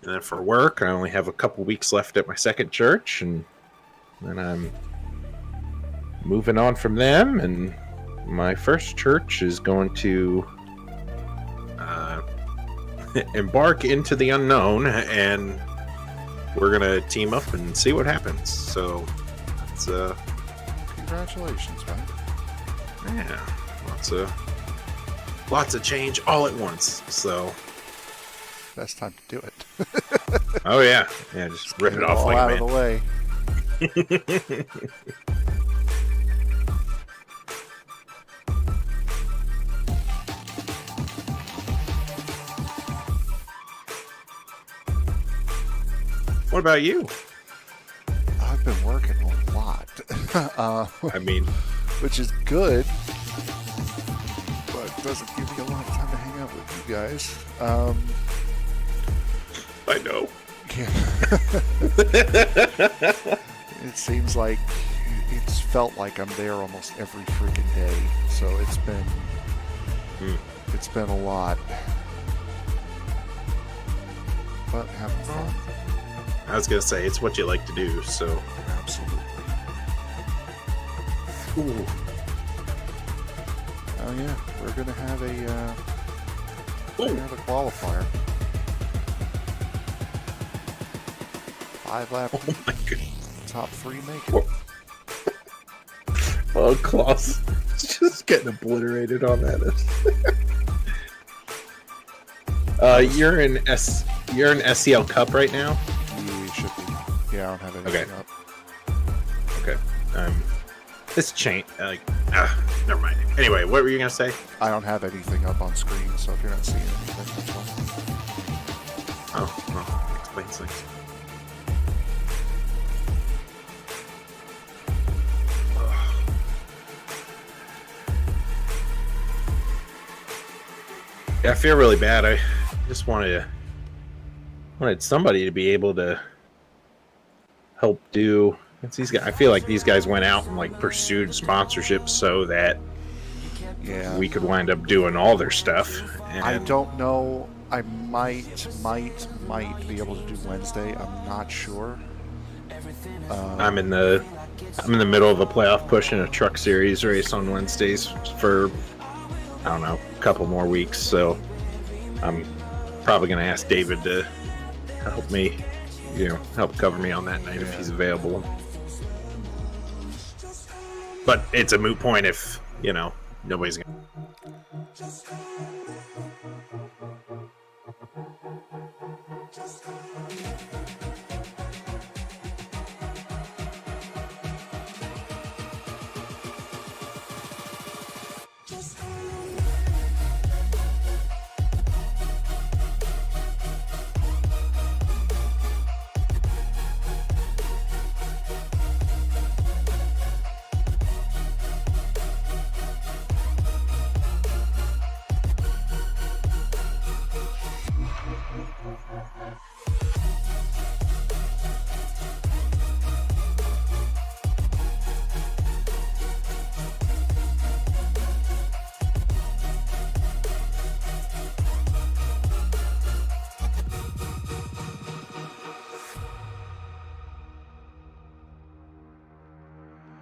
then for work, I only have a couple weeks left at my second church, and then I'm moving on from them, and my first church is going to embark into the unknown, and we're gonna team up and see what happens. So it's congratulations, man. Yeah, lots of change all at once. So best time to do it. Oh yeah, just rip it off like out a man. Of the way. What about you? I've been working a lot. I mean, which is good, but doesn't give me a lot of time to hang out with you guys. I know. Yeah. It seems like it's felt like I'm there almost every freaking day. So it's been a lot, but having fun. I was gonna say it's what you like to do, so absolutely. Ooh. Oh yeah, we're gonna have a qualifier. 5 lap. Oh my god! Top 3 make it. Oh, Klaus just getting obliterated on that. You're in SCL Cup right now. You should be. Yeah, I don't have anything up. Okay. This chain, never mind. Anyway, what were you gonna say? I don't have anything up on screen, so if you're not seeing anything, that's why. Oh, well, explains things. Yeah, I feel really bad. I just wanted somebody to be able to help do. These guys, I feel like these guys went out and like pursued sponsorships so that we could wind up doing all their stuff. And I don't know. I might be able to do Wednesday. I'm not sure. I'm in the middle of a playoff push in a truck series race on Wednesdays for I don't know, a couple more weeks. So I'm probably going to ask David to help me, help cover me on that night if he's available. But it's a moot point if, nobody's going to.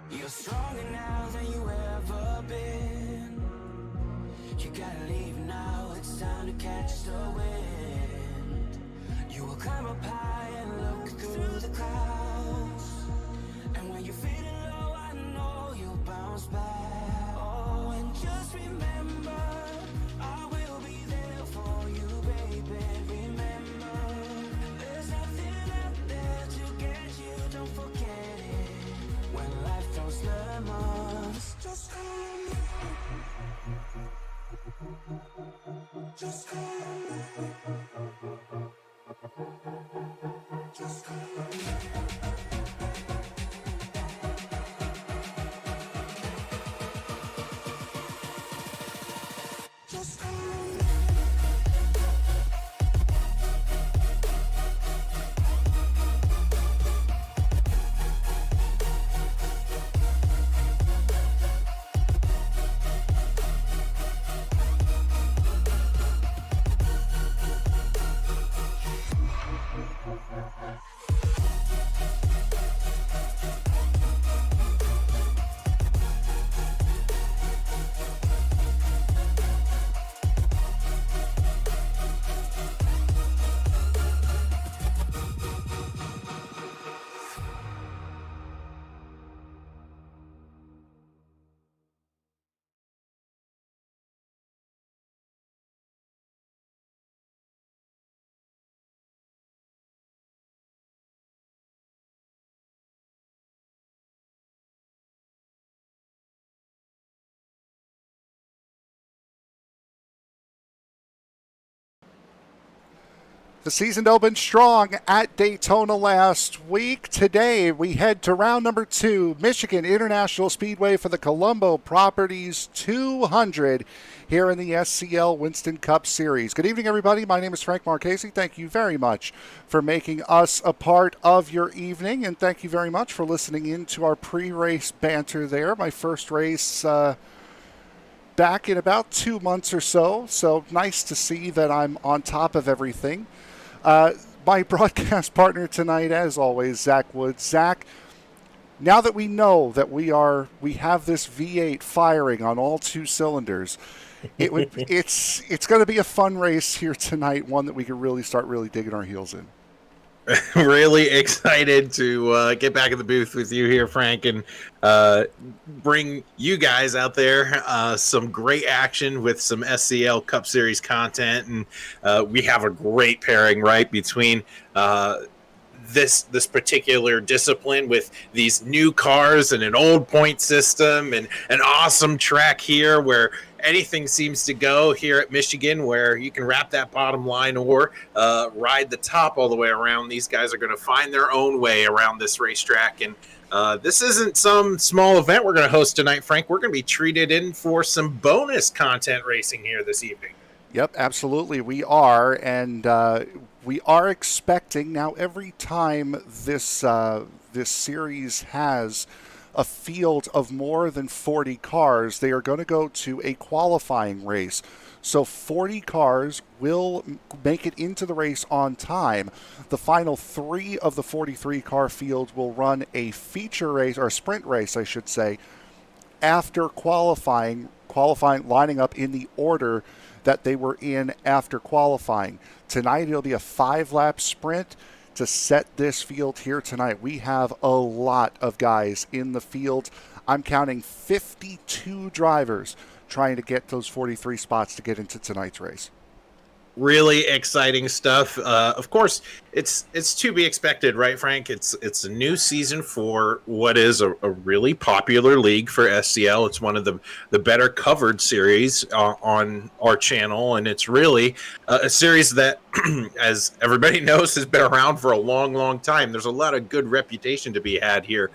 You're stronger now than you ever been. You gotta leave now, it's time to catch the wind. You will climb up high and look through the clouds. And when you're feeling low, I know you'll bounce back. Oh, and just remember, I will be there for you, baby. Remember, there's nothing out there to get you, don't forget it. When life throws lemons, just come. Just come. The season opened strong at Daytona last week. Today, we head to round number 2, Michigan International Speedway for the Colombo Properties 200 here in the SCL Winston Cup Series. Good evening, everybody. My name is Frank Marchese. Thank you very much for making us a part of your evening, and thank you very much for listening in to our pre-race banter there. My first race back in about 2 months or so, so nice to see that I'm on top of everything. My broadcast partner tonight, as always, Zach Woods. Zach, now that we know that we have this V8 firing on all 2 cylinders, it's going to be a fun race here tonight, one that we can really start digging our heels in. Really excited to get back in the booth with you here, Frank, and bring you guys out there some great action with some SCL Cup Series content. And we have a great pairing, right, between this particular discipline with these new cars and an old point system and an awesome track here where anything seems to go here at Michigan, where you can wrap that bottom line or ride the top all the way around. These guys are going to find their own way around this racetrack. And this isn't some small event we're going to host tonight, Frank. We're going to be treated in for some bonus content racing here this evening. Yep, absolutely. We are. And we are expecting now every time this series has a field of more than 40 cars, they are going to go to a qualifying race. So 40 cars will make it into the race on time. The final 3 of the 43 car field will run a feature race, or a sprint race, I should say, after qualifying, lining up in the order that they were in after qualifying. Tonight it'll be a 5-lap sprint to set this field here tonight. We have a lot of guys in the field. I'm counting 52 drivers trying to get those 43 spots to get into tonight's race. Really exciting stuff. Of course, it's to be expected, right, Frank? It's a new season for what is a really popular league for SCL. It's one of the better covered series on our channel, and it's really a series that, as everybody knows, has been around for a long time. There's a lot of good reputation to be had here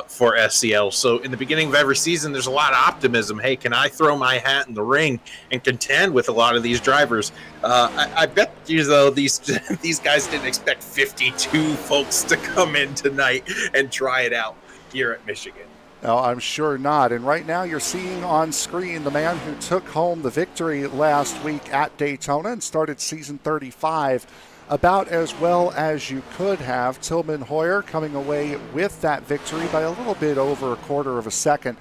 for SCL. So in the beginning of every season, there's a lot of optimism. Hey, can I throw my hat in the ring and contend with a lot of these drivers? I bet you, though, these guys didn't expect 52 folks to come in tonight and try it out here at Michigan. No, I'm sure not. And right now you're seeing on screen the man who took home the victory last week at Daytona and started season 35 about as well as you could have. Tillman Hoyer coming away with that victory by a little bit over a quarter of a second.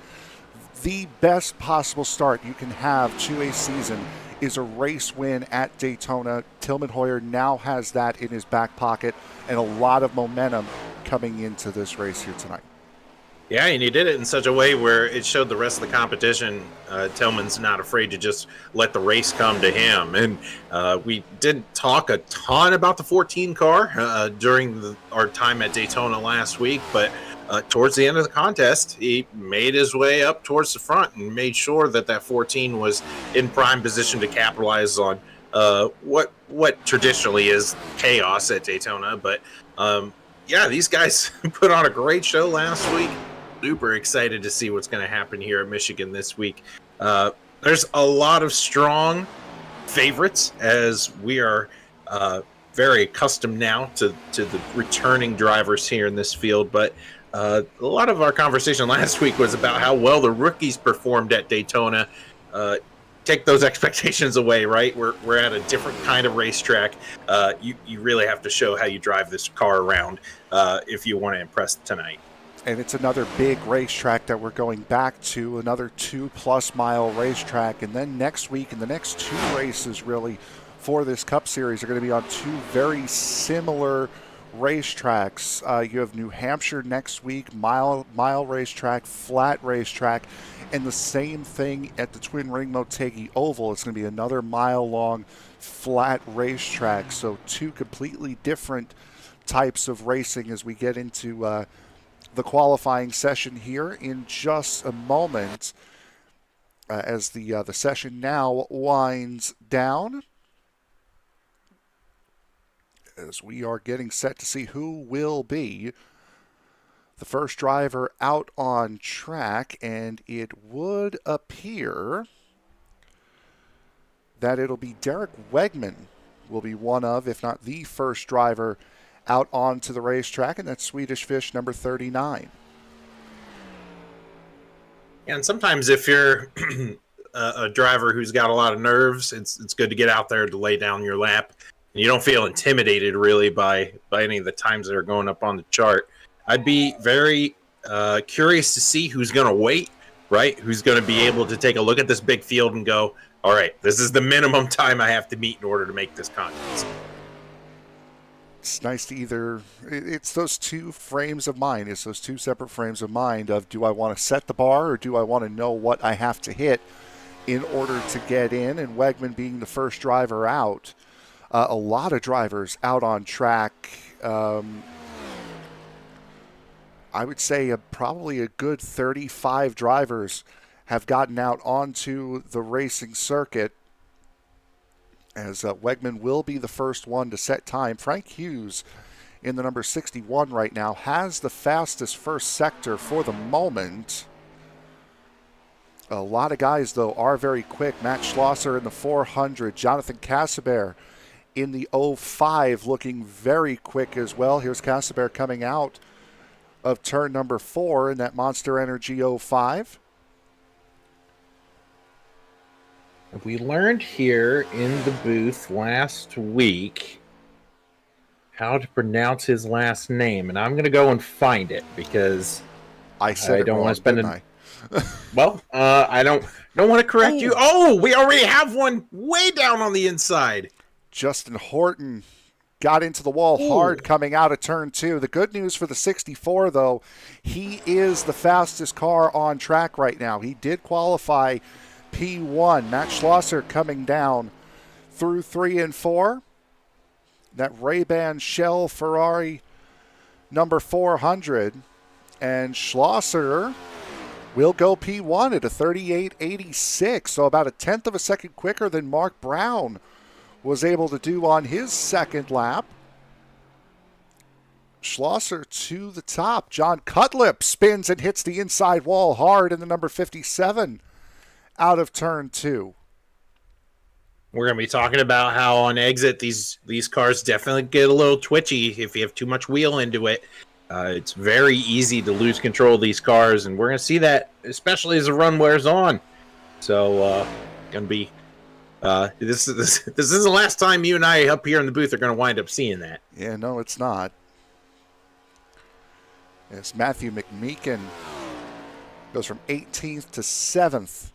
The best possible start you can have to a season is a race win at Daytona. Tillman Hoyer now has that in his back pocket and a lot of momentum coming into this race here tonight. Yeah, and he did it in such a way where it showed the rest of the competition Tillman's not afraid to just let the race come to him. And we didn't talk a ton about the 14 car during our time at Daytona last week, but towards the end of the contest, he made his way up towards the front and made sure that 14 was in prime position to capitalize on what traditionally is chaos at Daytona. But yeah, these guys put on a great show last week. Super excited to see what's going to happen here at Michigan this week. There's a lot of strong favorites, as we are very accustomed now to the returning drivers here in this field. But a lot of our conversation last week was about how well the rookies performed at Daytona. Take those expectations away, right? We're at a different kind of racetrack. You really have to show how you drive this car around if you want to impress tonight. And it's another big racetrack that we're going back to, another 2+ mile racetrack. And then next week, and the next 2 races really for this Cup Series are going to be on 2 very similar racetracks. You have New Hampshire next week, mile racetrack, flat racetrack, and the same thing at the Twin Ring Motegi Oval. It's going to be another mile-long flat racetrack. So 2 completely different types of racing as we get into the qualifying session here in just a moment, as the session now winds down. as we are getting set to see who will be the first driver out on track, and it would appear that it'll be Derek Wegman will be one of, if not the first driver out onto the racetrack, and that's Swedish Fish number 39. And sometimes if you're a driver who's got a lot of nerves, it's good to get out there to lay down your lap. And you don't feel intimidated really by any of the times that are going up on the chart. I'd be very curious to see who's going to wait, right? Who's going to be able to take a look at this big field and go, all right, this is the minimum time I have to meet in order to make this contest. It's nice to it's those two frames of mind. It's those two separate frames of mind of, do I want to set the bar or do I want to know what I have to hit in order to get in? And Wegman being the first driver out. A lot of drivers out on track. I would say probably a good 35 drivers have gotten out onto the racing circuit, as Wegman will be the first one to set time. Frank Hughes in the number 61 right now has the fastest first sector for the moment. A lot of guys, though, are very quick. Matt Schlosser in the 400. Jonathan Casaber in the 05 looking very quick as well. Here's Casaber coming out of turn number 4 in that Monster Energy 05. We learned here in the booth last week how to pronounce his last name, and I'm going to go and find it because I don't want to spend I don't want to correct you. Oh, we already have one way down on the inside. Justin Horton got into the wall hard coming out of turn 2. The good news for the 64, though, he is the fastest car on track right now. He did qualify P1. Matt Schlosser coming down through 3 and 4. That Ray-Ban Shell Ferrari number 400. And Schlosser will go P1 at a 38.86, so about a tenth of a second quicker than Mark Brown was able to do on his second lap. Schlosser to the top. John Cutlip spins and hits the inside wall hard in the number 57 out of turn 2. We're going to be talking about how on exit these cars definitely get a little twitchy if you have too much wheel into it. It's very easy to lose control of these cars, and we're going to see that especially as the run wears on. So, going to be this is the last time you and I up here in the booth are going to wind up seeing that. Yeah, no, it's not. Yes, Matthew McMeekin goes from 18th to 7th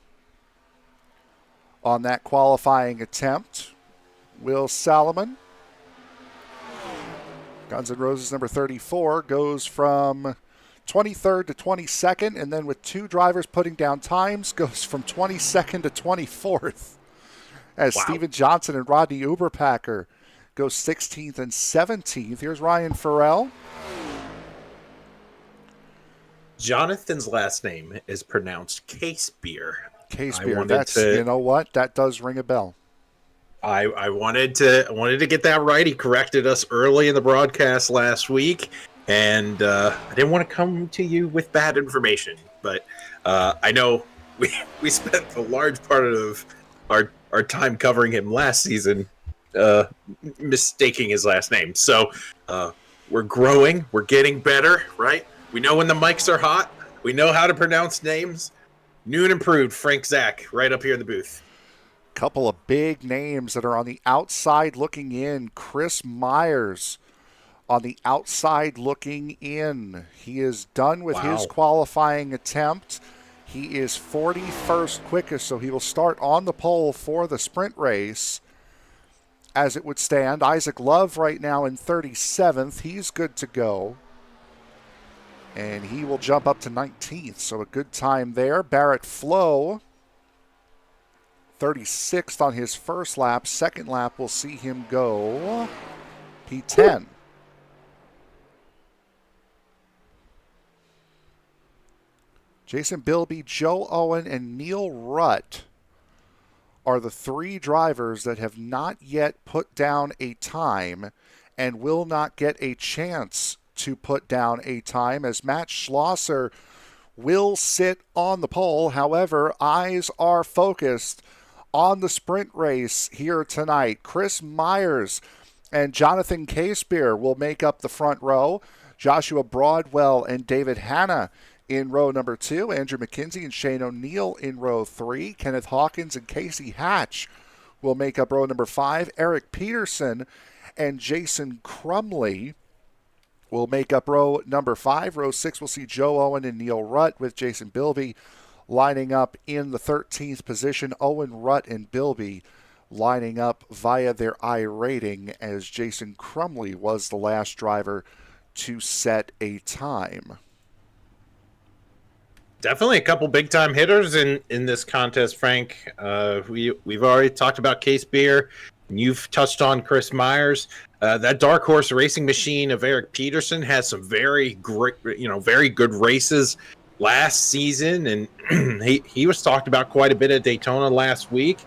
on that qualifying attempt. Will Salomon, Guns N' Roses number 34, goes from 23rd to 22nd, and then with two drivers putting down times, goes from 22nd to 24th. As Steven Johnson and Rodney Uberpacker go 16th and 17th. Here's Ryan Farrell. Jonathan's last name is pronounced Case Beer. Case Beer. That's, you know what? That does ring a bell. I wanted to get that right. He corrected us early in the broadcast last week, and I didn't want to come to you with bad information. But I know we spent a large part of our time covering him last season, mistaking his last name. So we're growing. We're getting better, right? We know when the mics are hot. We know how to pronounce names. New and improved Frank Zach right up here in the booth. Couple of big names that are on the outside looking in. Chris Myers on the outside looking in. He is done with his qualifying attempt. He is 41st quickest, so he will start on the pole for the sprint race as it would stand. Isaac Love right now in 37th. He's good to go. And he will jump up to 19th, so a good time there. Barrett Flo, 36th on his first lap. Second lap, we'll see him go P10. Jason Bilby, Joe Owen, and Neil Rutt are the three drivers that have not yet put down a time and will not get a chance to put down a time, as Matt Schlosser will sit on the pole. However, eyes are focused on the sprint race here tonight. Chris Myers and Jonathan Casebeer will make up the front row. Joshua Broadwell and David Hanna in row number 2. Andrew McKenzie and Shane O'Neill in row 3. Kenneth Hawkins and Casey Hatch will make up row number 5. Eric Peterson and Jason Crumley will make up row number 5. Row 6 will see Joe Owen and Neil Rutt, with Jason Bilby lining up in the 13th position. Owen, Rutt, and Bilby lining up via their iRating, as Jason Crumley was the last driver to set a time. Definitely a couple big-time hitters in this contest, Frank. We've already talked about Case Beer. You've touched on Chris Myers. That dark horse racing machine of Eric Peterson has some very great, very good races last season, and he was talked about quite a bit at Daytona last week.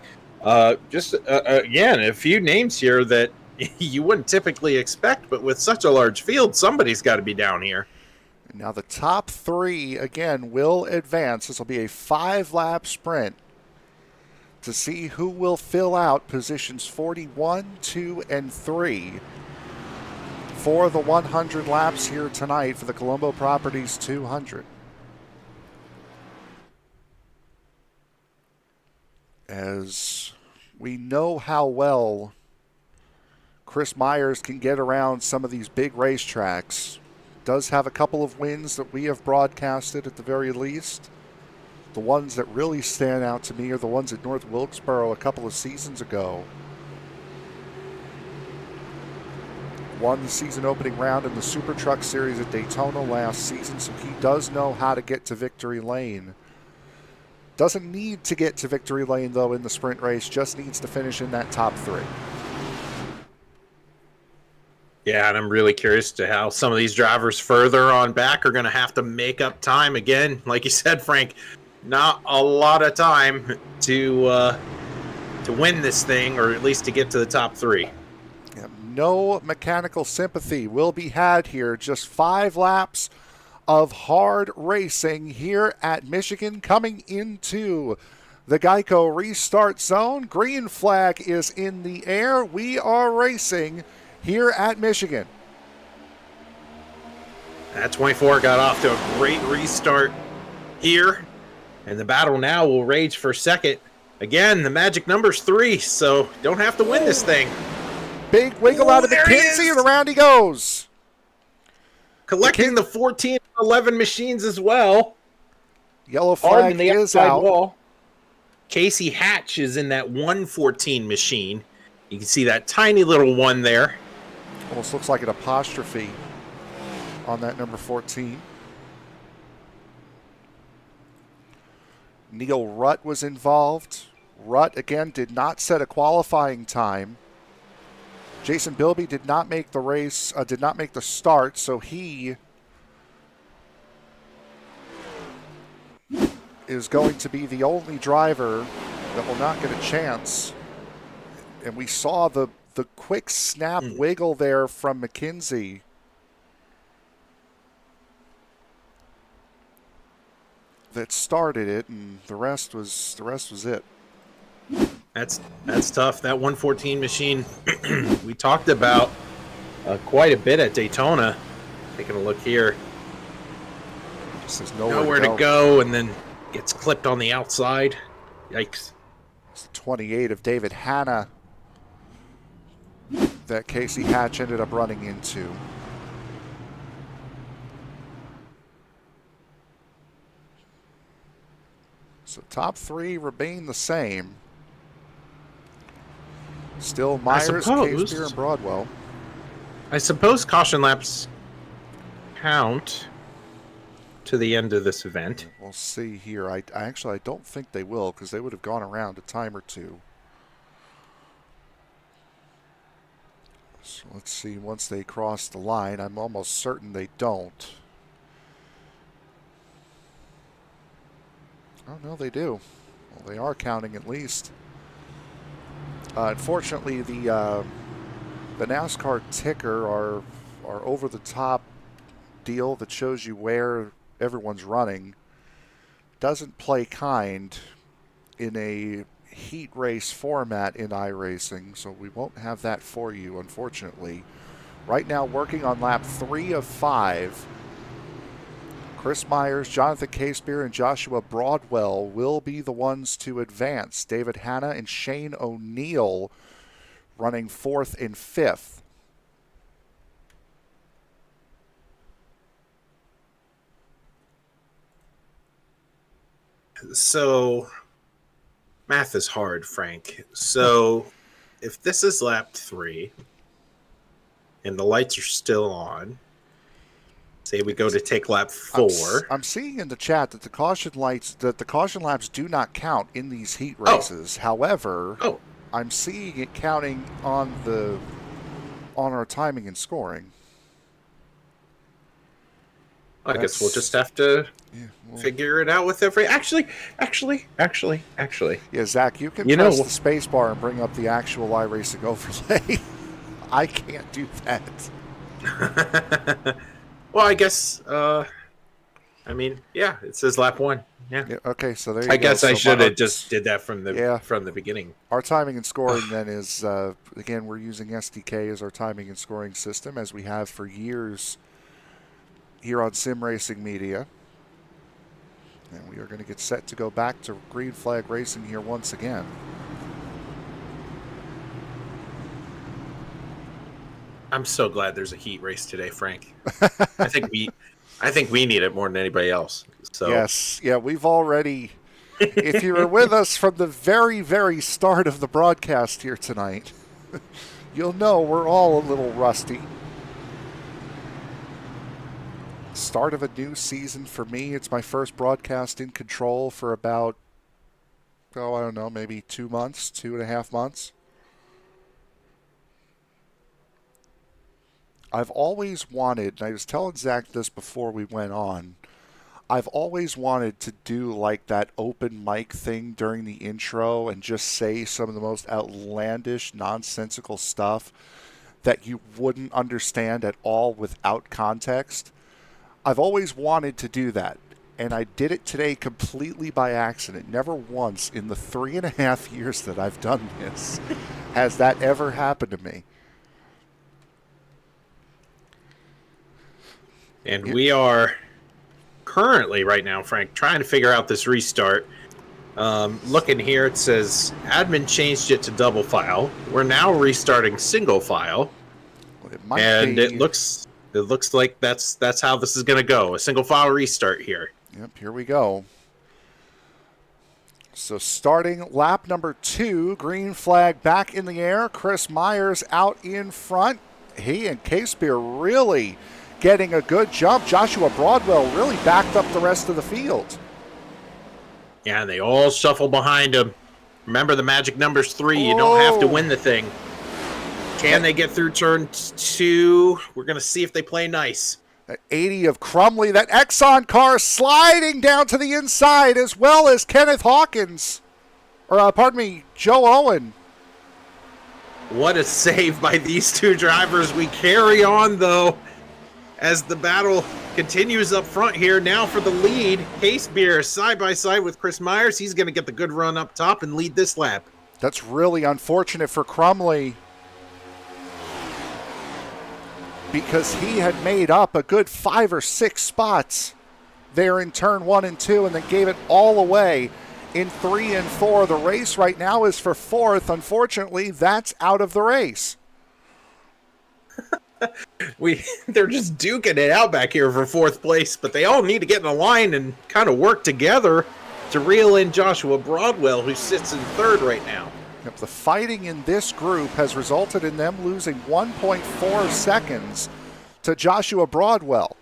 Again, a few names here that you wouldn't typically expect, but with such a large field, somebody's got to be down here. Now the top 3, again, will advance. This will be a 5-lap sprint to see who will fill out positions 41, 2, and 3 for the 100 laps here tonight for the Colombo Properties 200. As we know how well Chris Myers can get around some of these big racetracks. Does have a couple of wins that we have broadcasted at the very least. The ones that really stand out to me are the ones at North Wilkesboro a couple of seasons ago. Won the season opening round in the Super Truck Series at Daytona last season, so he does know how to get to victory lane. Doesn't need to get to victory lane, though, in the sprint race. Just needs to finish in that top 3. Yeah, and I'm really curious to how some of these drivers further on back are going to have to make up time again. Like you said, Frank, not a lot of time to win this thing, or at least to get to the top 3. Yeah, no mechanical sympathy will be had here. Just 5 laps of hard racing here at Michigan, coming into the Geico restart zone. Green flag is in the air. We are racing here at Michigan. That 24 got off to a great restart here, and the battle now will rage for second. Again, the magic number's 3, so don't have to win this thing. Big wiggle out of McKenzie, and around he goes. Collecting the 14 and 11 machines as well. Yellow flag is out. Wall. Casey Hatch is in that 114 machine. You can see that tiny little one there. Almost looks like an apostrophe on that number 14. Neil Rutt was involved. Rutt, again, did not set a qualifying time. Jason Bilby did not make the race, did not make the start, so he is going to be the only driver that will not get a chance. And we saw the quick snap wiggle there from McKenzie. That started it, and the rest was it. That's tough. That 114 machine we talked about quite a bit at Daytona. Taking a look here. Just says nowhere to go, and then gets clipped on the outside. Yikes. It's the 28 of David Hanna that Casey Hatch ended up running into. So top 3 remain the same. Still Myers, Casebeer, and Broadwell. I suppose caution laps count to the end of this event. We'll see here. I don't think they will, because they would have gone around a time or two. So let's see, once they cross the line, I'm almost certain they don't. Oh, no, they do. Well, they are counting at least. Unfortunately, the The NASCAR ticker, our over-the-top deal that shows you where everyone's running, doesn't play kind in a heat race format in iRacing, so we won't have that for you, unfortunately. Right now, working on lap 3 of 5, Chris Myers, Jonathan Casebeer, and Joshua Broadwell will be the ones to advance. David Hanna and Shane O'Neill running 4th and 5th. So, math is hard, Frank. So, if this is lap 3 and the lights are still on, say we go to take lap 4. I'm seeing in the chat that the caution laps do not count in these heat races. However, I'm seeing it counting on our timing and scoring. I guess we'll just have to figure it out with every. Actually. Yeah, Zach, you can press the space bar and bring up the actual iRacing overlay. I can't do that. Well, I guess. It says lap 1. Yeah. Okay, so there you go. I guess I So should have just did that from the beginning. Our timing and scoring then is again, we're using SDK as our timing and scoring system, as we have for years here on Sim Racing Media. And we are going to get set to go back to green flag racing here once again. I'm so glad there's a heat race today, Frank. I think we need it more than anybody else. So yes, yeah, we've already. If you were with us from the very, very start of the broadcast here tonight, you'll know we're all a little rusty. Start of a new season for me. It's my first broadcast in control for about, I don't know, maybe 2 months, 2.5 months. I've always wanted, and I was telling Zach this before we went on, I've always wanted to do like that open mic thing during the intro and just say some of the most outlandish, nonsensical stuff that you wouldn't understand at all without context. I've always wanted to do that, and I did it today completely by accident. Never once in the 3.5 years that I've done this has that ever happened to me. And we are currently, right now, Frank, trying to figure out this restart. Looking here, it says admin changed it to double file. We're now restarting single file. It looks like that's how this is going to go. A single file restart here. Yep, here we go. So starting lap number 2, green flag back in the air. Chris Myers out in front. He and Casebeer really getting a good jump. Joshua Broadwell really backed up the rest of the field. Yeah, they all shuffle behind him. Remember, the magic number's 3. You don't have to win the thing. Can they get through turn 2? We're going to see if they play nice. That 80 of Crumley, that Exxon car sliding down to the inside, as well as Kenneth Hawkins. Joe Owen. What a save by these two drivers. We carry on, though, as the battle continues up front here. Now for the lead, Casebeer side by side with Chris Myers. He's going to get the good run up top and lead this lap. That's really unfortunate for Crumley, because he had made up a good 5 or 6 spots there in turn 1 and 2 and then gave it all away in 3 and 4. The race right now is for 4th. Unfortunately, that's out of the race. They're just duking it out back here for 4th place, but they all need to get in a line and kind of work together to reel in Joshua Broadwell, who sits in 3rd right now. Yep, the fighting in this group has resulted in them losing 1.4 seconds to Joshua Broadwell.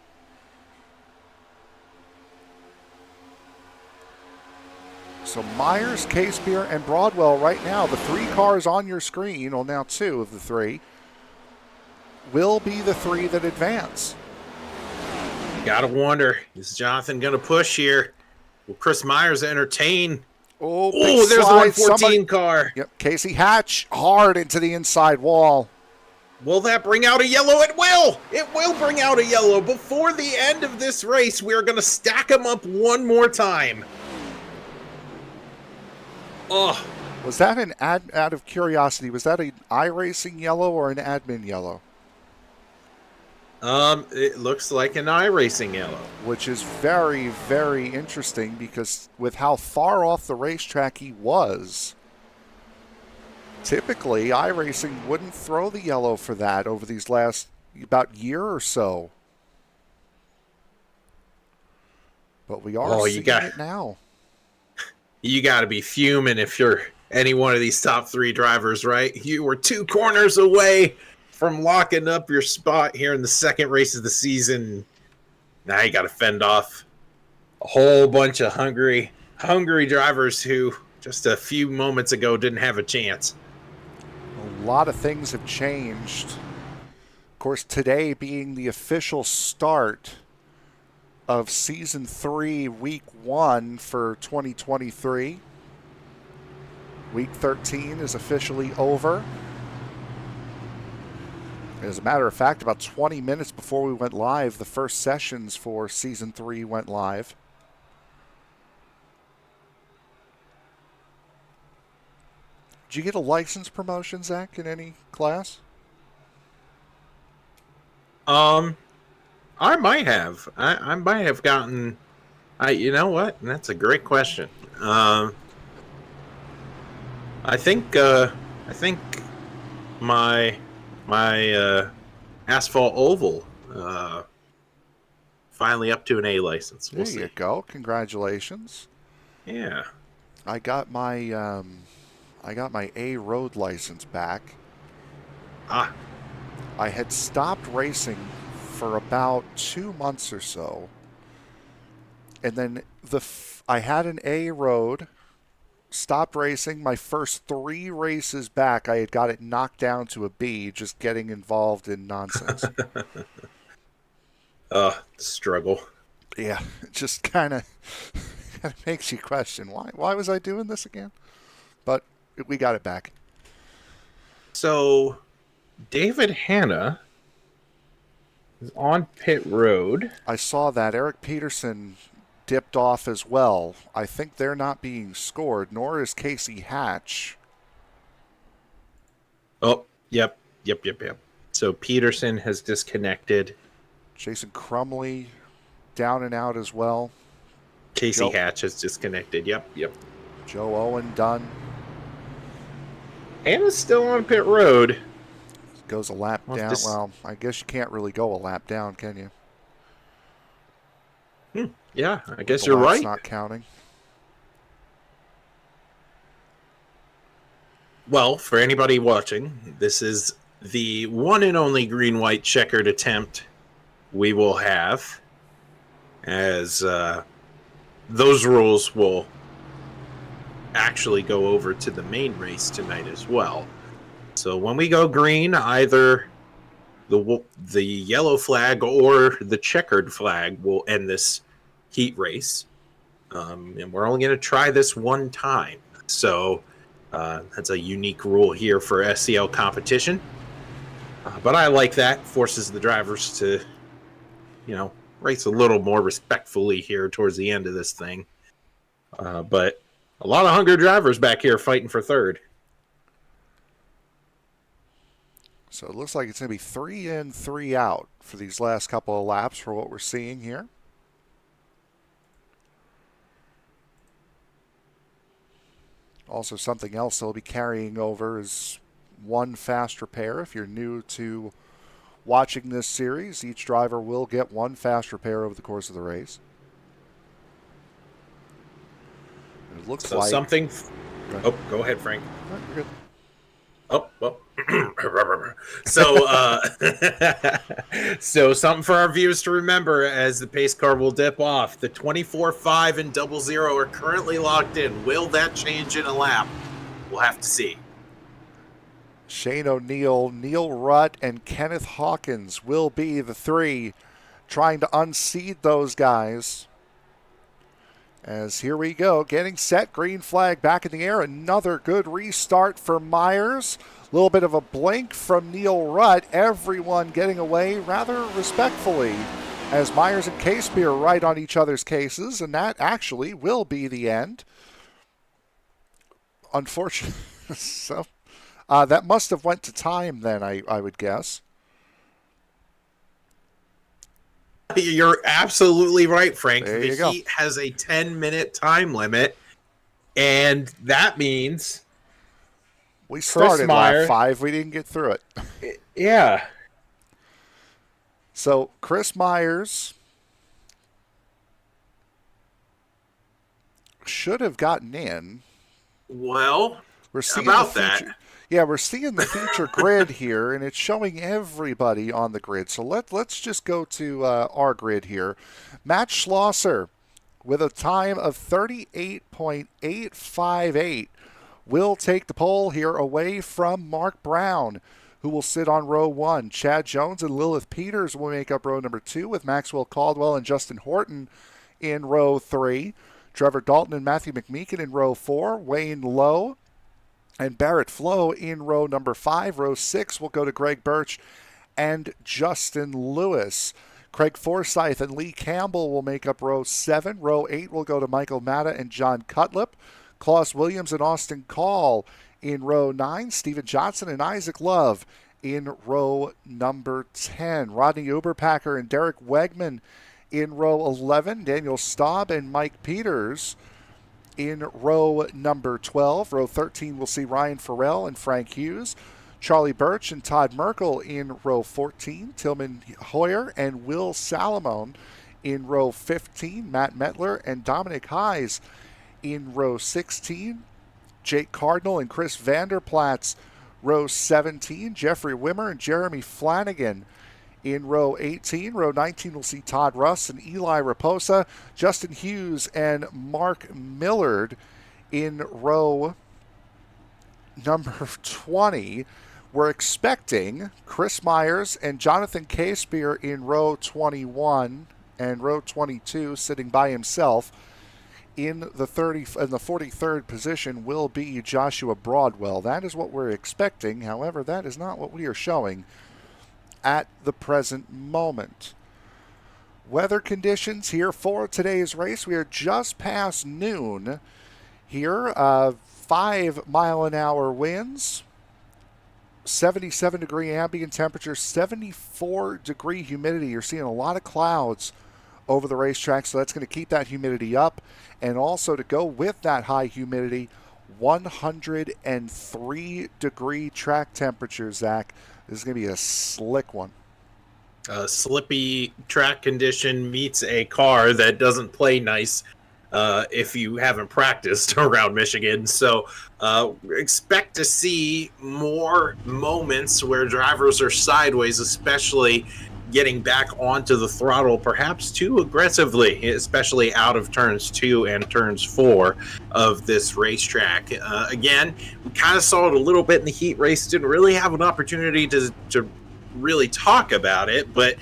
So Myers, Casebeer, and Broadwell right now, the 3 cars on your screen, well now 2 of the 3, will be the 3 that advance. Gotta wonder, is Jonathan gonna push here? Will Chris Myers entertain? Oh, there's the 114 car. Yep, Casey Hatch hard into the inside wall. Will that bring out a yellow? It will! It will bring out a yellow. Before the end of this race, we are going to stack them up one more time. Oh. Was that an out of curiosity, was that an iRacing yellow or an admin yellow? It looks like an iRacing yellow. Which is very, very interesting because with how far off the racetrack he was, typically iRacing wouldn't throw the yellow for that over these last about year or so. But we are seeing it now. You got to be fuming if you're any one of these top three drivers, right? You were 2 corners away from locking up your spot here in the second race of the season. Now you got to fend off a whole bunch of hungry drivers who just a few moments ago didn't have a chance. A lot of things have changed. Of course, today being the official start of Season 3, Week 1 for 2023. Week 13 is officially over. As a matter of fact, about 20 minutes before we went live, the first sessions for Season 3 went live. Did you get a license promotion, Zach, in any class? I might have. I might have gotten. You know what? That's a great question. I think my asphalt oval finally up to an A license. We'll see. There you go. Congratulations. Yeah. I got my A road license back. Ah. I had stopped racing for about 2 months or so, and then I had an A road. Stopped racing. My first 3 races back, I had got it knocked down to a B, just getting involved in nonsense. Struggle. Yeah, it just kind of makes you question, why was I doing this again? But we got it back. So, David Hanna is on pit road. I saw that. Eric Peterson dipped off as well. I think they're not being scored, nor is Casey Hatch. Oh, yep. So Peterson has disconnected. Jason Crumley down and out as well. Casey Hatch has disconnected. Yep. Joe Owen done. Hannah's still on pit road. Goes a lap down. Well, I guess you can't really go a lap down, can you? Yeah, I guess you're right. Not counting. Well, for anybody watching, this is the one and only green-white checkered attempt we will have, as those rules will actually go over to the main race tonight as well. So when we go green, either the yellow flag or the checkered flag will end this heat race, and we're only going to try this one time. So that's a unique rule here for SCL competition. But I like that. Forces the drivers to, race a little more respectfully here towards the end of this thing. But a lot of hungry drivers back here fighting for third. So it looks like it's going to be 3 in, 3 out for these last couple of laps for what we're seeing here. Also, something else they'll be carrying over is one fast repair. If you're new to watching this series, each driver will get one fast repair over the course of the race. It looks like something. Go ahead, Frank. No, you're good. So something for our viewers to remember as the pace car will dip off. The 24.5 and 00 are currently locked in. Will that change in a lap? We'll have to see. Shane O'Neill, Neil Rutt, and Kenneth Hawkins will be the 3 trying to unseat those guys. As here we go, getting set, green flag back in the air. Another good restart for Myers. A little bit of a blink from Neil Rutt. Everyone getting away rather respectfully as Myers and Casebeer are right on each other's cases, and that actually will be the end. Unfortunately, so that must have went to time then, I would guess. You're absolutely right, Frank. There The you go. heat has a 10-minute time limit, and that means we started lap 5. We didn't get through it. Yeah. So Chris Myers should have gotten in. Well, we're seeing about that. Yeah, we're seeing the feature grid here, and it's showing everybody on the grid. So let's just go to our grid here. Matt Schlosser with a time of 38.858 will take the pole here away from Mark Brown, who will sit on row 1. Chad Jones and Lilith Peters will make up row number 2 with Maxwell Caldwell and Justin Horton in row 3. Trevor Dalton and Matthew McMeekin in row 4. Wayne Lowe and Barrett Flo in row number 5. Row 6 will go to Greg Birch and Justin Lewis. Craig Forsyth and Lee Campbell will make up row 7. Row 8 will go to Michael Matta and John Cutlip. Klaus Williams and Austin Call in row 9. Stephen Johnson and Isaac Love in row number 10. Rodney Uberpacker and Derek Wegman in row 11. Daniel Staub and Mike Peters in row number 12. Row 13 will see Ryan Farrell and Frank Hughes. Charlie Birch and Todd Merkel in row 14. Tillman Hoyer and Will Salamone in row 15. Matt Metler and Dominic Hayes in row 16. Jake Cardinal and Chris Vanderplatz, row 17. Jeffrey Wimmer and Jeremy Flanagan in row 18. Row 19 will see Todd Russ and Eli Raposa. Justin Hughes and Mark Millard in row number 20. We're expecting Chris Myers and Jonathan Casebeer in row 21 and row 22 sitting by himself. In the 43rd position will be Joshua Broadwell. That is what we're expecting. However, that is not what we are showing at the present moment. Weather conditions here for today's race. We are just past noon here. 5-mile-an-hour winds, 77-degree ambient temperature, 74-degree humidity. You're seeing a lot of clouds over the racetrack, so that's going to keep that humidity up. And also to go with that high humidity, 103-degree track temperature, Zach. This is going to be a slick one. A slippy track condition meets a car that doesn't play nice if you haven't practiced around Michigan. So expect to see more moments where drivers are sideways, especially getting back onto the throttle perhaps too aggressively, especially out of turns 2 and turns 4 of this racetrack. Again, we kind of saw it a little bit in the heat race, didn't really have an opportunity to really talk about it, but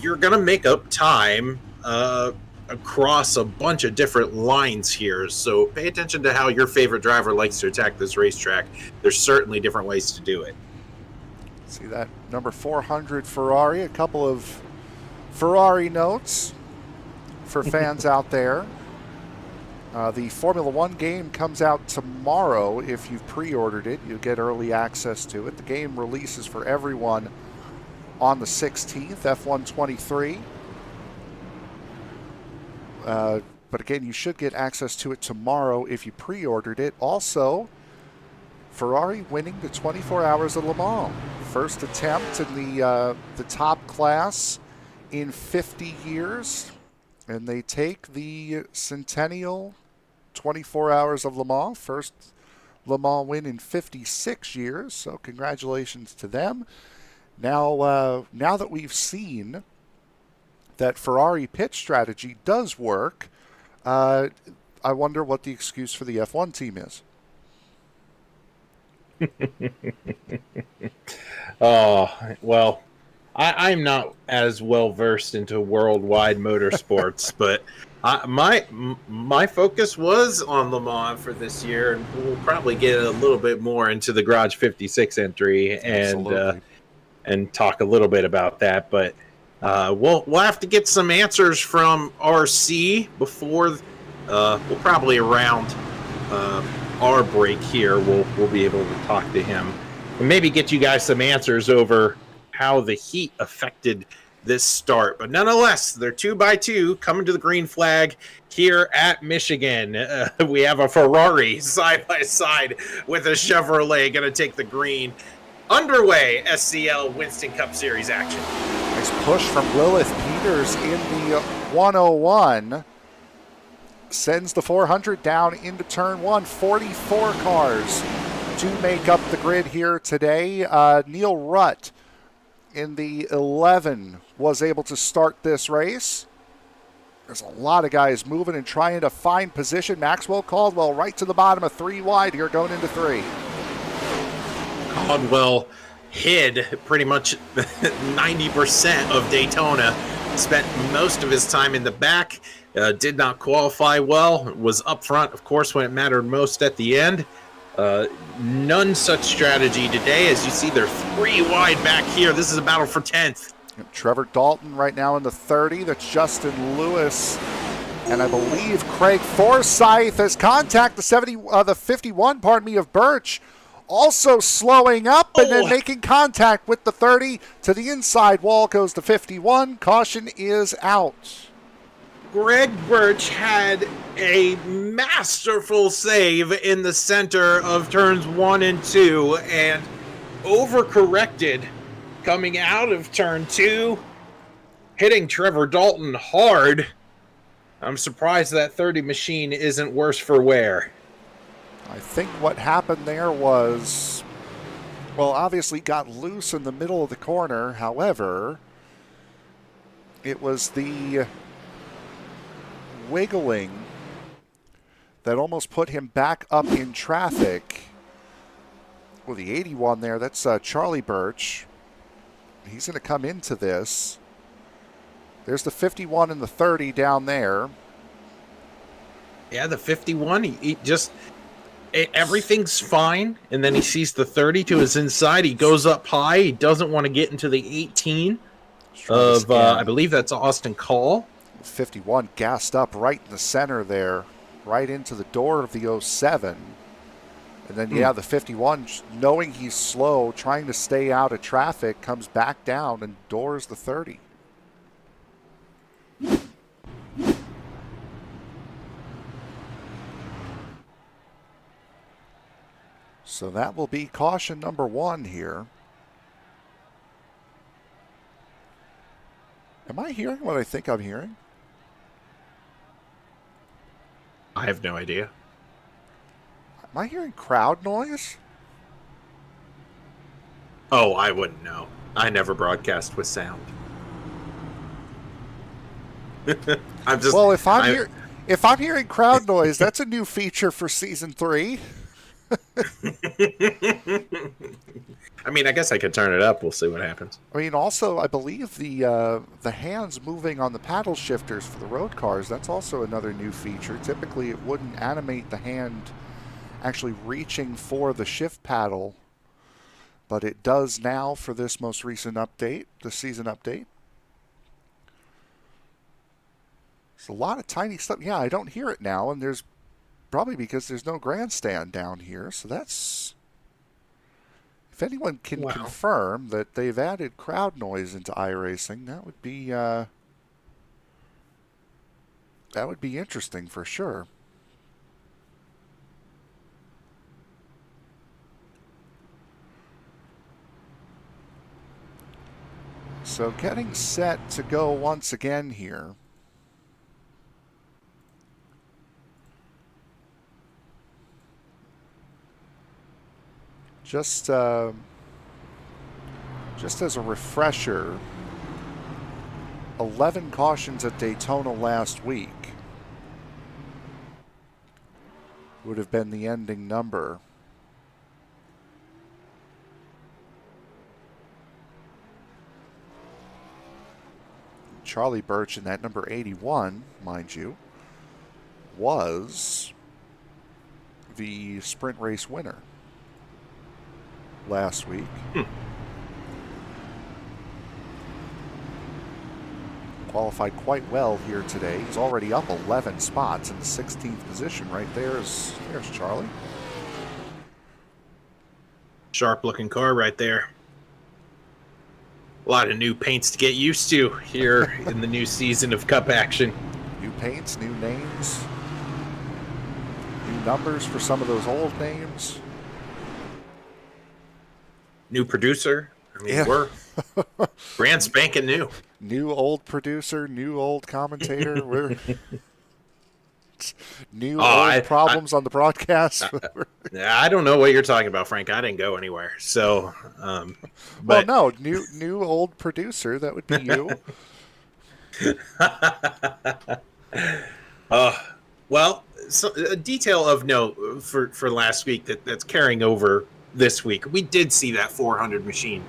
you're going to make up time across a bunch of different lines here. So pay attention to how your favorite driver likes to attack this racetrack. There's certainly different ways to do it. See that number 400 Ferrari, a couple of Ferrari notes for fans out there. The Formula One game comes out tomorrow. If you've pre-ordered it, you get early access to it. The game releases for everyone on the 16th, F1 23. But again, you should get access to it tomorrow if you pre-ordered it. Also, Ferrari winning the 24 Hours of Le Mans. First attempt in the top class in 50 years. And they take the Centennial 24 Hours of Le Mans. First Le Mans win in 56 years. So congratulations to them. Now that we've seen that Ferrari pit strategy does work, I wonder what the excuse for the F1 team is. Oh, well, I'm not as well versed into worldwide motorsports, but my focus was on Le Mans for this year, and we'll probably get a little bit more into the Garage 56 entry Absolutely. and talk a little bit about that. But we'll have to get some answers from RC before we'll probably around our break here. We'll be able to talk to him and maybe get you guys some answers over how the heat affected this start. But nonetheless, they're 2x2 coming to the green flag here at Michigan. We have a Ferrari side by side with a Chevrolet going to take the green. Underway, SCL Winston Cup Series action. Nice push from Lilith Peters in the 101. Sends the 400 down into turn one. 44 cars to make up the grid here today. Neil Rutt in the 11 was able to start this race. There's a lot of guys moving and trying to find position. Maxwell Caldwell right to the bottom of 3 wide here going into 3. Caldwell hid pretty much 90% of Daytona. Spent most of his time in the back. Did not qualify well. Was up front, of course, when it mattered most at the end. None such strategy today. As you see, they're 3 wide back here. This is a battle for 10th. Trevor Dalton right now in the 30. That's Justin Lewis. And I believe Craig Forsyth has contact the 51, of Birch. Also slowing up and then making contact with the 30. To the inside wall goes the 51. Caution is out. Greg Birch had a masterful save in the center of turns 1 and 2 and overcorrected coming out of turn 2, hitting Trevor Dalton hard. I'm surprised that 30 machine isn't worse for wear. I think what happened there was, well, obviously got loose in the middle of the corner. However, it was the wiggling that almost put him back up in traffic. Well, the 81 there, that's Charlie Birch. He's going to come into this. There's the 51 and the 30 down there. Yeah, the 51, he just... everything's fine, and then he sees the 30 to his inside. He goes up high. He doesn't want to get into the 18 of, I believe that's Austin Call. 51 gassed up right in the center there, right into the door of the 07. And then, yeah, the 51, knowing he's slow, trying to stay out of traffic, comes back down and doors the 30. So that will be caution number 1 here. Am I hearing what I think I'm hearing? I have no idea. Am I hearing crowd noise? Oh, I wouldn't know. I never broadcast with sound. I'm just... Well, if I'm hearing crowd noise, that's a new feature for season 3. I mean, I guess I could turn it up. We'll see what happens. I mean, also, I believe the hands moving on the paddle shifters for the road cars, that's also another new feature. Typically, it wouldn't animate the hand actually reaching for the shift paddle, but it does now for this most recent update, the season update. It's a lot of tiny stuff. Yeah, I don't hear it now, and there's probably because there's no grandstand down here, so that's... If anyone can confirm that they've added crowd noise into iRacing, that would be interesting for sure. So getting set to go once again here. Just as a refresher, 11 cautions at Daytona last week would have been the ending number. Charlie Birch in that number 81, mind you, was the sprint race winner last week. Qualified quite well here today. He's already up 11 spots in the 16th position. Right there's Charlie. Sharp looking car right there. A lot of new paints to get used to here in the new season of Cup action. New paints, new names, new numbers for some of those old names. New producer. I mean, Yeah. we're brand spanking new. New old producer, new old commentator. We're new old problems on the broadcast. I don't know what you're talking about, Frank. I didn't go anywhere. So, well, no, new old producer. That would be you. Well, so a detail of note for last week that's carrying over this week. We did see that 400 machine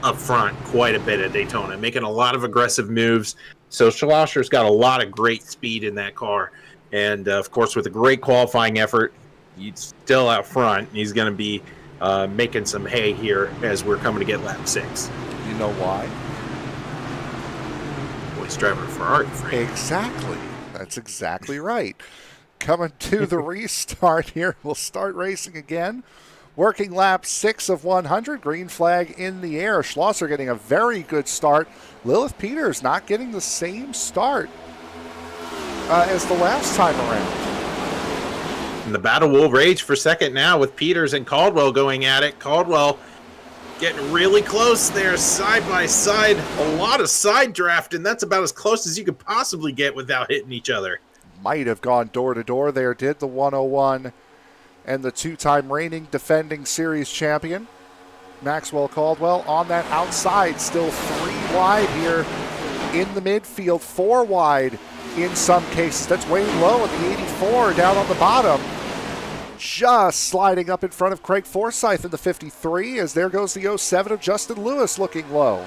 up front quite a bit at Daytona, making a lot of aggressive moves. So Schlosser's got a lot of great speed in that car. And, of course, with a great qualifying effort, he's still out front. He's going to be making some hay here as we're coming to get lap 6. You know why? Well, he's driving a Ferrari, Frank. Exactly. That's exactly right. Coming to the restart here. We'll start racing again. Working lap 6 of 100. Green flag in the air. Schlosser getting a very good start. Lilith Peters not getting the same start as the last time around. And the battle will rage for second now with Peters and Caldwell going at it. Caldwell getting really close there, side by side. A lot of side draft, and that's about as close as you could possibly get without hitting each other. Might have gone door to door there, did the 101. And the two-time reigning defending series champion, Maxwell Caldwell, on that outside, still 3 wide here in the midfield, 4 wide in some cases. That's way low at the 84 down on the bottom. Just sliding up in front of Craig Forsyth in the 53 as there goes the 07 of Justin Lewis looking low.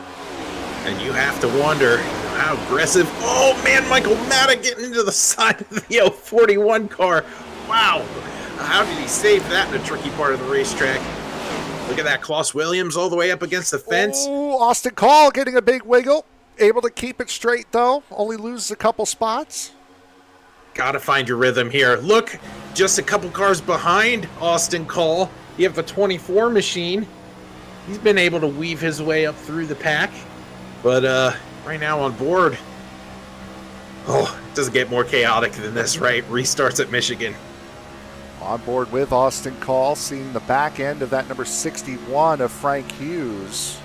And you have to wonder how aggressive. Oh, man, Michael Maddock getting into the side of the 41 car. Wow. How did he save that in a tricky part of the racetrack? Look at that. Klaus Williams all the way up against the fence. Oh, Austin Call getting a big wiggle. Able to keep it straight, though. Only loses a couple spots. Got to find your rhythm here. Look, just a couple cars behind Austin Call. You have the 24 machine. He's been able to weave his way up through the pack. But right now on board, it doesn't get more chaotic than this, right? Restarts at Michigan. On board with Austin Call, seeing the back end of that number 61 of Frank Hughes.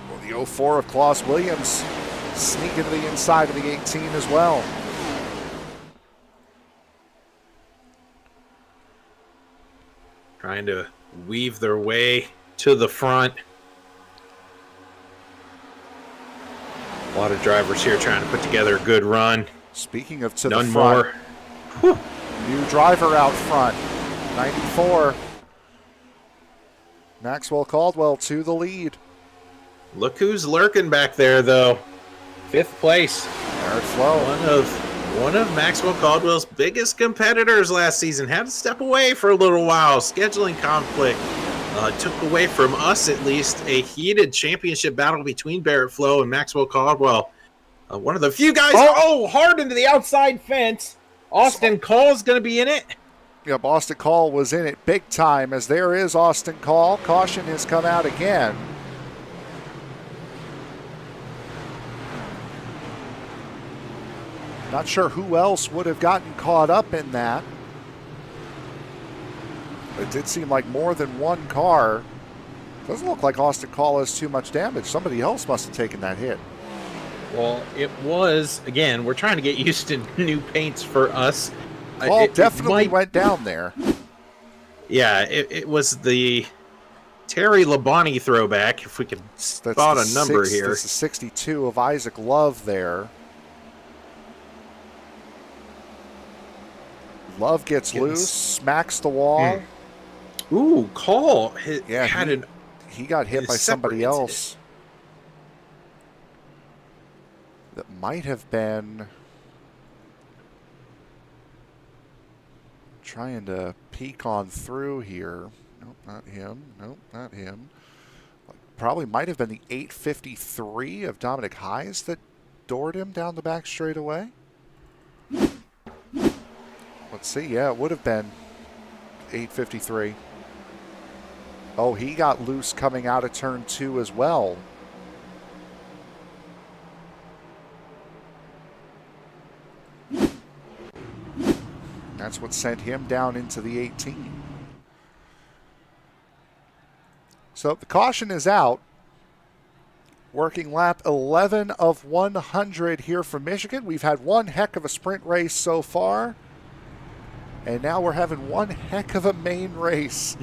Well, the 04 of Klaus Williams sneaking to the inside of the 18 as well. Trying to weave their way to the front. A lot of drivers here trying to put together a good run. Speaking of to None the front, more. new driver out front, 94. Maxwell Caldwell to the lead. Look who's lurking back there, though. 5th place. Eric Flo. One of Maxwell Caldwell's biggest competitors last season had to step away for a little while. Scheduling conflict took away from us, at least, a heated championship battle between Barrett Flo and Maxwell Caldwell. One of the few guys. Hard into the outside fence. Austin Call's going to be in it. Yep, Austin Call was in it big time as there is Austin Call. Caution has come out again. Not sure who else would have gotten caught up in that. It did seem like more than one car. Doesn't look like Austin Call has too much damage. Somebody else must have taken that hit. Well, it was, again, we're trying to get used to new paints for us. Call definitely went down there. Yeah, it was the Terry Labonte throwback, if we could spot a number here. That's the 62 of Isaac Love there. Love gets loose, smacks the wall. Ooh, Call He got hit by somebody else. that might have been trying to peek on through here. Nope, not him. Nope, not him. Probably might have been the 853 of Dominic Hayes that doored him down the back straightaway. Let's see. Yeah, it would have been 853. Oh, he got loose coming out of turn 2 as well. That's what sent him down into the 18. So the caution is out. Working lap 11 of 100 here from Michigan. We've had one heck of a sprint race so far. And now we're having one heck of a main race.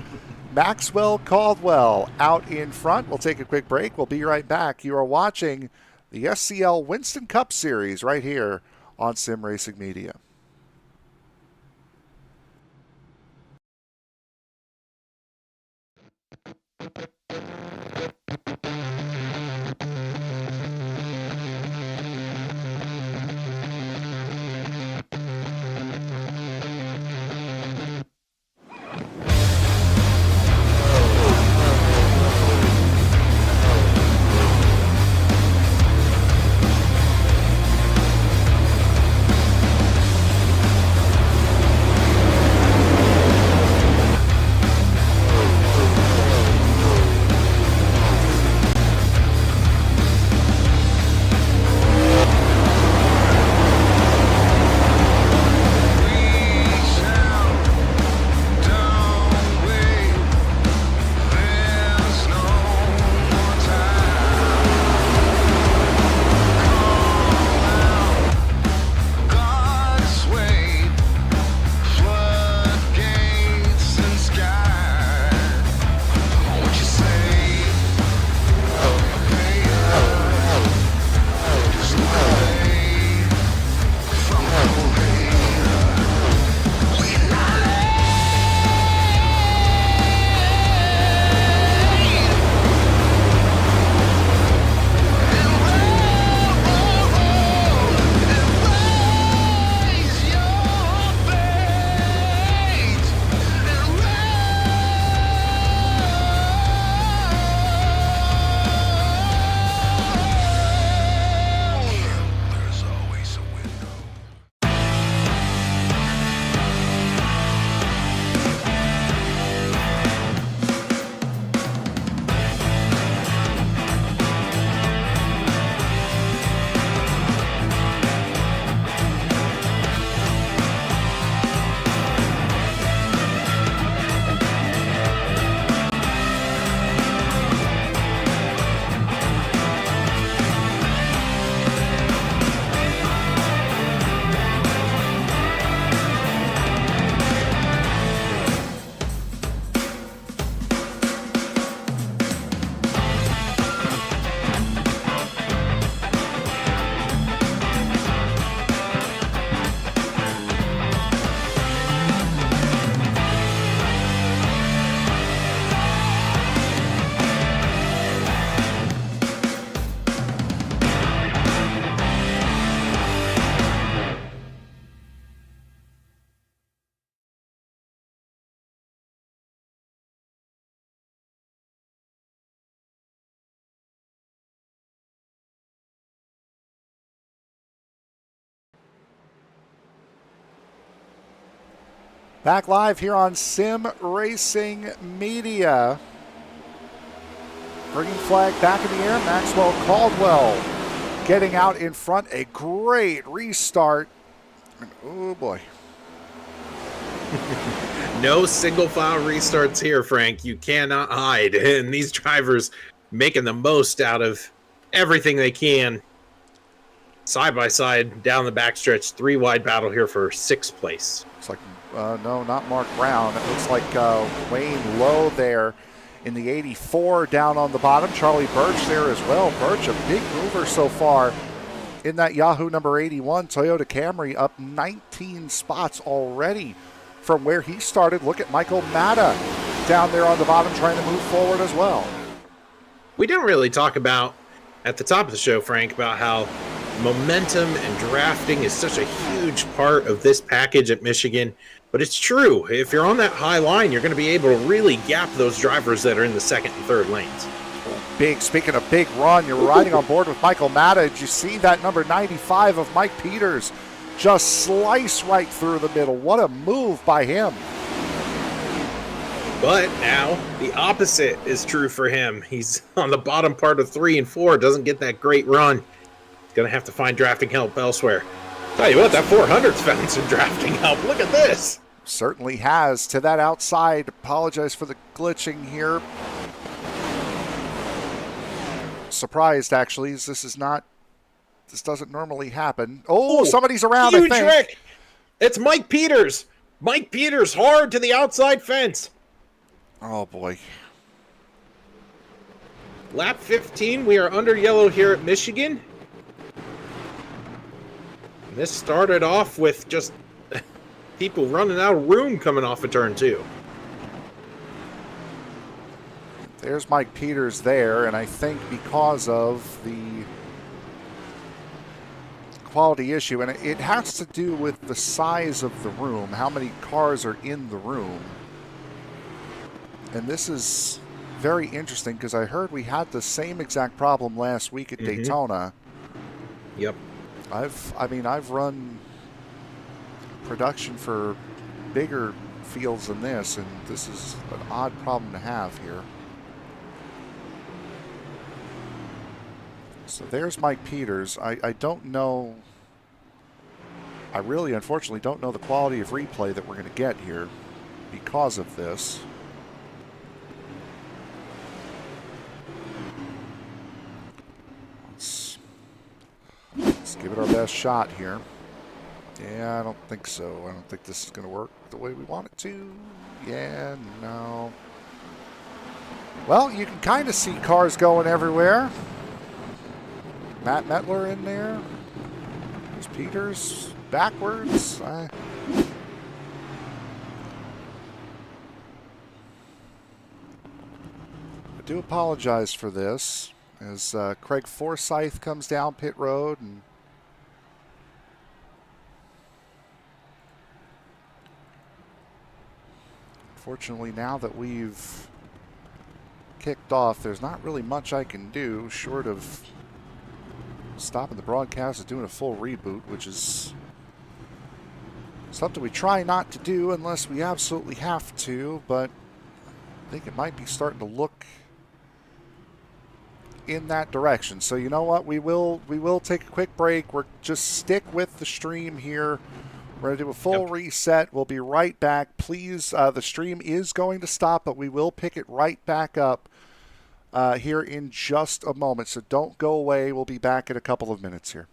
Maxwell Caldwell out in front. We'll take a quick break. We'll be right back. You are watching the SCL Winston Cup Series right here on Sim Racing Media. Back live here on Sim Racing Media. Green flag back in the air. Maxwell Caldwell getting out in front. A great restart. Oh, boy. No single file restarts here, Frank. You cannot hide. And these drivers making the most out of everything they can. Side by side down the backstretch. 3-wide battle here for 6th place. Looks like, no, not Mark Brown. It looks like Wayne Lowe there in the 84 down on the bottom. Charlie Birch there as well. Birch, a big mover so far in that Yahoo number 81 Toyota Camry, up 19 spots already from where he started. Look at Michael Matta down there on the bottom trying to move forward as well. We didn't really talk about at the top of the show, Frank, about how momentum and drafting is such a huge part of this package at Michigan. But it's true. If you're on that high line, you're going to be able to really gap those drivers that are in the second and third lanes. Speaking of big run, you're riding on board with Michael Matta. Did you see that number 95 of Mike Peters just slice right through the middle? What a move by him. But now the opposite is true for him. He's on the bottom part of 3 and 4, doesn't get that great run. He's going to have to find drafting help elsewhere. Tell you what, that 400's found some drafting help. Look at this. Certainly has. To that outside. Apologize for the glitching here. Surprised, actually. This doesn't normally happen. Oh, somebody's around, I think. Huge wreck. It's Mike Peters. Mike Peters hard to the outside fence. Oh, boy. Lap 15, we are under yellow here at Michigan. This started off with just people running out of room coming off of turn 2. There's Mike Peters there, and I think because of the quality issue, and it has to do with the size of the room, how many cars are in the room. And this is very interesting because I heard we had the same exact problem last week at Daytona. Yep. I've run production for bigger fields than this, and this is an odd problem to have here. So there's Mike Peters. I don't know. I really, unfortunately, don't know the quality of replay that we're going to get here because of this. Let's give it our best shot here. Yeah, I don't think so. I don't think this is going to work the way we want it to. Yeah, no. Well, you can kind of see cars going everywhere. Matt Metler in there. There's Peters backwards. I do apologize for this as Craig Forsyth comes down pit road, and unfortunately now that we've kicked off, there's not really much I can do short of stopping the broadcast and doing a full reboot, which is something we try not to do unless we absolutely have to, but I think it might be starting to look in that direction. So you know what, we will take a quick break. We're just stick with the stream here. We're going to do a full reset. We'll be right back. Please, the stream is going to stop, but we will pick it right back up here in just a moment. So don't go away. We'll be back in a couple of minutes here.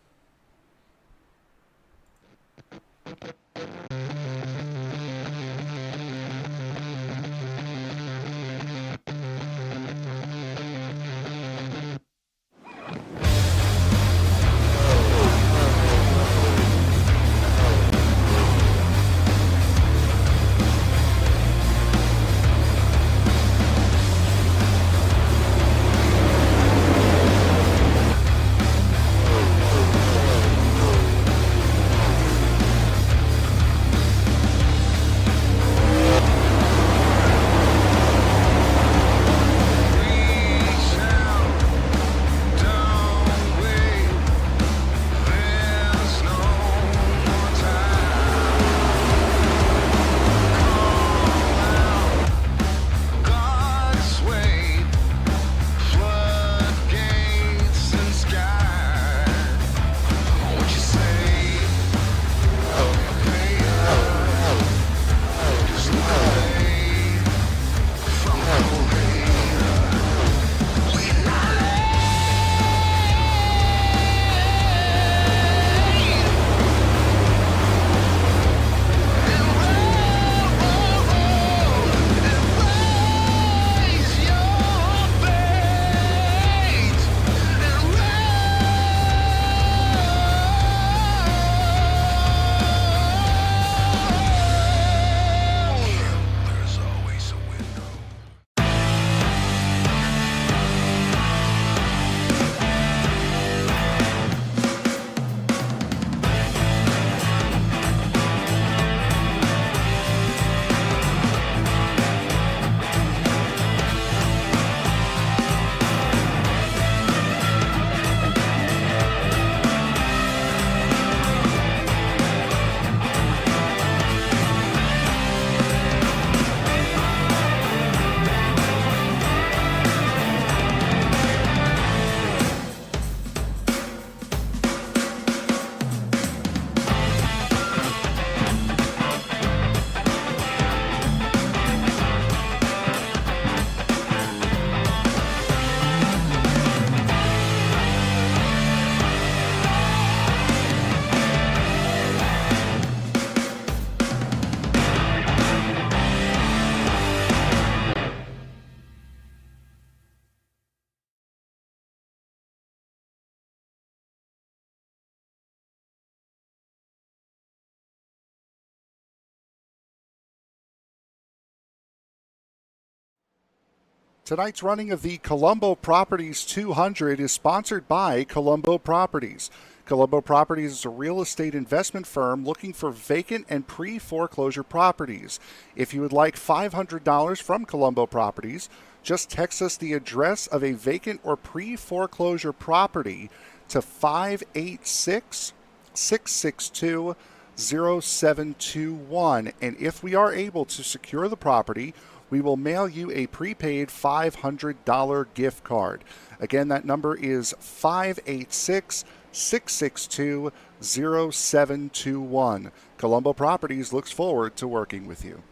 Tonight's running of the Colombo Properties 200 is sponsored by Colombo Properties. Colombo Properties is a real estate investment firm looking for vacant and pre-foreclosure properties. If you would like $500 from Colombo Properties, just text us the address of a vacant or pre-foreclosure property to 586-662-0721. And if we are able to secure the property, we will mail you a prepaid $500 gift card. Again, that number is 586-662-0721. Colombo Properties looks forward to working with you.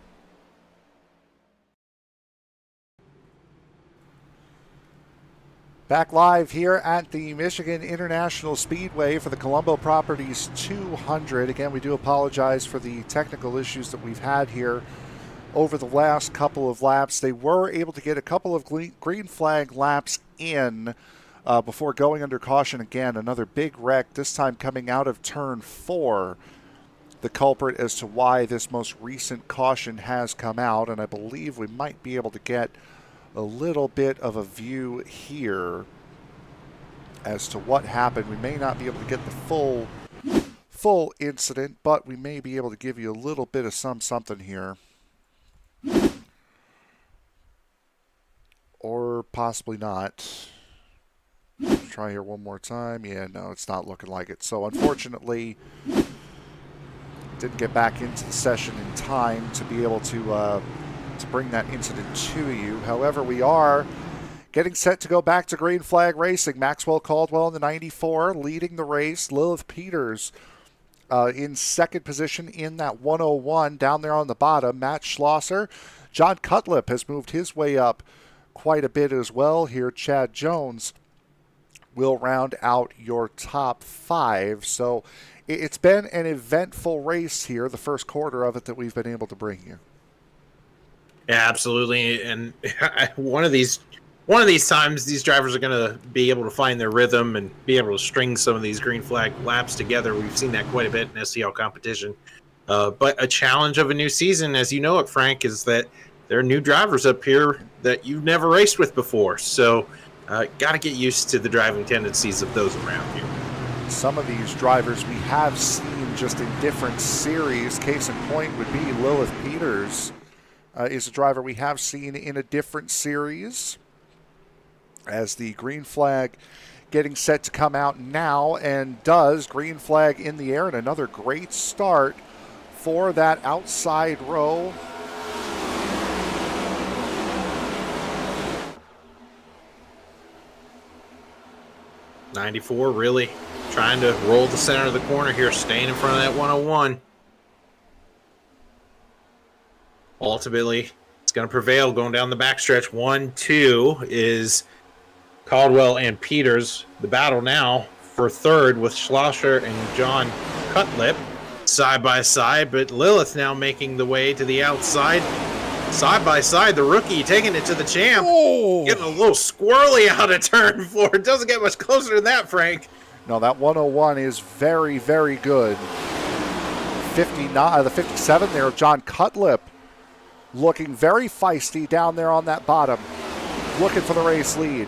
Back live here at the Michigan International Speedway for the Colombo Properties 200. Again, we do apologize for the technical issues that we've had here over the last couple of laps. They were able to get a couple of green flag laps in before going under caution again. Another big wreck, this time coming out of turn 4. The culprit as to why this most recent caution has come out, and I believe we might be able to get a little bit of a view here as to what happened. We may not be able to get the full incident, but we may be able to give you a little bit of something here. Or possibly not. Let's try here one more time. Yeah, no, it's not looking like it. So unfortunately, didn't get back into the session in time to be able to bring that incident to you. However, we are getting set to go back to green flag racing. Maxwell Caldwell in the 94 leading the race. Lilith Peters in second position in that 101 down there on the bottom. Matt Schlosser. John Cutlip has moved his way up quite a bit as well here. Chad Jones will round out your top 5. So it's been an eventful race here, the first quarter of it that we've been able to bring you. Yeah, absolutely. And one of these times, these drivers are going to be able to find their rhythm and be able to string some of these green flag laps together. We've seen that quite a bit in SCL competition. But a challenge of a new season, as you know it, Frank, is that there are new drivers up here that you've never raced with before. So got to get used to the driving tendencies of those around you. Some of these drivers we have seen just in different series. Case in point would be Lilith Peters. Is a driver we have seen in a different series. As the green flag getting set to come out now, and does. Green flag in the air, and another great start for that outside row. '94 really trying to roll the center of the corner here, staying in front of that 101. Ultimately, it's going to prevail going down the backstretch. 1-2 is Caldwell and Peters. The battle now for third with Schlosser and John Cutlip side by side, but Lilith now making the way to the outside. Side by side, the rookie taking it to the champ. Oh. Getting a little squirrely out of turn 4. It doesn't get much closer than that, Frank. No, that 101 is very, very good. The 57 there, John Cutlip, looking very feisty down there on that bottom, looking for the race lead.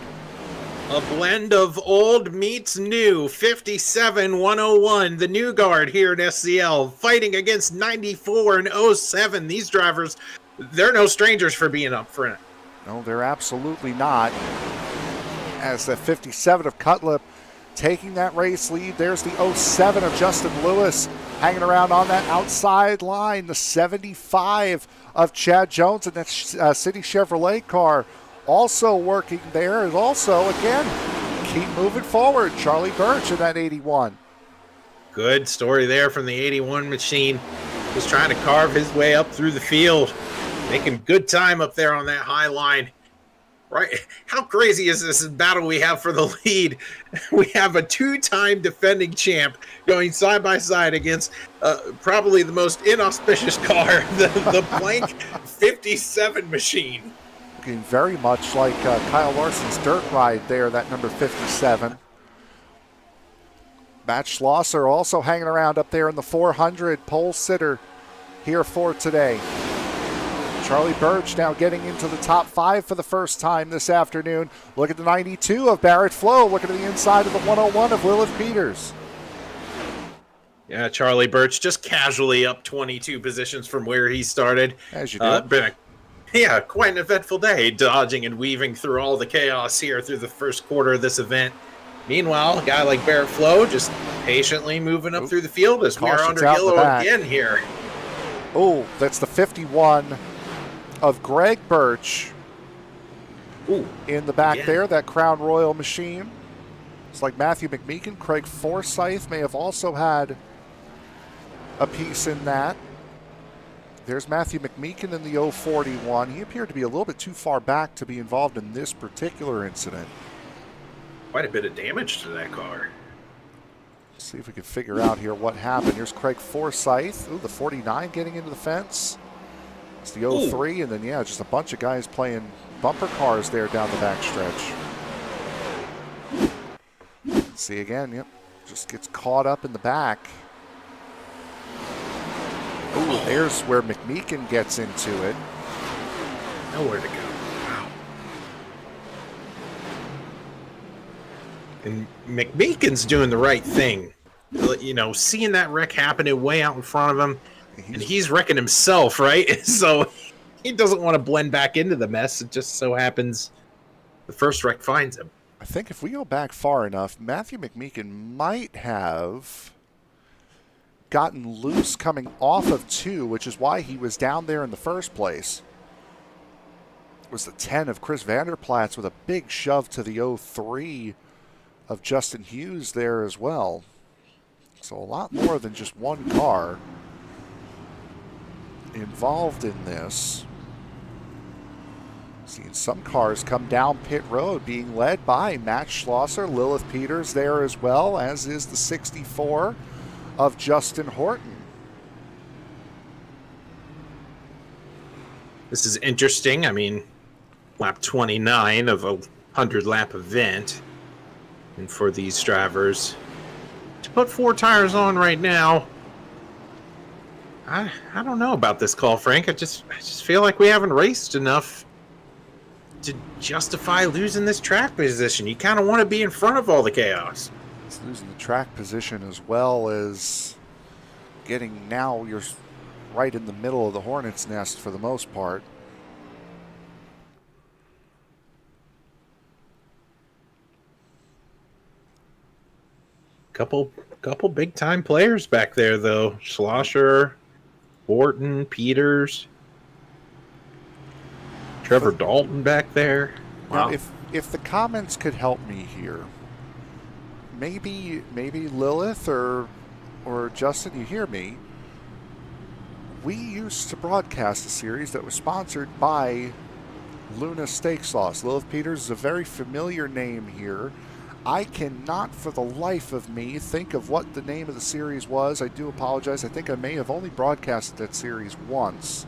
A blend of old meets new. 57-101, the new guard here at SCL, fighting against 94 and 07. These drivers, they're no strangers for being up front. No, they're absolutely not. As the 57 of Cutlip taking that race lead. There's the 07 of Justin Lewis hanging around on that outside line. The 75 of Chad Jones in that City Chevrolet car also working there. And also, again, keep moving forward. Charlie Birch in that 81. Good story there from the 81 machine. Just trying to carve his way up through the field. Making good time up there on that high line. Right? How crazy is this battle we have for the lead? We have a two-time defending champ going side by side against probably the most inauspicious car, the blank 57 machine. Looking very much like Kyle Larson's dirt ride there, that number 57. Matt Schlosser also hanging around up there in the 400 pole sitter here for today. Charlie Birch now getting into the top 5 for the first time this afternoon. Look at the 92 of Barrett Flo. Look at the inside of the 101 of Lilith Peters. Yeah, Charlie Birch just casually up 22 positions from where he started. As you do. Quite an eventful day, dodging and weaving through all the chaos here through the first quarter of this event. Meanwhile, a guy like Barrett Flo just patiently moving up through the field as we're under yellow again here. Oh, that's the 51 of Greg Birch. Ooh, in the back there, that Crown Royal machine. It's like Matthew McMeekin. Craig Forsyth may have also had a piece in that. There's Matthew McMeekin in the 041. He appeared to be a little bit too far back to be involved in this particular incident. Quite a bit of damage to that car. Let's see if we can figure out here what happened. Here's Craig Forsyth. Ooh, the 49 getting into the fence. It's the 03, and then, just a bunch of guys playing bumper cars there down the backstretch. See again, just gets caught up in the back. Ooh, there's where McMeekin gets into it. Nowhere to go. Wow. And McMeekin's doing the right thing. You know, seeing that wreck happening way out in front of him, and he's wrecking himself, right? So he doesn't want to blend back into the mess. It just so happens the first wreck finds him. I think if we go back far enough, Matthew McMeekin might have gotten loose coming off of 2, which is why he was down there in the first place. It was the 10 of Chris Vanderplatz with a big shove to the 03 of Justin Hughes there as well. So a lot more than just one car involved in this. Seeing some cars come down pit road being led by Matt Schlosser, Lilith Peters there as well, as is the 64 of Justin Horton. This is interesting. I mean, lap 29 of a 100-lap event. And for these drivers to put 4 tires on right now, I don't know about this call, Frank. I just feel like we haven't raced enough to justify losing this track position. You kind of want to be in front of all the chaos. It's losing the track position as well as getting, now you're right in the middle of the hornet's nest for the most part. Couple big time players back there though. Schlosser, Horton, Peters, Trevor Dalton back there. Wow. Now, if the comments could help me here, maybe Lilith or Justin, you hear me? We used to broadcast a series that was sponsored by Luna Steak Sauce. Lilith Peters is a very familiar name here. I cannot for the life of me think of what the name of the series was. I do apologize. I think I may have only broadcasted that series once.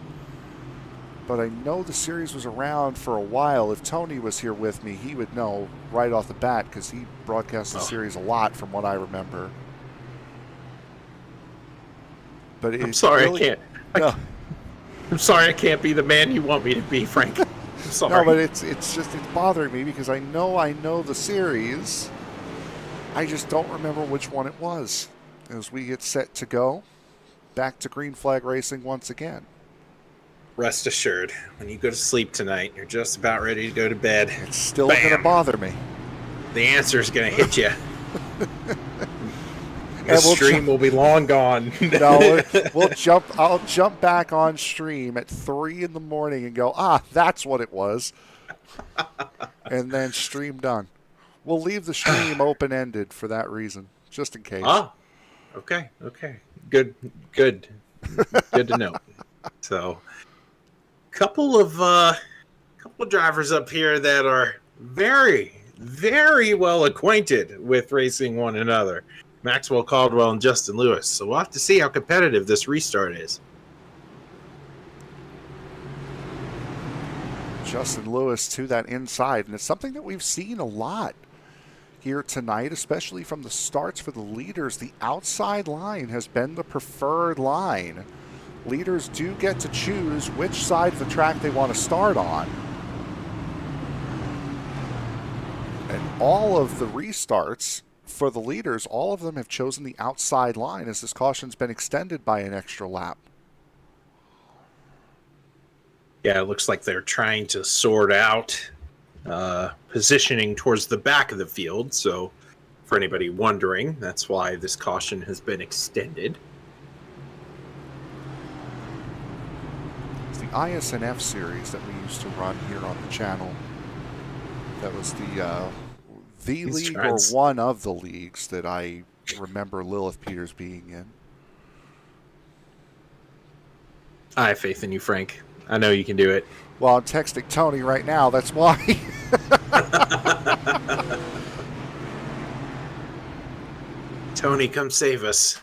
But I know the series was around for a while. If Tony was here with me, he would know right off the bat because he broadcast the series a lot from what I remember. But I'm sorry, really, I can't. I'm sorry I can't be the man you want me to be, Frank. I'm sorry. No, but it's bothering me because I know the series. I just don't remember which one it was. As we get set to go back to green flag racing once again. Rest assured, when you go to sleep tonight, you're just about ready to go to bed. It's still going to bother me. The answer's going to hit you. The stream will be long gone. No, I'll jump back on stream at 3 in the morning and go, that's what it was. And then stream done. We'll leave the stream open-ended for that reason, just in case. Okay. Good to know. So, couple of drivers up here that are very, very well acquainted with racing one another. Maxwell Caldwell and Justin Lewis. So we'll have to see how competitive this restart is. Justin Lewis to that inside, and it's something that we've seen a lot here tonight, especially from the starts for the leaders. The outside line has been the preferred line leaders do get to choose which side of the track they want to start on. And all of the restarts for the leaders, all of them have chosen the outside line as this caution's been extended by an extra lap. Yeah, it looks like they're trying to sort out positioning towards the back of the field. So for anybody wondering, that's why this caution has been extended. It's the ISNF series that we used to run here on the channel. That was the league or one of the leagues that I remember Lilith Peters being in. I have faith in you, Frank. I know you can do it. Well, I'm texting Tony right now. That's why. Tony, come save us.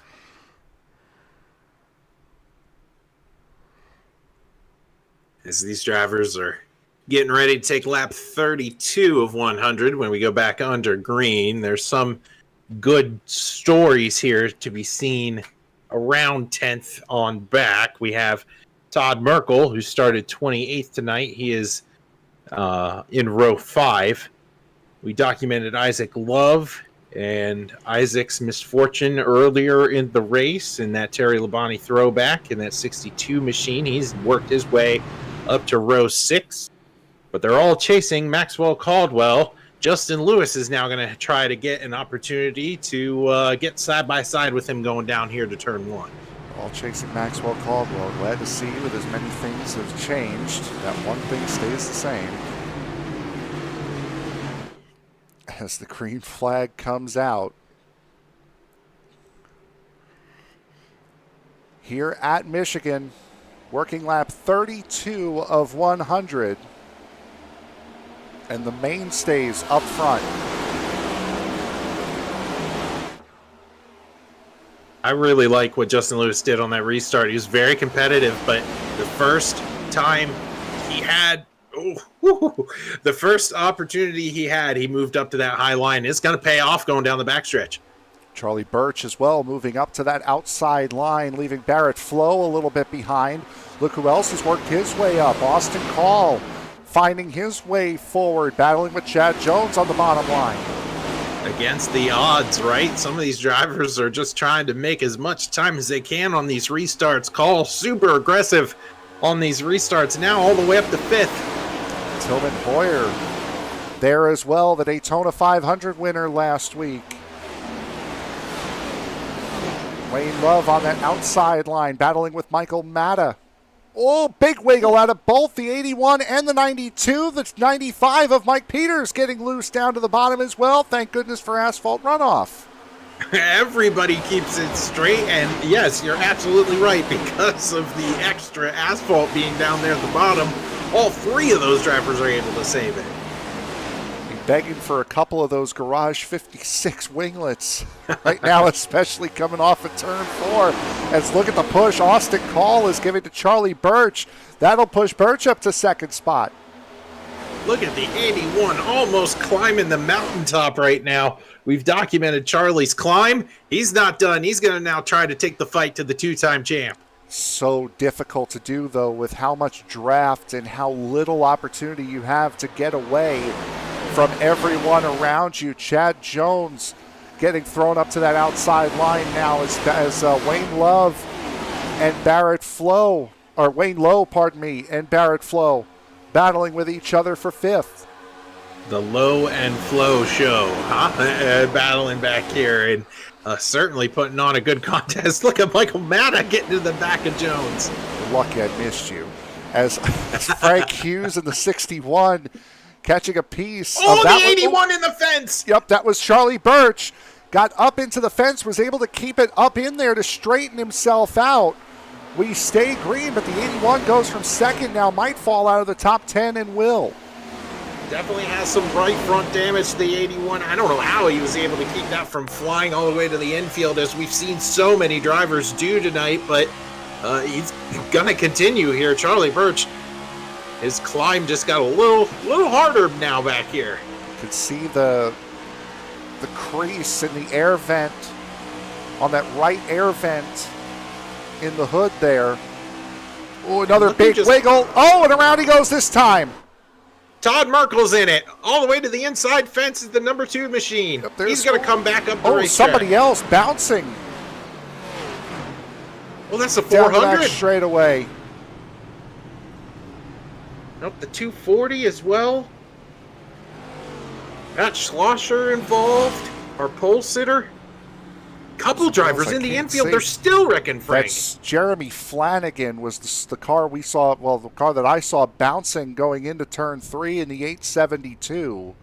As these drivers are getting ready to take lap 32 of 100 when we go back under green. There's some good stories here to be seen around 10th on back. We have Todd Merkel, who started 28th tonight. He is in row 5. We documented Isaac Love and Isaac's misfortune earlier in the race in that Terry Labonte throwback in that 62 machine. He's worked his way up to row 6. But they're all chasing Maxwell Caldwell. Justin Lewis is now going to try to get an opportunity to get side by side with him going down here to turn 1. All chasing Maxwell Caldwell. Glad to see with as many things have changed, that one thing stays the same. As the green flag comes out. Here at Michigan, working lap 32 of 100. And the mainstays up front. I really like what Justin Lewis did on that restart. He was very competitive, but the first time he had, the first opportunity he had, he moved up to that high line. It's going to pay off going down the backstretch. Charlie Birch as well, moving up to that outside line, leaving Barrett Flo a little bit behind. Look who else has worked his way up. Austin Call finding his way forward, battling with Chad Jones on the bottom line. Against the odds, right? Some of these drivers are just trying to make as much time as they can on these restarts. Call super aggressive on these restarts, now all the way up to 5th. Tillman Boyer there as well, the Daytona 500 winner last week. Wayne Love on that outside line, battling with Michael Matta. Oh, big wiggle out of both the 81 and the 92. The 95 of Mike Peters getting loose down to the bottom as well. Thank goodness for asphalt runoff. Everybody keeps it straight, and yes, you're absolutely right. Because of the extra asphalt being down there at the bottom, all 3 of those drivers are able to save it. Begging for a couple of those Garage 56 winglets right now, especially coming off of turn 4. As look at the push, Austin Call is giving to Charlie Birch. That'll push Birch up to 2nd spot. Look at the 81 almost climbing the mountaintop right now. We've documented Charlie's climb. He's not done. He's going to now try to take the fight to the 2-time champ. So difficult to do, though, with how much draft and how little opportunity you have to get away from everyone around you. Chad Jones getting thrown up to that outside line now as Wayne Love and Barrett Flo, or Wayne Lowe, pardon me, and Barrett Flo battling with each other for 5th. The Low and Flow show, huh? Battling back here and certainly putting on a good contest. Look at Michael Matta getting to the back of Jones. Lucky I missed you. As Frank Hughes in the 61 catching a piece. Oh, of that the 81 in the fence. Yep, that was Charlie Birch. Got up into the fence, was able to keep it up in there to straighten himself out. We stay green, but the 81 goes from 2nd now. Might fall out of the top 10 and will. Definitely has some right front damage to the 81. I don't know how he was able to keep that from flying all the way to the infield, as we've seen so many drivers do tonight, but he's going to continue here. Charlie Birch, his climb just got a little harder now back here. You could see the crease in the air vent, on that right air vent in the hood there. Oh, another Look who big just- wiggle. Oh, and around he goes this time. Todd Merkel's in it. All the way to the inside fence is the number 2 machine. Yep, there's He's going to one. come back up the Oh, racetrack. somebody else bouncing Well, that's the down the back 400. straightaway. Nope, the 240 as well. Got Schlosser involved. Our pole sitter. Couple drivers I in the can't infield. see. They're still wrecking Frank. That's Jeremy Flanagan was the car we saw, well, the car that I saw bouncing going into turn 3 in the 872.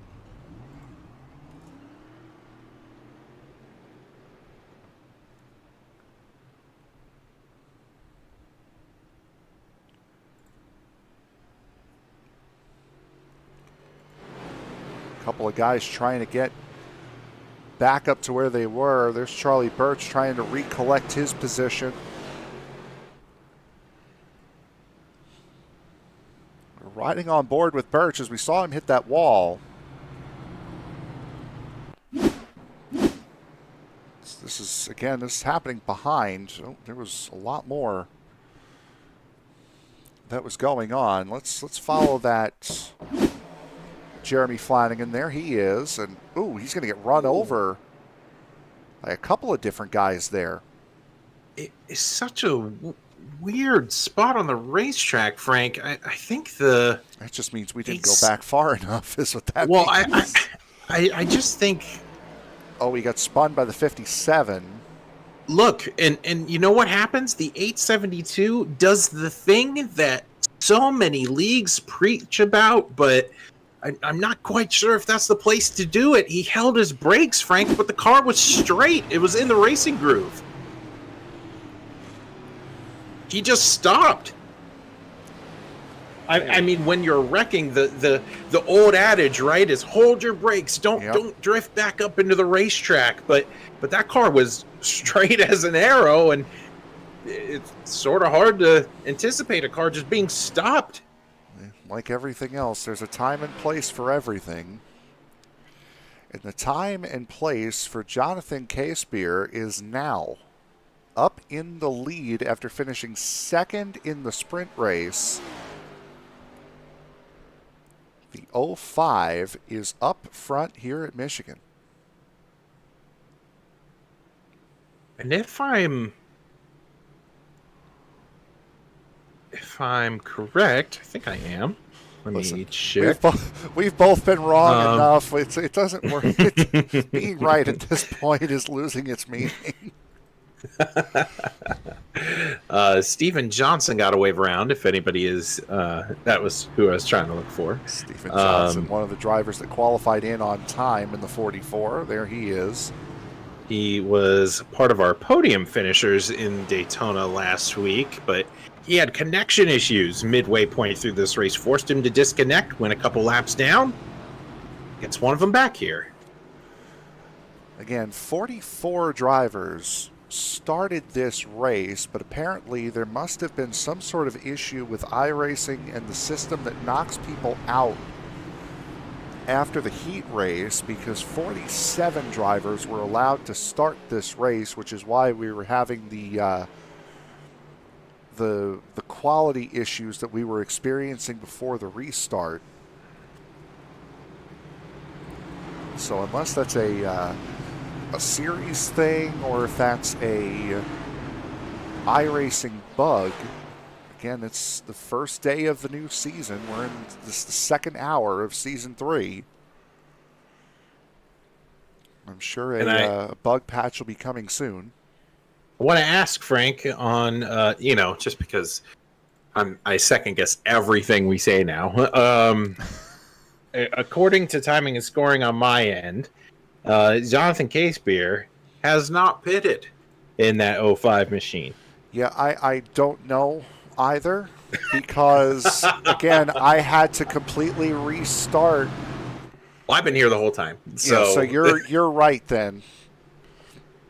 A couple of guys trying to get back up to where they were. There's Charlie Birch trying to recollect his position. We're riding on board with Birch as we saw him hit that wall. This is, again, this is happening behind. Oh, there was a lot more that was going on. Let's follow that Jeremy Flanagan. There he is. And, ooh, he's going to get run over by a couple of different guys there. It is such a weird spot on the racetrack, Frank. I think the... That just means we didn't go back far enough, is what that Well, means. I just think... Oh, he got spun by the 57. Look, and you know what happens? The 872 does the thing that so many leagues preach about, but I'm not quite sure if that's the place to do it. He held his brakes, Frank, but the car was straight. It was in the racing groove. He just stopped. I mean, when you're wrecking, the old adage, right, is hold your brakes. Don't drift back up into the racetrack. But that car was straight as an arrow, and it's sort of hard to anticipate a car just being stopped. Like everything else, there's a time and place for everything. And the time and place for Jonathan Casebeer is now. Up in the lead after finishing second in the sprint race. The 05 is up front here at Michigan. And if I'm correct, I think I am. Let me check. We've both been wrong enough. It doesn't work. Being right at this point is losing its meaning. Stephen Johnson got a wave around. If anybody is, that was who I was trying to look for. Stephen Johnson, one of the drivers that qualified in on time in the 44. There he is. He was part of our podium finishers in Daytona last week, but he had connection issues midway point through this race, forced him to disconnect, went a couple laps down, gets one of them back here. Again, 44 drivers started this race, but apparently there must have been some sort of issue with iRacing and the system that knocks people out after the heat race, because 47 drivers were allowed to start this race, which is why we were having the quality issues that we were experiencing before the restart. So unless that's a series thing, or if that's a iRacing bug, again, it's the first day of the new season. We're in the second hour of season 3. I'm sure a bug patch will be coming soon. I want to ask Frank on, just because I second guess everything we say now. According to timing and scoring on my end, Jonathan Casebeer has not pitted in that 05 machine. Yeah, I don't know either, because again, I had to completely restart. Well, I've been here the whole time, so you're right then.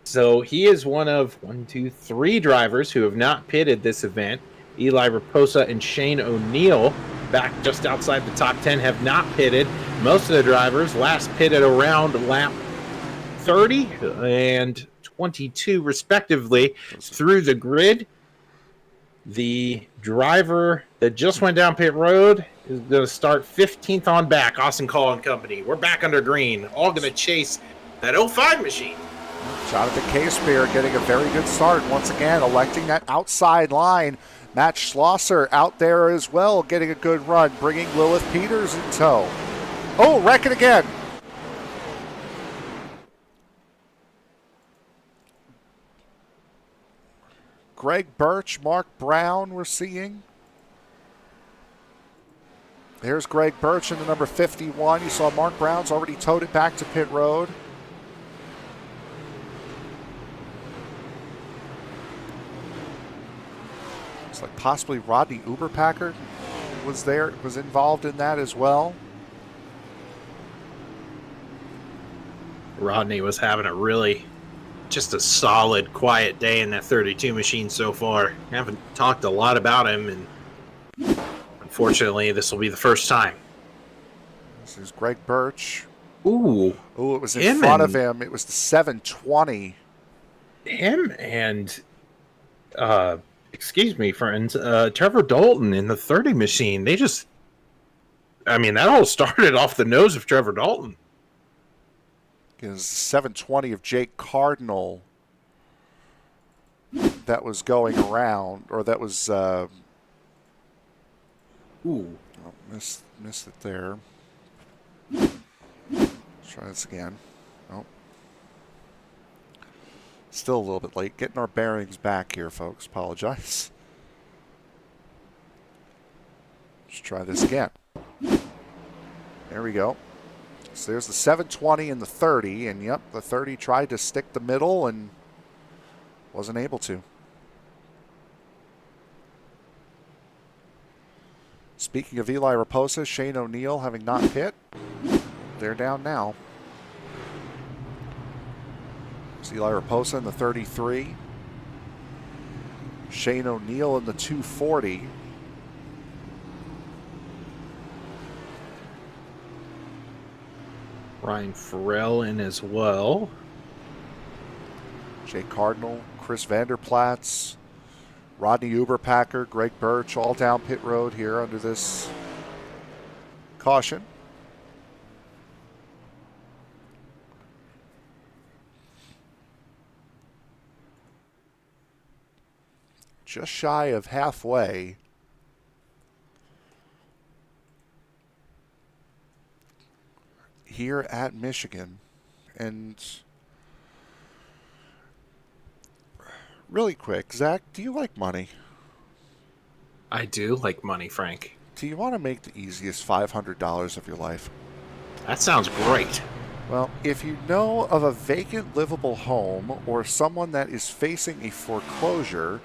So he is one of 3 drivers who have not pitted this event. Eli Raposa and Shane O'Neill, back just outside the top 10, have not pitted. Most of the drivers last pitted around lap 30 and 22, respectively, through the grid. the driver that just went down pit road is going to start 15th on back. Austin Call and Company. We're back under green. All going to chase that 05 machine. Jonathan K-Spear getting a very good start. Once again, electing that outside line. Matt Schlosser out there as well, getting a good run, bringing Lilith Peters in tow. Oh, wrecking again. Greg Birch, Mark Brown we're seeing. There's Greg Birch in the number 51. You saw Mark Brown's already towed it back to pit road. It's like possibly Rodney Uberpacker was involved in that as well. Rodney was having a really just a solid, quiet day in that 32 machine so far. I haven't talked a lot about him, and unfortunately, this will be the first time. This is Greg Birch. Ooh. Oh, it was in front of him. It was the 720. Him and, excuse me, friends, Trevor Dalton in the 30 machine. They just, I mean, that all started off the nose of Trevor Dalton. It was 720 of Jake Cardinal that was going around, or that was. Ooh. Oh, missed it there. Let's try this again. Oh. Still a little bit late. Getting our bearings back here, folks. Apologize. Let's try this again. There we go. So there's the 720 and the 30, and yep, the 30 tried to stick the middle and wasn't able to. Speaking of Eli Raposa, Shane O'Neill having not hit, they're down now. It's Eli Raposa in the 33. Shane O'Neill in the 240. Ryan Farrell in as well. Jake Cardinal, Chris Vanderplatz, Rodney Uberpacker, Greg Birch, all down pit road here under this caution. Just shy of halfway. Here at Michigan. And really quick, Zach, do you like money? I do like money, Frank. Do you want to make the easiest $500 of your life? That sounds great. Well, if you know of a vacant livable home or someone that is facing a foreclosure,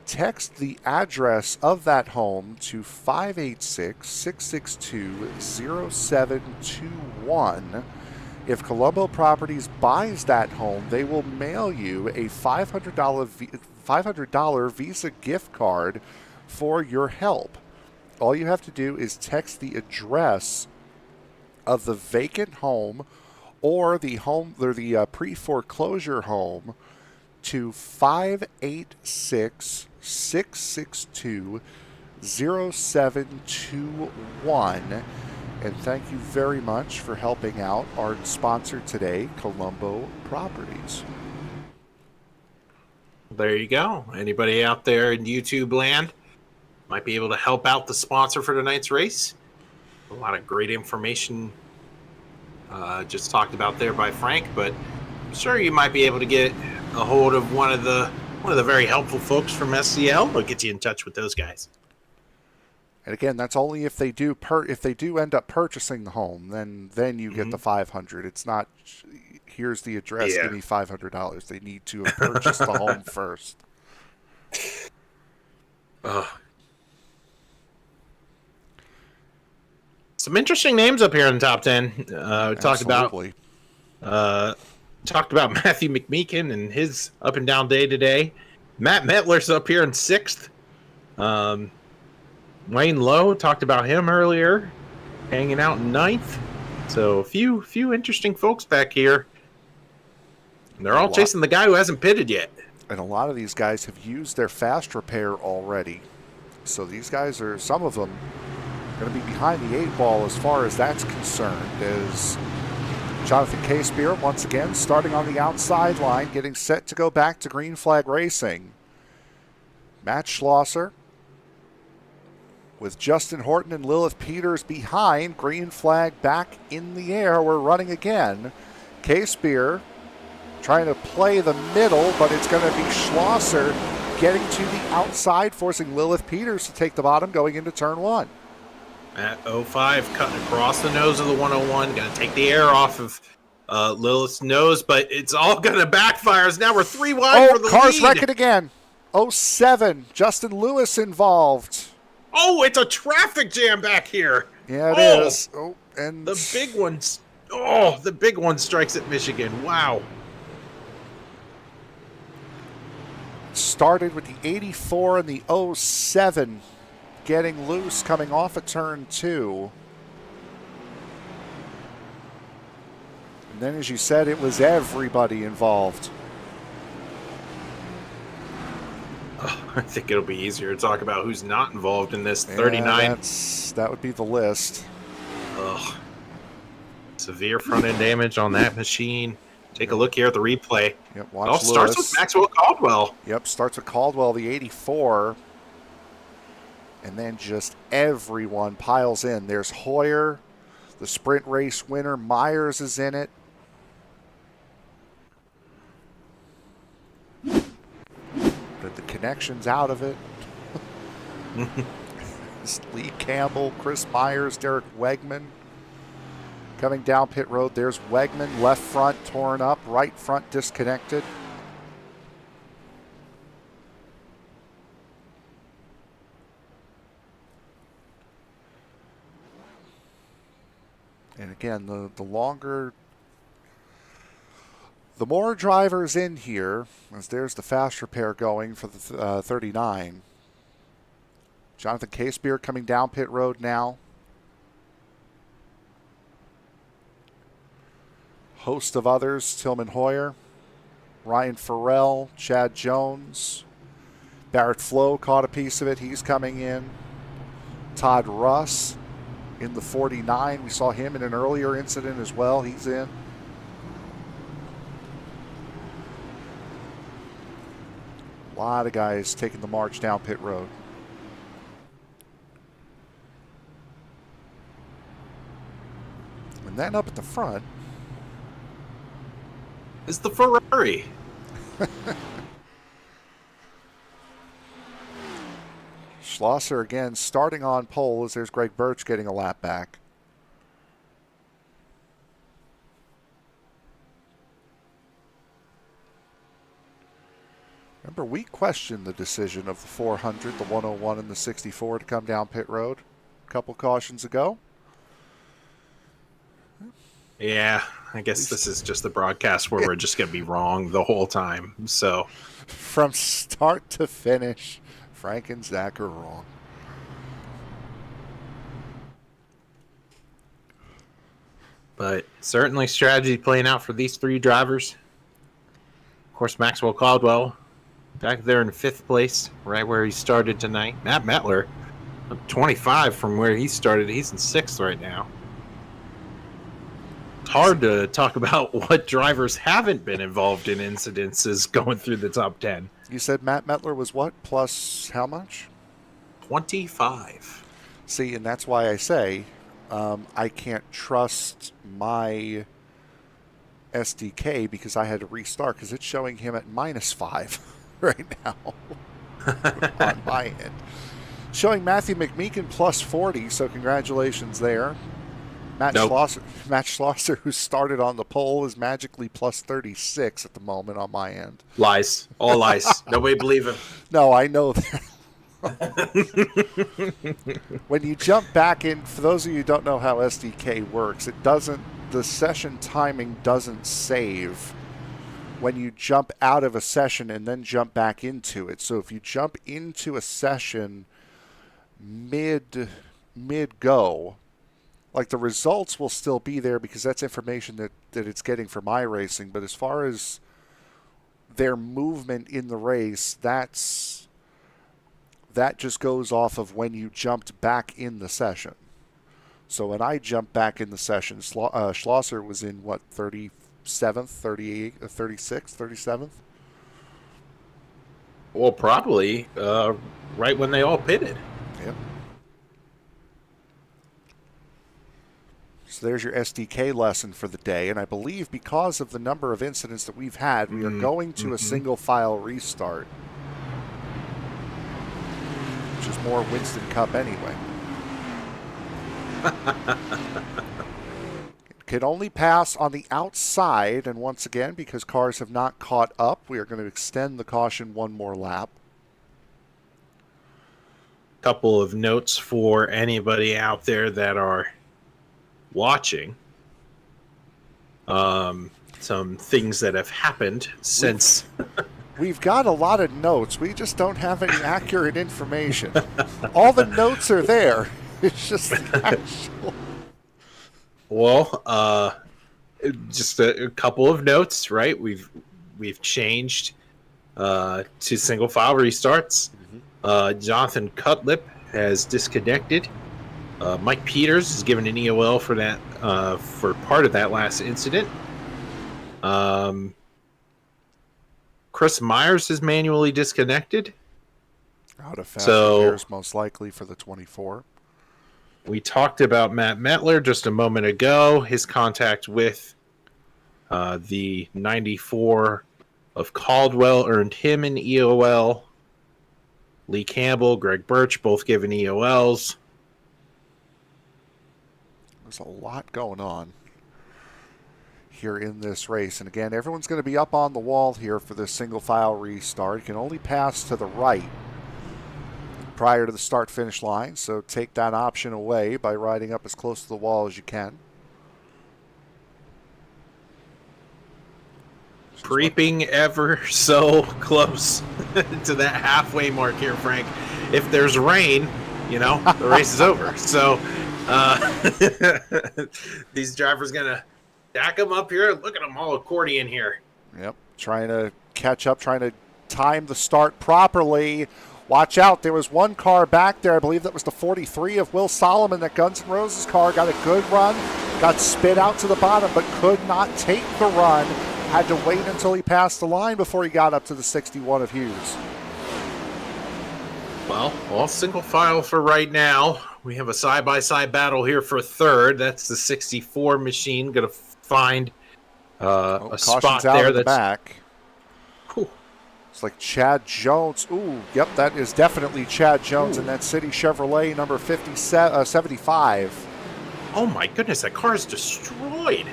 text the address of that home to 586-662-0721. If Colombo Properties buys that home, they will mail you a $500 Visa gift card for your help. All you have to do is text the address of the vacant home or the pre-foreclosure home to 586-662-0721. And thank you very much for helping out our sponsor today, Colombo Properties. There you go. Anybody out there in YouTube land might be able to help out the sponsor for tonight's race. A lot of great information just talked about there by Frank, but I'm sure you might be able to get a hold of one of the very helpful folks from SCL. We'll get you in touch with those guys. And again, that's only if they do end up purchasing the home, then you get the $500. It's not here's the address, give me $500. They need to have purchased the home first. Some interesting names up here in the top 10. We talked about Matthew McMeekin and his up and down day today. Matt Metler's up here in 6th. Wayne Lowe, talked about him earlier, hanging out in 9th. So a few interesting folks back here. And they're all chasing the guy who hasn't pitted yet. And a lot of these guys have used their fast repair already. So these guys are, some of them, going to be behind the 8 ball as far as that's concerned. As Jonathan Casebeer, once again, starting on the outside line, getting set to go back to green flag racing. Matt Schlosser with Justin Horton and Lilith Peters behind. Green flag back in the air. We're running again. Casebeer trying to play the middle, but it's going to be Schlosser getting to the outside, forcing Lilith Peters to take the bottom going into turn 1. At 05, cutting across the nose of the 101, going to take the air off of Lilith's nose, but it's all going to backfire. As now we're 3 wide for the car's lead. wrecking again. 07, Justin Lewis involved. Oh, it's a traffic jam back here. Yeah, it is. Oh, and the big one's. Oh, the big one strikes at Michigan. Wow. Started with the 84 and the 07 getting loose coming off of turn 2. And then, as you said, it was everybody involved. I think it'll be easier to talk about who's not involved in this. 39. That would be the list. Ugh. Severe front end damage on that machine. Take a look here at the replay. Yep, watch Lewis. Starts with Maxwell Caldwell. Yep, starts with Caldwell, the 84. And then just everyone piles in. There's Hoyer, the sprint race winner. Myers is in it. But the connection's out of it. Lee Campbell, Chris Myers, Derek Wegman. Coming down pit road, there's Wegman, left front torn up, right front disconnected. And again, the longer, the more drivers in here, as there's the fast repair going for the 39. Jonathan Casebeer coming down pit road now. Host of others, Tillman Hoyer, Ryan Farrell, Chad Jones. Barrett Flo caught a piece of it. He's coming in. Todd Russ in the 49. We saw him in an earlier incident as well. He's in. A lot of guys taking the march down pit road. And then up at the front is the Ferrari. Schlosser again starting on pole as there's Greg Birch getting a lap back. Remember, we questioned the decision of the 400, the 101, and the 64 to come down pit road a couple cautions ago. Yeah, I guess this is just the broadcast where we're just going to be wrong the whole time. So, from start to finish, Frank and Zach are wrong. But certainly strategy playing out for these 3 drivers. Of course, Maxwell Caldwell back there in 5th place, right where he started tonight. Matt Metler, 25 from where he started. He's in 6th right now. It's hard to talk about what drivers haven't been involved in incidences going through the top 10. You said Matt Metler was what? Plus how much? 25. See, and that's why I say I can't trust my SDK because I had to restart because it's showing him at -5 right now on my end. Showing Matthew McMeekin plus 40, so congratulations there. Matt Schlosser, who started on the pole, is magically plus 36 at the moment on my end. Lies. All lies. Nobody believe him. No, I know that. When you jump back in, for those of you who don't know how SDK works, the session timing doesn't save when you jump out of a session and then jump back into it. So if you jump into a session mid-go, like the results will still be there because that's information that it's getting from iRacing. But as far as their movement in the race, that just goes off of when you jumped back in the session. So when I jumped back in the session, Schlosser was in, what, 37th, 38th, 36th, 37th? Well, probably right when they all pitted. Yep. So there's your SDK lesson for the day. And I believe because of the number of incidents that we've had, we are going to a single file restart, which is more Winston Cup anyway. It can only pass on the outside, and once again, because cars have not caught up, we are going to extend the caution one more lap. Couple of notes for anybody out there that are watching. Some things that have happened since. We've got a lot of notes. We just don't have any accurate information. All the notes are there. It's just the actual. Well, just a couple of notes, right? We've changed to single file restarts. Jonathan Cutlip has disconnected. Mike Peters is given an EOL for that for part of that last incident. Chris Myers is manually disconnected. Out of fast repairs, most likely for the 24. We talked about Matt Metler just a moment ago. His contact with the 94 of Caldwell earned him an EOL. Lee Campbell, Greg Birch, both given EOLs. There's a lot going on here in this race. And again, everyone's going to be up on the wall here for this single file restart. You can only pass to the right prior to the start-finish line, so take that option away by riding up as close to the wall as you can. Creeping ever so close to that halfway mark here, Frank. If there's rain, the race is over. So these drivers going to stack them up here. Look at them all accordion here. Yep, trying to catch up, trying to time the start properly. Watch out, there was one car back there. I believe that was the 43 of Will Solomon. That Guns N' Roses car got a good run, got spit out to the bottom, but could not take the run. Had to wait until he passed the line before he got up to the 61 of Hughes. Well, all single file for right now. We have a side-by-side battle here for third. That's the 64 machine. Going to find a spot there. That's back. It's like Chad Jones. Ooh, yep, that is definitely Chad Jones in that City Chevrolet number 75. Oh my goodness, that car is destroyed.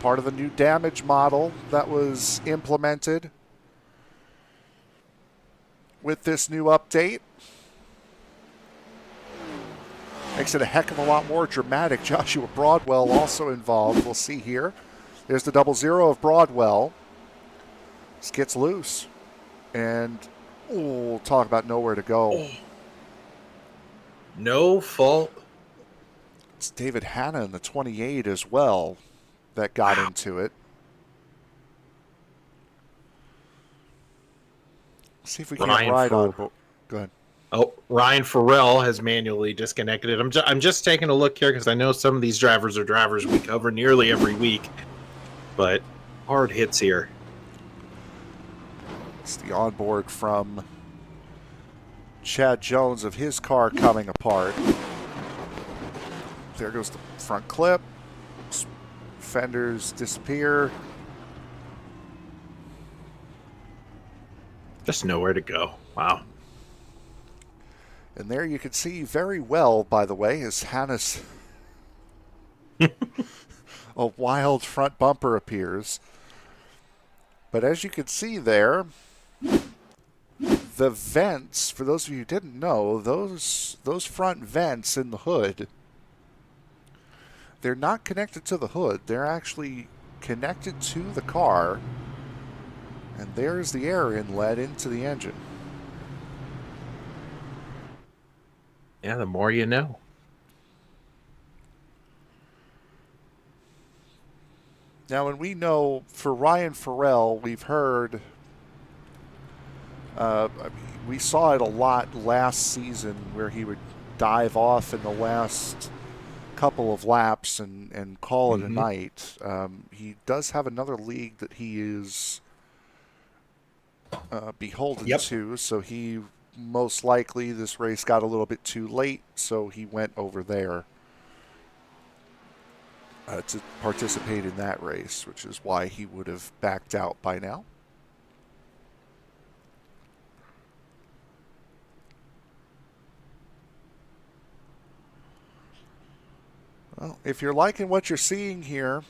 Part of the new damage model that was implemented with this new update. Makes it a heck of a lot more dramatic. Joshua Broadwell also involved. We'll see here. There's the 00 of Broadwell. This gets loose. And, talk about nowhere to go. Oh. No fault. It's David Hanna in the 28 as well that got into it. See if we can ride on. Go ahead. Oh, Ryan Farrell has manually disconnected. I'm just taking a look here because I know some of these drivers are drivers we cover nearly every week. But hard hits here. It's the onboard from Chad Jones of his car coming apart. There goes the front clip. Fenders disappear. Just nowhere to go. Wow. And there you can see very well, by the way, as Hannes a wild front bumper appears. But as you can see there, the vents, for those of you who didn't know, those front vents in the hood, they're not connected to the hood. They're actually connected to the car. And there's the air inlet into the engine. Yeah, the more you know. Now, and we know for Ryan Farrell, we've heard, we saw it a lot last season where he would dive off in the last couple of laps and call it a night. He does have another league that he is beholden to, so he most likely, this race got a little bit too late, so he went over there to participate in that race, which is why he would have backed out by now. Well, if you're liking what you're seeing here,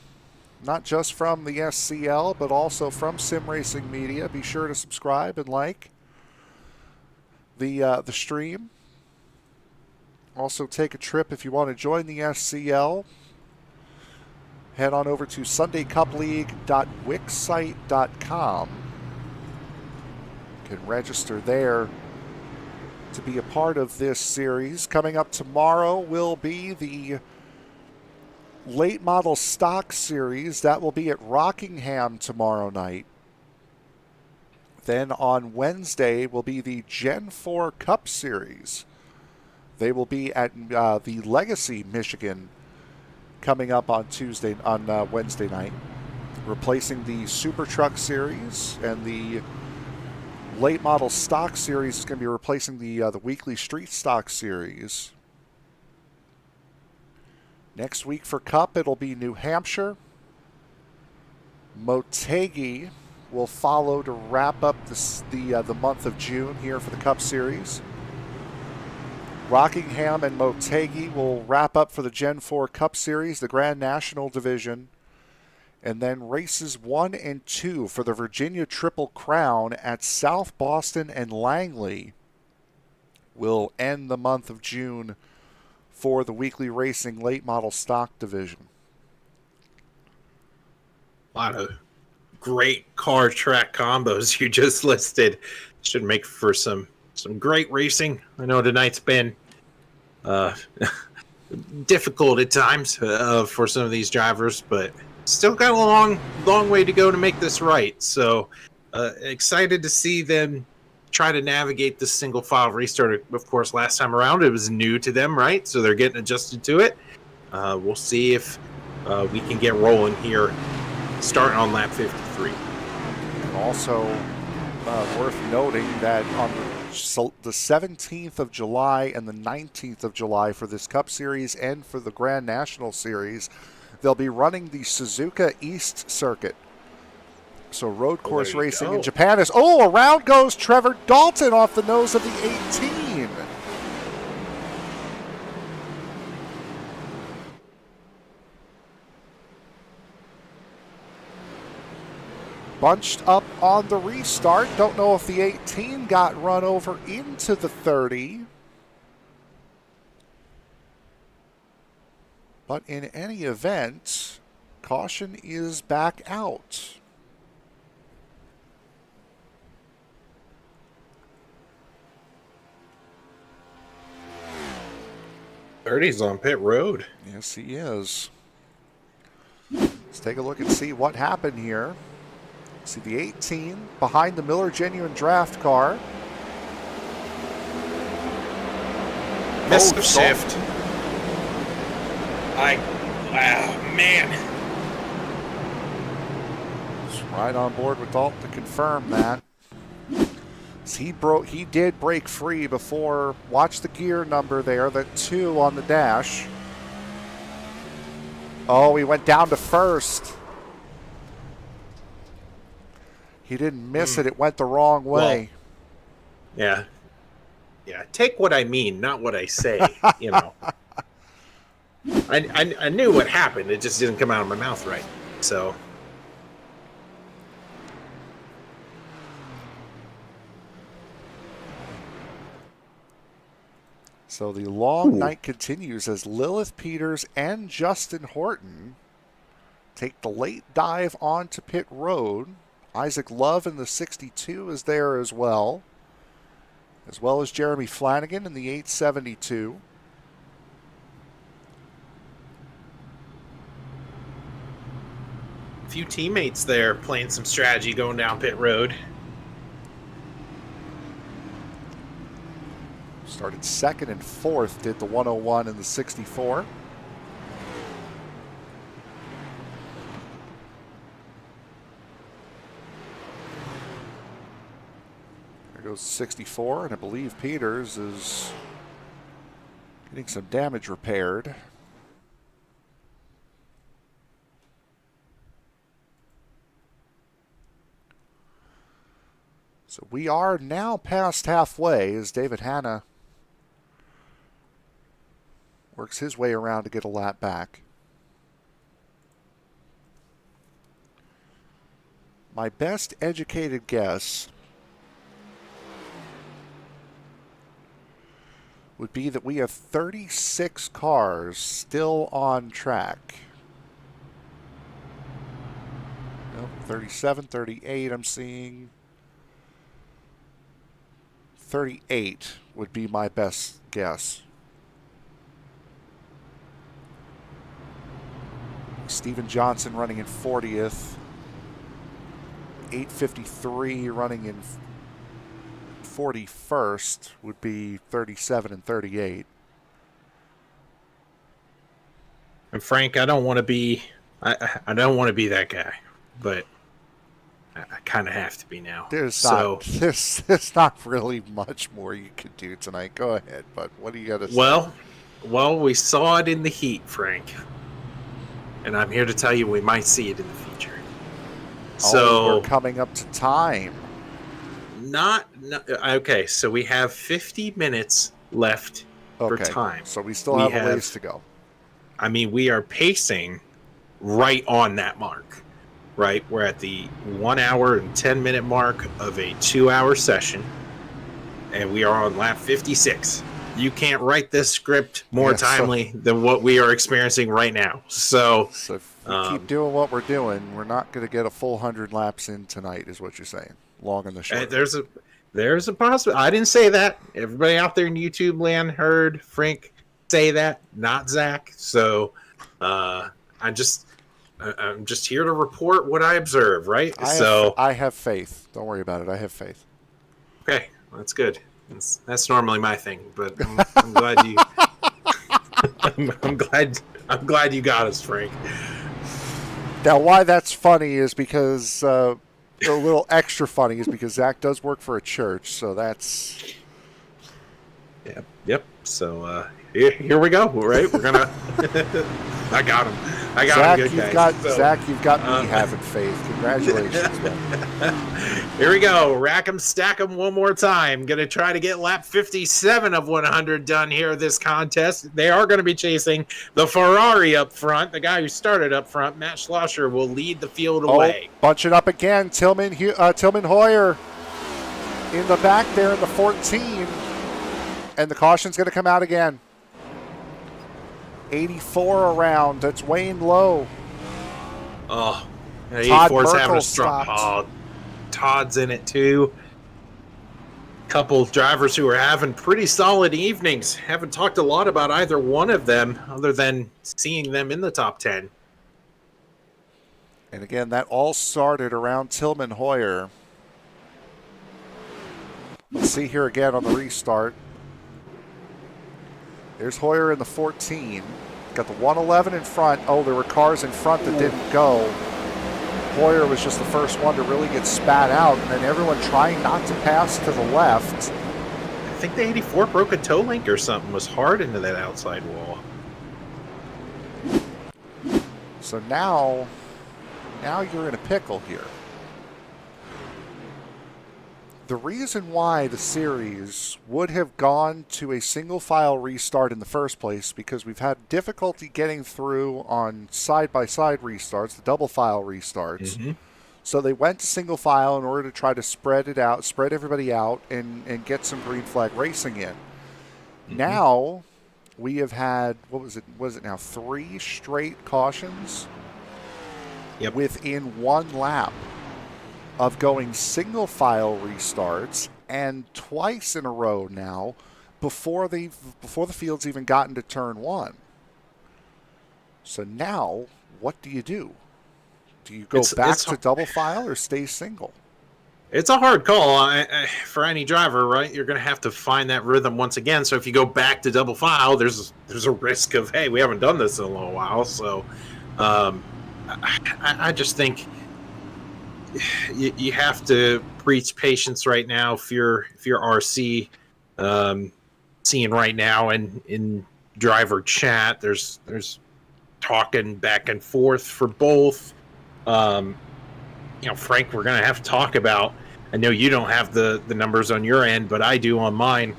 not just from the SCL, but also from Sim Racing Media, be sure to subscribe and like the stream. Also, take a trip if you want to join the SCL. Head on over to sundaycupleague.wixsite.com. You can register there to be a part of this series. Coming up tomorrow will be the Late Model Stock Series. That will be at Rockingham tomorrow night. Then on Wednesday will be the Gen 4 Cup Series. They will be at the Legacy, Michigan, coming up on Wednesday night, replacing the Super Truck Series, and the Late Model Stock Series is going to be replacing the Weekly Street Stock Series. Next week for Cup, it'll be New Hampshire. Motegi will follow to wrap up the month of June here for the Cup Series. Rockingham and Motegi will wrap up for the Gen 4 Cup Series, the Grand National Division. And then races 1 and 2 for the Virginia Triple Crown at South Boston and Langley will end the month of June for the Weekly Racing Late Model Stock Division. A lot of great car track combos you just listed. Should make for some great racing. I know tonight's been difficult at times for some of these drivers, but still got a long way to go to make this right. So excited to see them try to navigate this single file restart. Of course, last time around it was new to them, right? So they're getting adjusted to it. We'll see if we can get rolling here, starting on lap 53. And also worth noting that on the 17th of July and the 19th of July for this Cup Series and for the Grand National Series, they'll be running the Suzuka East Circuit. So road course racing in Japan is... Oh, around goes Trevor Dalton off the nose of the 18. Bunched up on the restart. Don't know if the 18 got run over into the 30. But in any event, caution is back out. He's on pit road. Yes, he is. Let's take a look and see what happened here. See the 18 behind the Miller Genuine Draft car. Missed the shift. Man. Just right on board with Dalton to confirm that. He did break free before. Watch the gear number there, the 2 on the dash. Oh, he went down to first. He didn't miss it. It went the wrong way. Well, yeah. Take what I mean, not what I say. You know, I knew what happened. It just didn't come out of my mouth right. So the long night continues as Lilith Peters and Justin Horton take the late dive onto pit road. Isaac Love in the 62 is there as well as Jeremy Flanagan in the 872. few teammates there playing some strategy going down pit road. Started second and fourth, did the 101 and the 64. There goes 64, and I believe Peters is getting some damage repaired. So we are now past halfway as David Hanna works his way around to get a lap back. My best educated guess would be that we have 36 cars still on track. Nope, 37, 38 I'm seeing. 38 would be my best guess. Steven Johnson running in 40th. 853 running in 41st would be 37 and 38. And Frank, I don't want to be that guy, but I kind of have to be now. There's not really much more you could do tonight. Go ahead, but what do you got to say? Well, we saw it in the heat, Frank. And I'm here to tell you we might see it in the future. So we're coming up to time. Okay, so we have 50 minutes left for time. So we still have a ways to go. I mean, we are pacing right on that mark, right? We're at the 1 hour and 10 minute mark of a 2 hour session, and we are on lap 56. You can't write this script more timely than what we are experiencing right now. So if we keep doing what we're doing, we're not going to get a full 100 laps in tonight, is what you're saying. Long and the short. There's a possibility. I didn't say that. Everybody out there in YouTube land heard Frank say that, not Zach. So I'm just here to report what I observe, right? I have faith. Don't worry about it. I have faith. Okay, well, that's good. That's normally my thing, but I'm glad you. I'm glad you got us, Frank. Now, why that's funny is because a little extra funny is because Zach does work for a church, so that's. Yep. So here we go. Right, we're gonna. I got him. Zach, him good, guys. Zach, you've got me having faith. Congratulations, man. Here we go. Rack 'em, stack 'em one more time. Going to try to get lap 57 of 100 done here this contest. They are going to be chasing the Ferrari up front. The guy who started up front, Matt Schlosser, will lead the field away. Bunch it up again. Tillman Hoyer in the back there in the 14. And the caution's going to come out again. 84 around. That's Wayne Lowe. Oh, Todd 84's having a strong. stopped. Oh, Todd's in it too. Couple drivers who are having pretty solid evenings. Haven't talked a lot about either one of them, other than seeing them in the top 10. And again, that all started around Tillman Hoyer. Let's see here again on the restart. There's Hoyer in the 14. Got the 111 in front. Oh, there were cars in front that didn't go. Hoyer was just the first one to really get spat out, and then everyone trying not to pass to the left. I think the 84 broke a toe link or something, was hard into that outside wall. So now you're in a pickle here. The reason why the series would have gone to a single file restart in the first place, because we've had difficulty getting through on side-by-side restarts, the double file restarts. Mm-hmm. So they went to single file in order to try to spread it out, spread everybody out, and get some green flag racing in. Mm-hmm. Now we have had, was it now 3 straight cautions within one lap of going single file restarts, and twice in a row now before the field's even gotten to turn 1. So now, what do? Do Do you go back to double file or stay single? It's a hard call for any driver, right? You're going to have to find that rhythm once again. So if you go back to double file, there's a risk of, hey, we haven't done this in a little while. So I just think you have to preach patience right now. If you're RC, seeing right now in driver chat, there's talking back and forth for both. Frank, we're going to have to talk about, I know you don't have the numbers on your end, but I do on mine.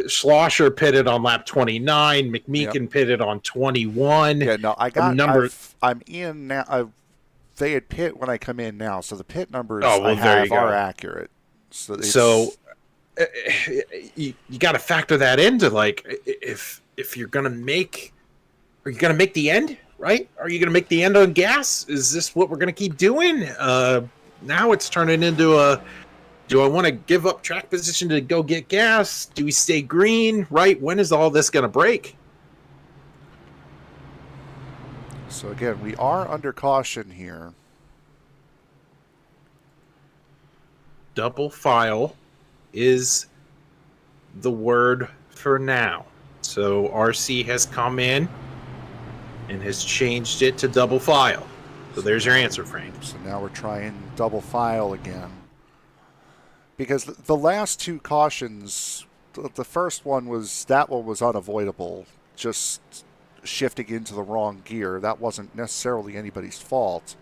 Schlosser pitted on lap 29, McMeekin pitted on 21. Yeah, no, I got numbers. I'm in now. They had pit when I come in now, so the pit numbers I have are accurate. So you got to factor that into, like, if you're going to make, are you going to make the end? Right? Are you going to make the end on gas? Is this what we're going to keep doing? Now it's turning into do I want to give up track position to go get gas? Do we stay green? Right? When is all this going to break? So again, we are under caution here. Double file is the word for now. So RC has come in and has changed it to double file. So there's your answer, Frank. So now we're trying double file again. Because the last two cautions, the first one was unavoidable. Just shifting into the wrong gear. That wasn't necessarily anybody's fault.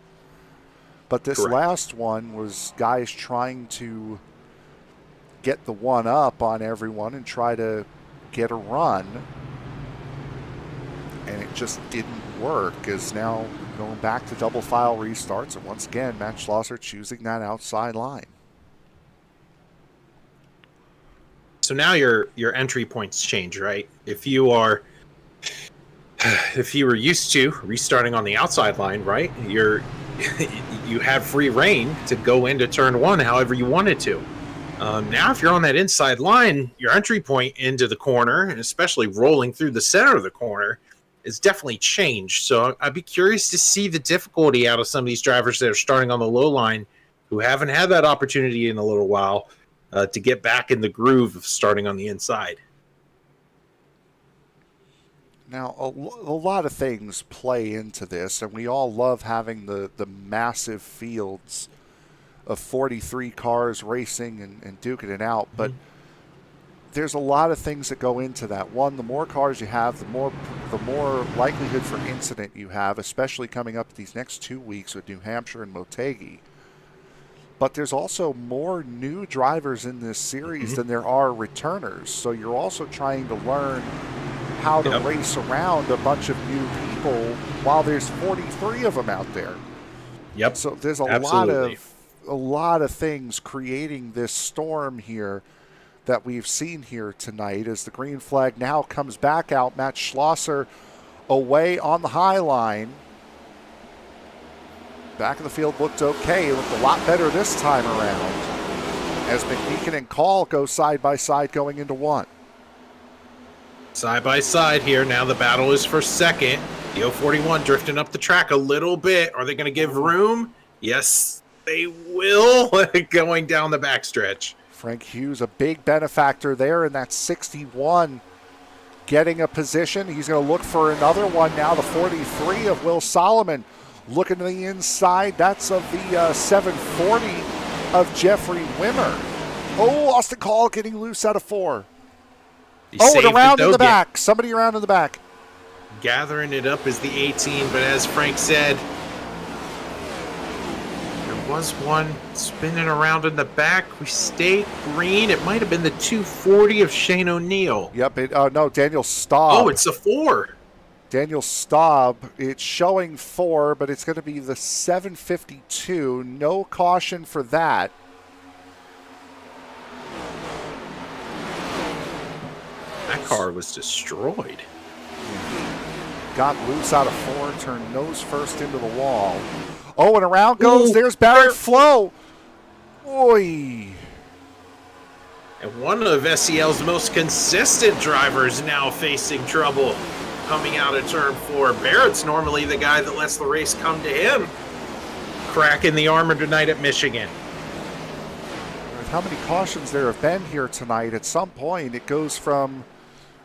But this last one was guys trying to get the one up on everyone and try to get a run. And it just didn't work, as now going back to double file restarts, and once again Matt Schlosser choosing that outside line. So now your entry points change, right? If you were used to restarting on the outside line, right, you have free reign to go into turn one however you wanted to. Now if you're on that inside line, your entry point into the corner, and especially rolling through the center of the corner, is definitely changed. So I'd be curious to see the difficulty out of some of these drivers that are starting on the low line, who haven't had that opportunity in a little while, to get back in the groove of starting on the inside. Now, a lot of things play into this, and we all love having the massive fields of 43 cars racing and duking it out, but there's a lot of things that go into that. One, the more cars you have, the more likelihood for incident you have, especially coming up these next 2 weeks with New Hampshire and Motegi. But there's also more new drivers in this series than there are returners. So you're also trying to learn how to race around a bunch of new people while there's 43 of them out there. Yep. So there's a lot of things creating this storm here that we've seen here tonight, as the green flag now comes back out. Matt Schlosser away on the high line. Back of the field looked okay. It looked a lot better this time around, as McMeekin and Call go side by side going into one. Side by side here. Now the battle is for second. The 041 drifting up the track a little bit. Are they going to give room? Yes, they will. Going down the backstretch. Frank Hughes, a big benefactor there in that 61, getting a position. He's going to look for another one now. The 43 of Will Solomon looking to the inside. That's of the 740 of Jeffrey Wimmer. Oh, Austin Call getting loose out of 4. And around in the back. Somebody around in the back. Gathering it up is the 18, but as Frank said, was one spinning around in the back. We stayed green. It might have been the 240 of Shane O'Neill. Yep. No, Daniel Staub. Oh, it's a 4. Daniel Staub. It's showing 4, but it's going to be the 752. No caution for that. That car was destroyed. Got loose out of 4, turned nose first into the wall. Oh, and around goes. There's Barrett Flo. Oy. And one of SCL's most consistent drivers now facing trouble coming out of turn 4. Barrett's normally the guy that lets the race come to him. crack in the armor tonight at Michigan. With how many cautions there have been here tonight, at some point it goes from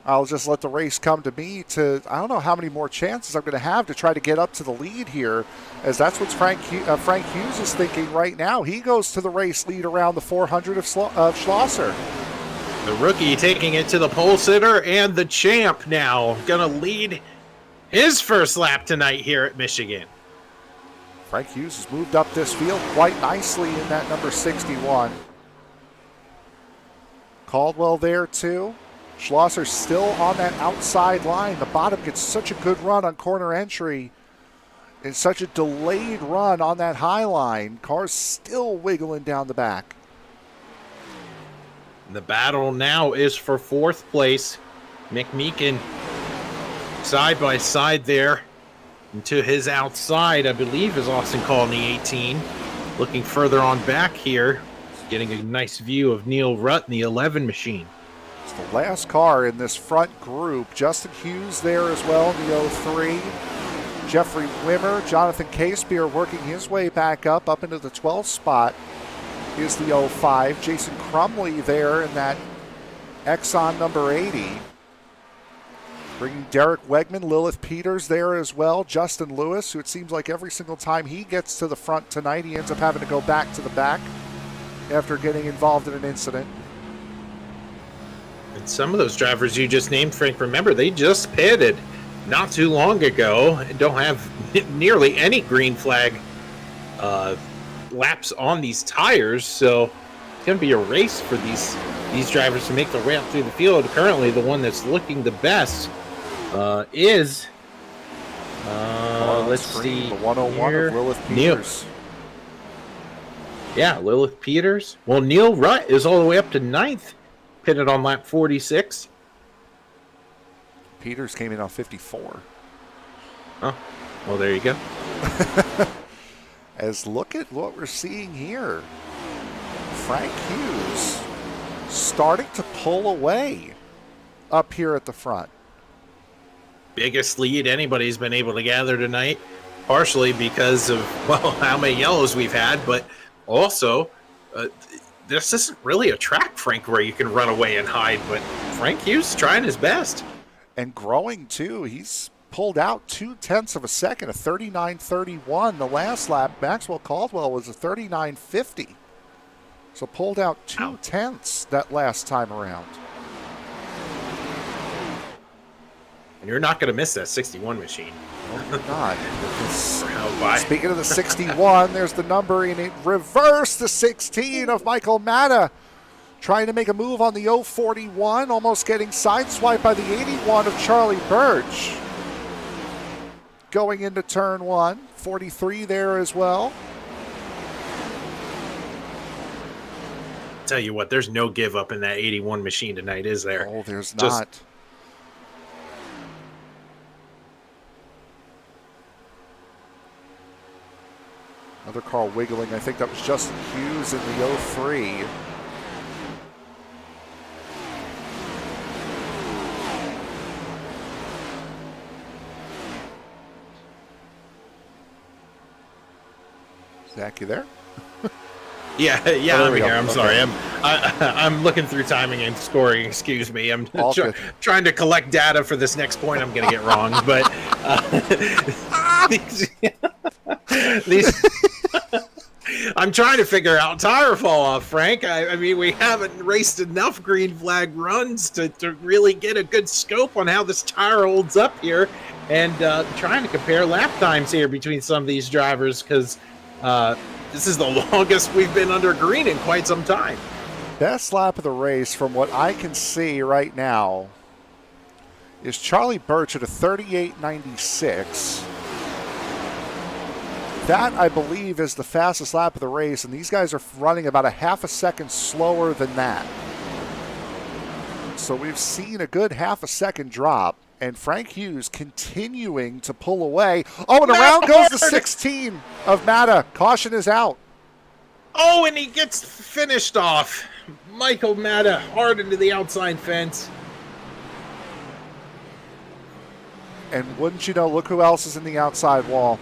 I'll just let the race come to me to I don't know how many more chances I'm going to have to try to get up to the lead here, as that's what Frank Hughes is thinking right now. He goes to the race lead around the 400 of Schlosser. The rookie taking it to the pole sitter, and the champ now going to lead his first lap tonight here at Michigan. Frank Hughes has moved up this field quite nicely in that number 61. Caldwell there too. Schlosser still on that outside line. The bottom gets such a good run on corner entry and such a delayed run on that high line. Cars still wiggling down the back. The battle now is for fourth place. Mick Meekin side by side there. And to his outside, I believe, is Austin Call in the 18. Looking further on back here, getting a nice view of Neil Rutt in the 11 machine. It's the last car in this front group. Justin Hughes there as well in the 03. Jeffrey Wimmer, Jonathan Casebeer working his way back up into the 12th spot is the 05. Jason Crumley there in that Exxon number 80. Bringing Derek Wegman, Lilith Peters there as well. Justin Lewis, who it seems like every single time he gets to the front tonight, he ends up having to go back to the back after getting involved in an incident. And some of those drivers you just named, Frank, remember, they just pitted not too long ago and don't have nearly any green flag laps on these tires. So it's going to be a race for these drivers to make the way up through the field. Currently, the one that's looking the best is, let's see, the 101 here. of Lilith Peters. Yeah, Lilith Peters. Well, Neil Rutt is all the way up to 9th, pitted on lap 46. Peters came in on 54. Oh, well, there you go. As look at what we're seeing here. Frank Hughes starting to pull away up here at the front. Biggest lead anybody's been able to gather tonight, partially because of, well, how many yellows we've had, but also this isn't really a track, Frank, where you can run away and hide, but Frank Hughes is trying his best. And growing too. He's pulled out 0.2 of a second, a 39.31 the last lap. Maxwell Caldwell was a 39.50. So pulled out 0.2 that last time around. And you're not going to miss that 61 machine. No, you're not. Because, speaking of the 61, there's the number in it. Reverse the 16 of Michael Matta. Trying to make a move on the 041, almost getting sideswiped by the 81 of Charlie Birch. Going into turn 1, 43 there as well. Tell you what, there's no give up in that 81 machine tonight, is there? Oh, there's not. Another car wiggling. I think that was Justin Hughes in the 03. Zach, you there? Yeah, I'm here. I'm sorry. I'm looking through timing and scoring. Excuse me. I'm trying to collect data for this next point. I'm going to get wrong, but these I'm trying to figure out tire fall off, Frank. I mean, we haven't raced enough green flag runs to really get a good scope on how this tire holds up here, and trying to compare lap times here between some of these drivers because. This is the longest we've been under green in quite some time. Best lap of the race from what I can see right now is Charlie Birch at a 38.96. That, I believe, is the fastest lap of the race, and these guys are running about a half a second slower than that. So we've seen a good half a second drop. And Frank Hughes continuing to pull away. Oh, and around goes the 16 of Matta. Caution is out. Oh, and he gets finished off. Michael Matta hard into the outside fence. And wouldn't you know, look who else is in the outside wall.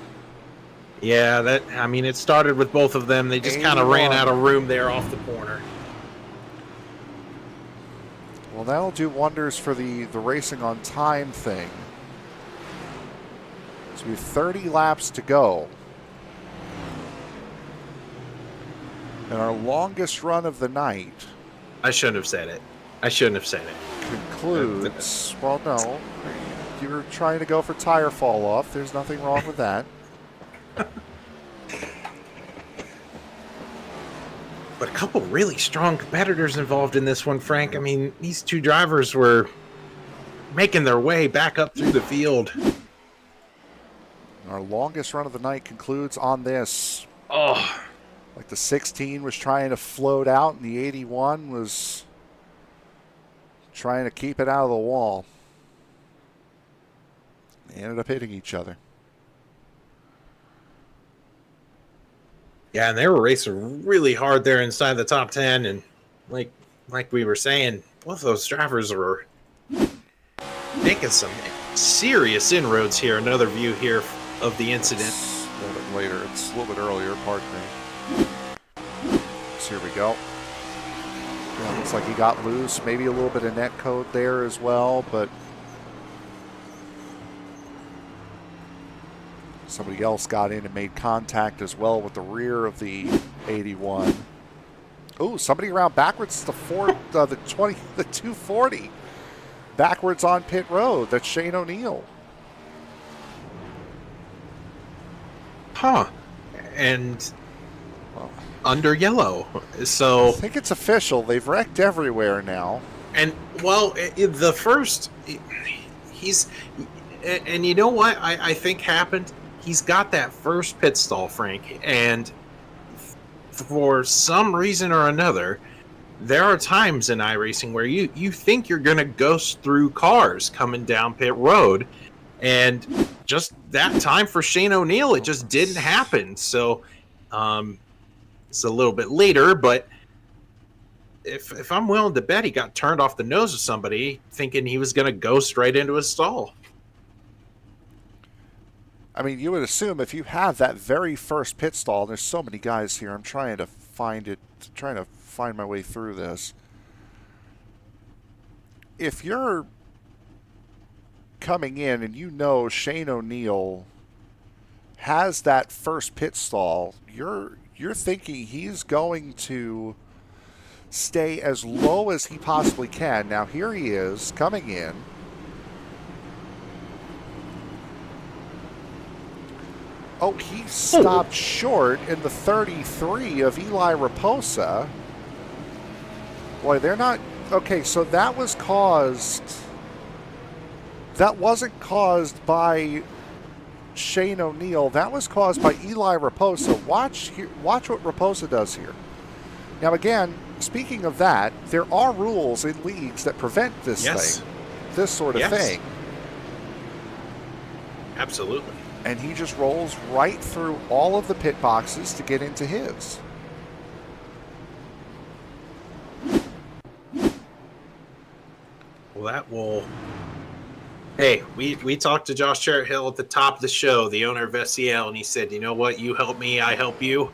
Yeah, it started with both of them. They just kind of ran out of room there off the corner. Well, that'll do wonders for the racing on time thing. So we have 30 laps to go. And our longest run of the night. I shouldn't have said it. Concludes. Well, no. You were trying to go for tire fall off. There's nothing wrong with that. But a couple really strong competitors involved in this one, Frank. I mean, these two drivers were making their way back up through the field. Our longest run of the night concludes on this. Oh. Like the 16 was trying to float out, and the 81 was trying to keep it out of the wall. They ended up hitting each other. Yeah, and they were racing really hard there inside the top 10, and like we were saying, both of those drivers were making some serious inroads here. Another view here of the incident. It's a little bit later. It's a little bit earlier, pardon me. So here we go. Yeah, looks like he got loose. Maybe a little bit of net code there as well, but somebody else got in and made contact as well with the rear of the 81. Oh, somebody around backwards the 240. Backwards on pit road. That's Shane O'Neill. Huh. And under yellow. So I think it's official. They've wrecked everywhere now. And, well, the first, he's, and you know what I think happened? He's got that first pit stall, Frank, and for some reason or another, there are times in iRacing where you think you're going to ghost through cars coming down pit road, and just that time for Shane O'Neill, it just didn't happen. So it's a little bit later, but if I'm willing to bet he got turned off the nose of somebody thinking he was going to go straight into a stall. I mean, you would assume if you have that very first pit stall, and there's so many guys here, I'm trying to find my way through this. If you're coming in and you know Shane O'Neill has that first pit stall, you're thinking he's going to stay as low as he possibly can. Now here he is coming in. Oh, he stopped short in the 33 of Eli Raposa. Boy, they're not... Okay, so that was caused... That wasn't caused by Shane O'Neill. That was caused by Eli Raposa. Watch what Raposa does here. Now, again, speaking of that, there are rules in leagues that prevent this thing. This sort of thing. Absolutely. And he just rolls right through all of the pit boxes to get into his. Well, that will... Hey, we talked to Josh Cherritt-Hill at the top of the show, the owner of SCL, and he said, you know what, you help me, I help you.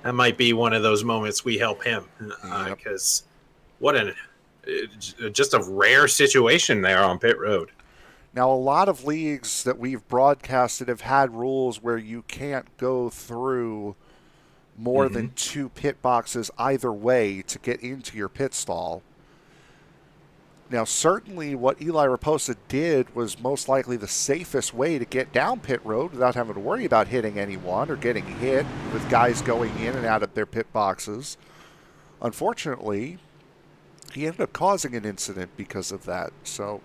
That might be one of those moments we help him. Because just a rare situation there on pit road. Now, a lot of leagues that we've broadcasted have had rules where you can't go through more than 2 pit boxes either way to get into your pit stall. Now, certainly what Eli Raposa did was most likely the safest way to get down pit road without having to worry about hitting anyone or getting hit with guys going in and out of their pit boxes. Unfortunately, he ended up causing an incident because of that. So,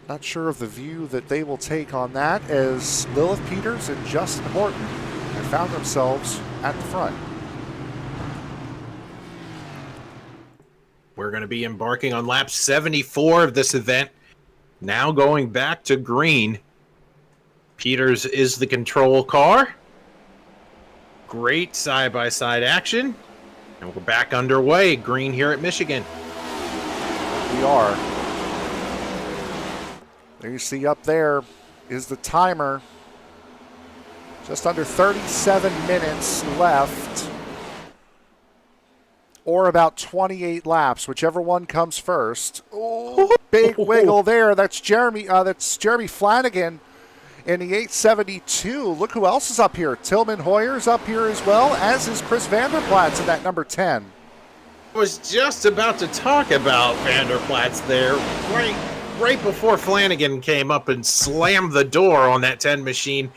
not sure of the view that they will take on that, as Lilith Peters and Justin Horton have found themselves at the front. We're going to be embarking on lap 74 of this event. Now going back to green. Peters is the control car. Great side-by-side action. And we're back underway. Green here at Michigan. We are. There you see up there is the timer. Just under 37 minutes left. Or about 28 laps, whichever one comes first. Oh, big wiggle there. That's Jeremy Flanagan in the 872. Look who else is up here. Tillman Hoyer's up here as well, as is Chris Vanderplatz in that number 10. I was just about to talk about Vanderplatz there, right before Flanagan came up and slammed the door on that 10 machine.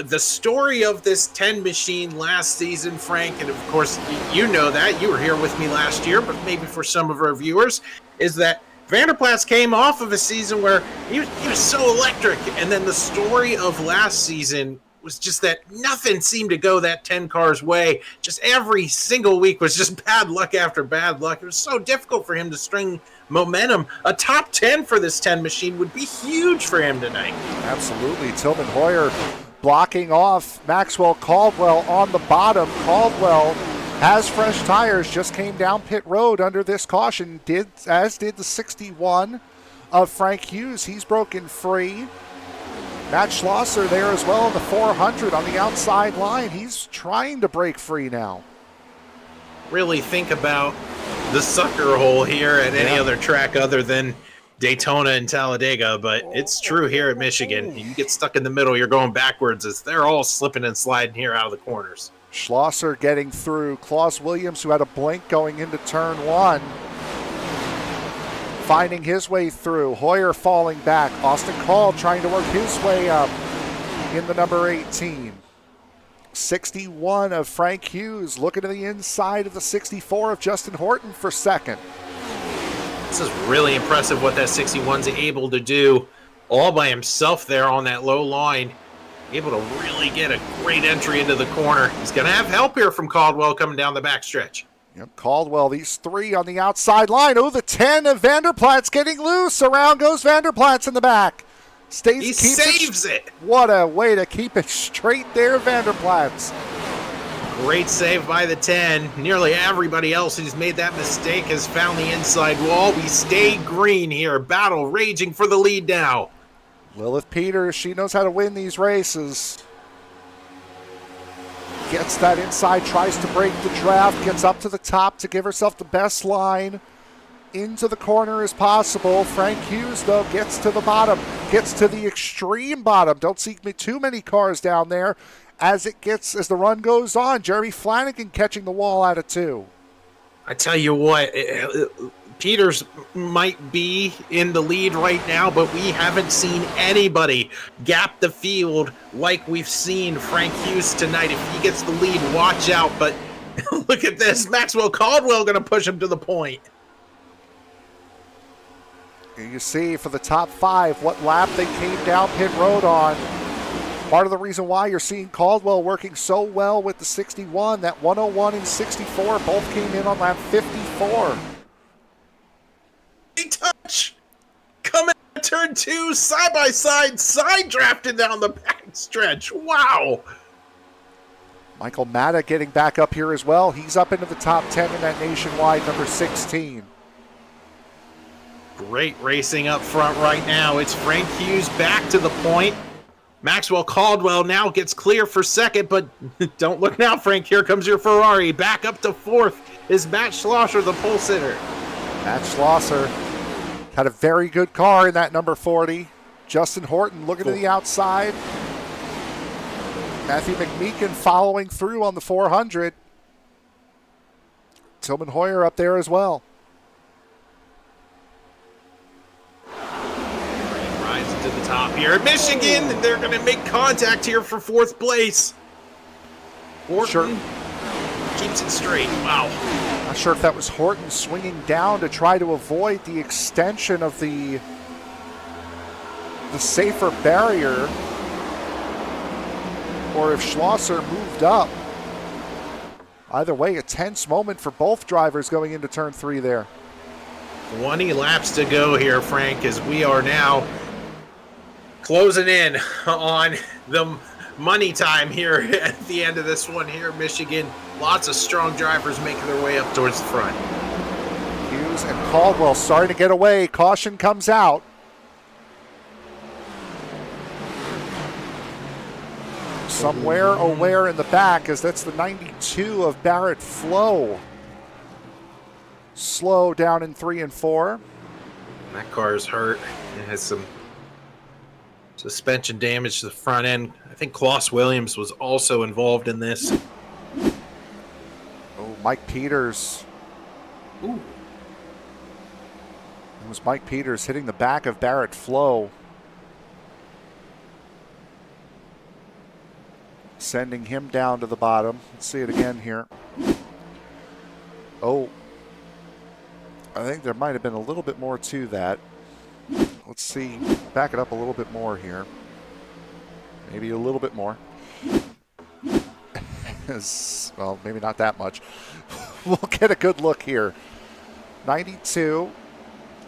The story of this 10 machine last season, Frank, and of course you know that, you were here with me last year, but maybe for some of our viewers, is that Vanderplatz came off of a season where he was so electric, and then the story of last season was just that nothing seemed to go that 10 car's way. Just every single week was just bad luck after bad luck. It was so difficult for him to string momentum. A top 10 for this 10 machine would be huge for him tonight. Absolutely. Tillman Hoyer blocking off Maxwell Caldwell on the bottom. Caldwell has fresh tires, just came down pit road under this caution, as did the 61 of Frank Hughes. He's broken free. Matt Schlosser there as well in the 400 on the outside line. He's trying to break free now. Really think about the sucker hole here at any other track other than Daytona and Talladega, but it's true here at Michigan. You get stuck in the middle, you're going backwards as they're all slipping and sliding here out of the corners. Schlosser getting through. Klaus Williams, who had a blink going into turn one, finding his way through. Hoyer falling back. Austin Call trying to work his way up in the number 18. 61 of Frank Hughes looking to the inside of the 64 of Justin Horton for second. This is really impressive what that 61's able to do all by himself there on that low line. Able to really get a great entry into the corner. He's going to have help here from Caldwell coming down the backstretch. Yep, Caldwell, these three on the outside line. Oh, the 10 of Vanderplatz getting loose. Around goes Vanderplatz in the back. He saves it. What a way to keep it straight there, Vanderplatz. Great save by the 10. Nearly everybody else who's made that mistake has found the inside wall. We stay green here. Battle raging for the lead now. Lilith Peters, she knows how to win these races. Gets that inside, tries to break the draft, gets up to the top to give herself the best line into the corner as possible. Frank Hughes, though, gets to the bottom, gets to the extreme bottom. Don't see too many cars down there as the run goes on. Jeremy Flanagan catching the wall out of two. I tell you what, Peters might be in the lead right now, but we haven't seen anybody gap the field like we've seen Frank Hughes tonight. If he gets the lead, watch out. But look at this. Maxwell Caldwell going to push him to the point. You see for the top five what lap they came down pit road on. Part of the reason why you're seeing Caldwell working so well with the 61, that 101 and 64 both came in on lap 54. Touch coming to turn two, side by side drafted down the back stretch. Wow. Michael Matta getting back up here as well. He's up into the top 10 in that nationwide number 16. Great racing up front right now. It's Frank Hughes back to the point. Maxwell Caldwell now gets clear for second, but don't look now, Frank. Here comes your Ferrari. Back up to fourth is Matt Schlosser, the pole sitter. Matt Schlosser had a very good car in that number 40. Justin Horton looking to the outside. Matthew McMeekin following through on the 400. Tillman Hoyer up there as well. Rises to the top here at Michigan. They're going to make contact here for fourth place. Horton keeps it straight. Wow. Not sure if that was Horton swinging down to try to avoid the extension of the safer barrier, or if Schlosser moved up. Either way, a tense moment for both drivers going into turn three there. 20 laps to go here, Frank, as we are now closing in on the money time here at the end of this one here in Michigan. Lots of strong drivers making their way up towards the front. Hughes and Caldwell starting to get away. Caution comes out. somewhere aware in the back, as that's the 92 of Barrett Flow. Slow down in 3 and 4. That car is hurt. It has some suspension damage to the front end. I think Klaus Williams was also involved in this. Oh, Mike Peters. Ooh. It was Mike Peters hitting the back of Barrett Flow, sending him down to the bottom. Let's see it again here. Oh, I think there might have been a little bit more to that. Let's see. Back it up a little bit more here. Maybe a little bit more. Well, maybe not that much. We'll get a good look here. 92.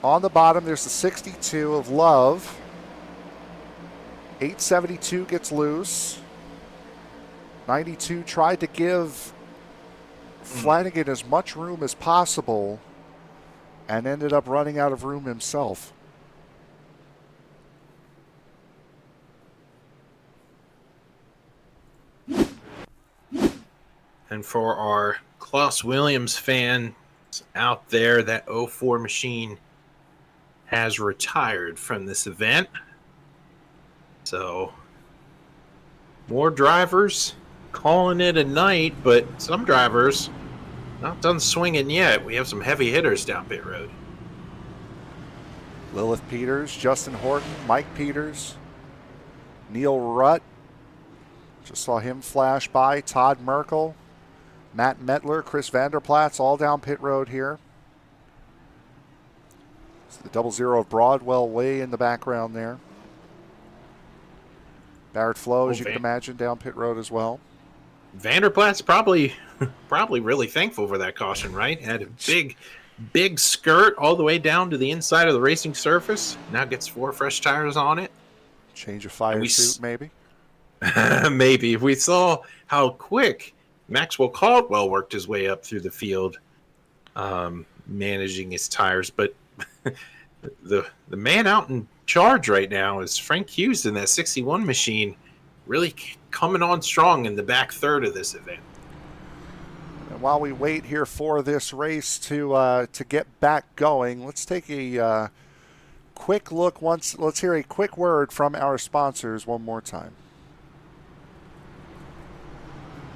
On the bottom, there's the 62 of Love. 872 gets loose. 92 tried to give Flanagan as much room as possible and ended up running out of room himself. And for our Klaus Williams fans out there, that 04 machine has retired from this event. So, more drivers calling it a night, but some drivers not done swinging yet. We have some heavy hitters down pit road. Lilith Peters, Justin Horton, Mike Peters, Neil Rutt. Just saw him flash by. Todd Merkel, Matt Metler, Chris Vanderplatz, all down pit road here. It's the 00 of Broadwell way in the background there. Barrett Flow, as you can imagine, down pit road as well. Vanderplatz probably really thankful for that caution, right? Had a big skirt all the way down to the inside of the racing surface. Now gets 4 fresh tires on it. Change of fire suit, maybe? Maybe. We saw how quick Maxwell Caldwell worked his way up through the field, managing his tires. But the man out in charge right now is Frank Hughes in that 61 machine, really coming on strong in the back third of this event. And while we wait here for this race to get back going, let's take a quick look. Let's hear a quick word from our sponsors one more time.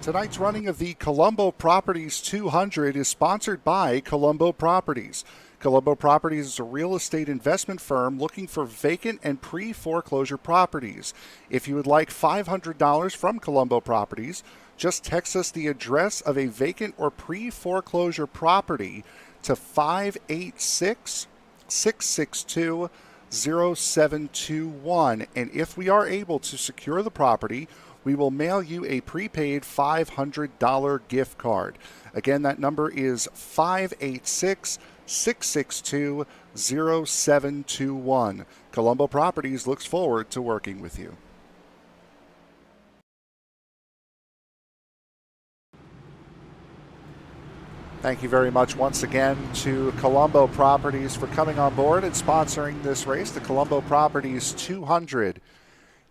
Tonight's running of the Colombo Properties 200 is sponsored by Colombo Properties. Colombo Properties is a real estate investment firm looking for vacant and pre-foreclosure properties. If you would like $500 from Colombo Properties, just text us the address of a vacant or pre-foreclosure property to 586-662-0721. And if we are able to secure the property, we will mail you a prepaid $500 gift card. Again, that number is 586-662-0721. Colombo Properties looks forward to working with you. Thank you very much once again to Colombo Properties for coming on board and sponsoring this race, the Colombo Properties 200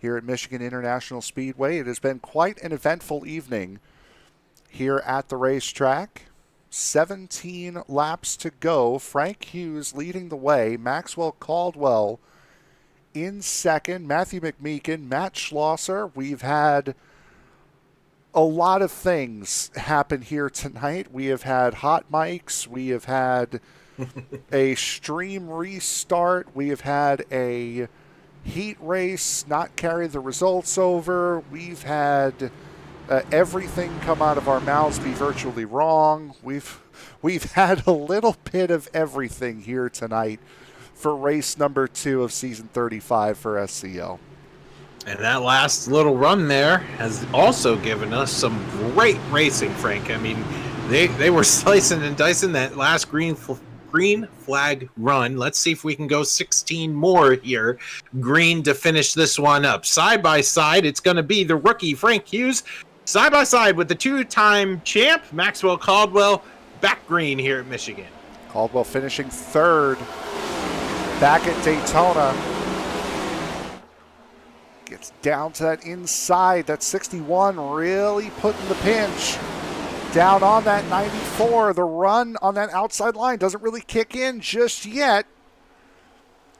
here at Michigan International Speedway. It has been quite an eventful evening here at the racetrack. 17 laps to go. Frank Hughes leading the way. Maxwell Caldwell in second. Matthew McMeekin, Matt Schlosser. We've had a lot of things happen here tonight. We have had hot mics. We have had a stream restart. We have had a heat race not carry the results over. We've had everything come out of our mouths be virtually wrong. We've had a little bit of everything here tonight for race number 2 of season 35 for SCL. And that last little run there has also given us some great racing, Frank. I mean, they were slicing and dicing that last green flag run. Let's see if we can go 16 more here. Green to finish this one up. Side by side, it's going to be the rookie Frank Hughes. Side by side with the 2-time champ, Maxwell Caldwell, back green here at Michigan. Caldwell finishing third back at Daytona. Gets down to that inside. That 61 really putting the pinch. Down on that 94. The run on that outside line doesn't really kick in just yet.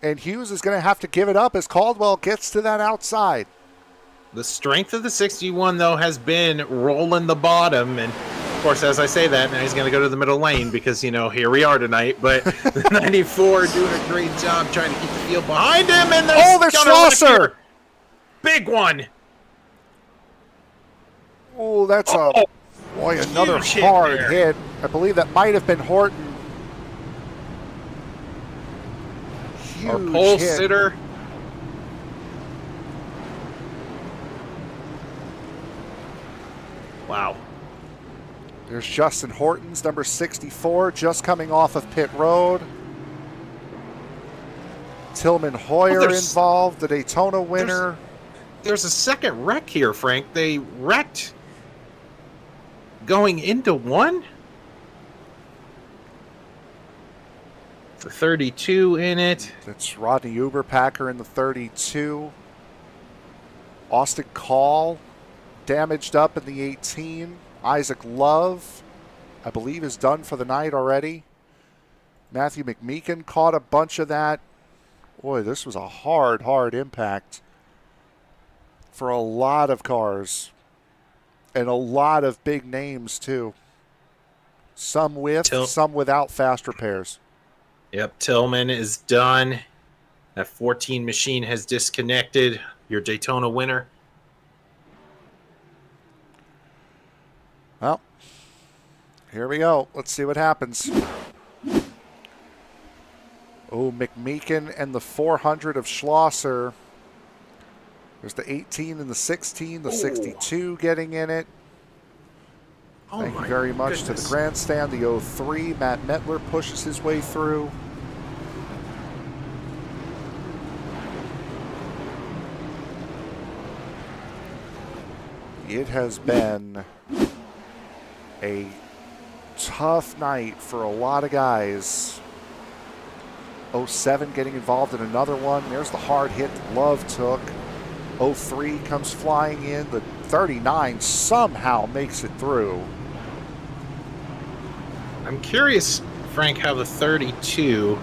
And Hughes is going to have to give it up as Caldwell gets to that outside. The strength of the 61, though, has been rolling the bottom. And, of course, as I say that, now he's going to go to the middle lane because, you know, here we are tonight. But the 94 doing a great job trying to keep the field behind him. And there's Schlosser. Big one. Oh, that's another huge hard hit hit. I believe that might have been Horton. Our Huge pole hit. sitter. Wow. There's Justin Hortons, number 64, just coming off of pit road. Tillman Hoyer involved, the Daytona winner. There's a second wreck here, Frank. They wrecked going into one. The 32 in it. That's Rodney Uberpacker in the 32. Austin Call damaged up in the 18. Isaac Love, I believe, is done for the night already. Matthew McMeekin caught a bunch of that. Boy, this was a hard impact for a lot of cars. And a lot of big names, too. Some with, some without fast repairs. Yep, Tillman is done. That 14 machine has disconnected. Your Daytona winner. Well, here we go. Let's see what happens. Oh, McMeekin and the 400 of Schlosser. There's the 18 and the 16, the 62 getting in it. Thank you very much to the grandstand. The 03, Matt Metler pushes his way through. It has been a tough night for a lot of guys. 07 getting involved in another one. There's the hard hit that Love took. 03 comes flying in. The 39 somehow makes it through. I'm curious, Frank, how the 32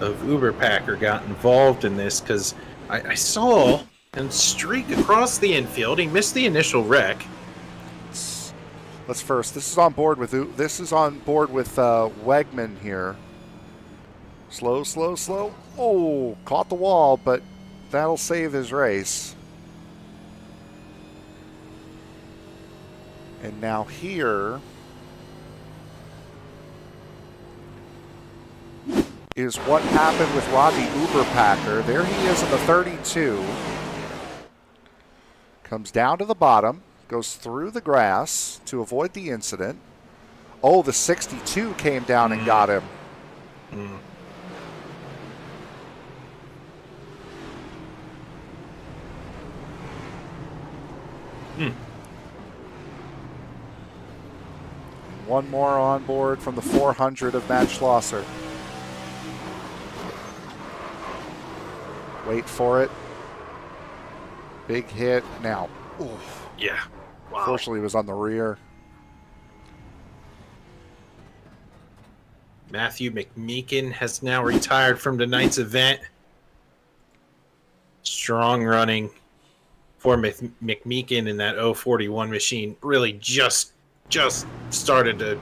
of Uberpacker got involved in this, because I saw him streak across the infield. He missed the initial wreck. Let's first. This is on board with Wegman here. Slow. Oh, caught the wall, but that'll save his race. And now here is what happened with Rodney Uberpacker. There he is in the 32. Comes down to the bottom, goes through the grass to avoid the incident. Oh, the 62 came down and got him. One more on board from the 400 of Matt Schlosser. Wait for it. Big hit. Now, oof. Yeah. Wow. Fortunately, it was on the rear. Matthew McMeekin has now retired from tonight's event. Strong running for McMeekin in that 041 machine. Really just started to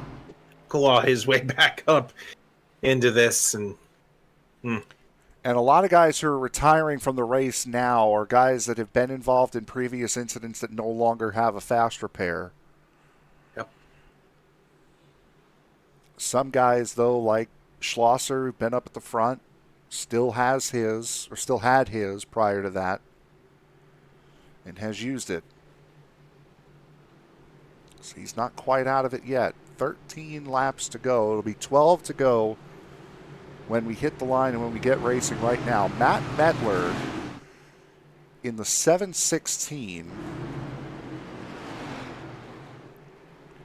claw his way back up into this. And a lot of guys who are retiring from the race now are guys that have been involved in previous incidents that no longer have a fast repair. Yep. Some guys, though, like Schlosser, who've been up at the front, still had his prior to that and has used it. So he's not quite out of it yet. 13 laps to go. It'll be 12 to go when we hit the line and when we get racing right now. Matt Metler in the 716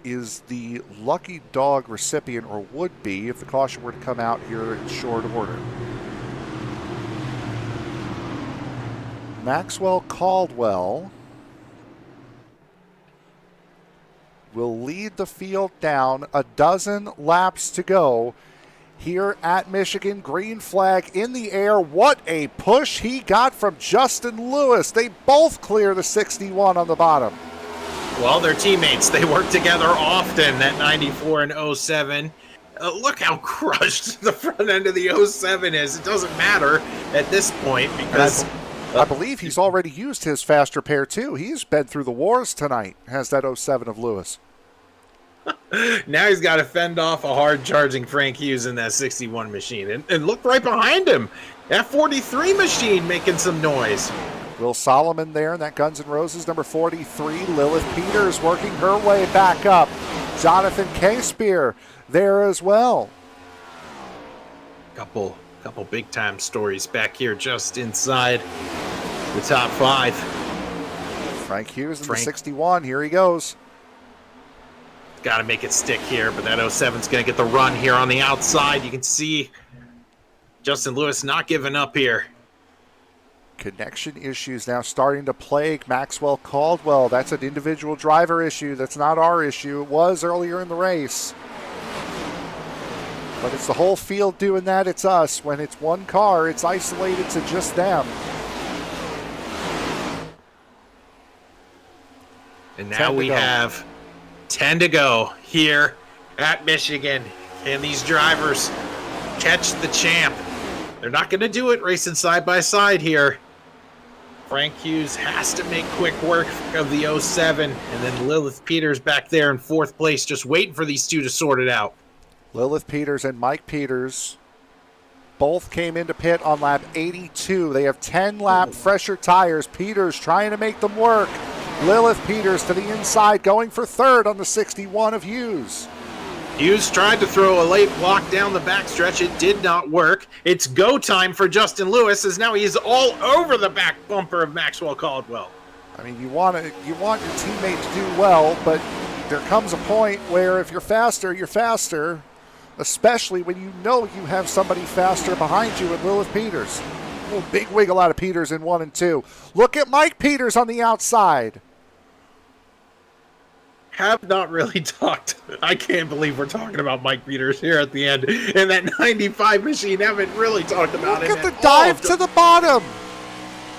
is the lucky dog recipient, or would be if the caution were to come out here in short order. Maxwell Caldwell will lead the field down. A dozen laps to go here at Michigan. Green flag in the air. What a push he got from Justin Lewis. They both clear the 61 on the bottom. Well, they're teammates. They work together often, that 94 and 07. Look how crushed the front end of the 07 is. It doesn't matter at this point because I believe he's already used his faster pair too. He's been through the wars tonight, has that 07 of Lewis. Now he's got to fend off a hard-charging Frank Hughes in that 61 machine. And look right behind him. That 43 machine making some noise. Will Solomon there in that Guns N' Roses number 43. Lilith Peters working her way back up. Jonathan K-Spear there as well. Couple big-time stories back here just inside the top 5. Frank Hughes in the 61. Here he goes. Got to make it stick here, but that 07's going to get the run here on the outside. You can see Justin Lewis not giving up here. Connection issues now starting to plague Maxwell Caldwell. That's an individual driver issue. That's not our issue. It was earlier in the race. But it's the whole field doing that. It's us. When it's one car, it's isolated to just them. And now we have 10 to go here at Michigan. Can these drivers catch the champ? They're not going to do it racing side by side here. Frank Hughes has to make quick work of the 07, and then Lilith Peters back there in 4th place, just waiting for these two to sort it out. Lilith Peters and Mike Peters both came into pit on lap 82. They have 10-lap fresher tires. Peters trying to make them work. Lilith Peters to the inside, going for 3rd on the 61 of Hughes. Hughes tried to throw a late block down the backstretch. It did not work. It's go time for Justin Lewis, as now he's all over the back bumper of Maxwell Caldwell. I mean, you want your teammate to do well, but there comes a point where if you're faster, you're faster, especially when you know you have somebody faster behind you with Lilith Peters. Oh, big wiggle out of Peters in 1 and 2. Look at Mike Peters on the outside. Have not really talked. I can't believe we're talking about Mike Peters here at the end. And that 95 machine, haven't really talked about it. Look at the dive to the bottom.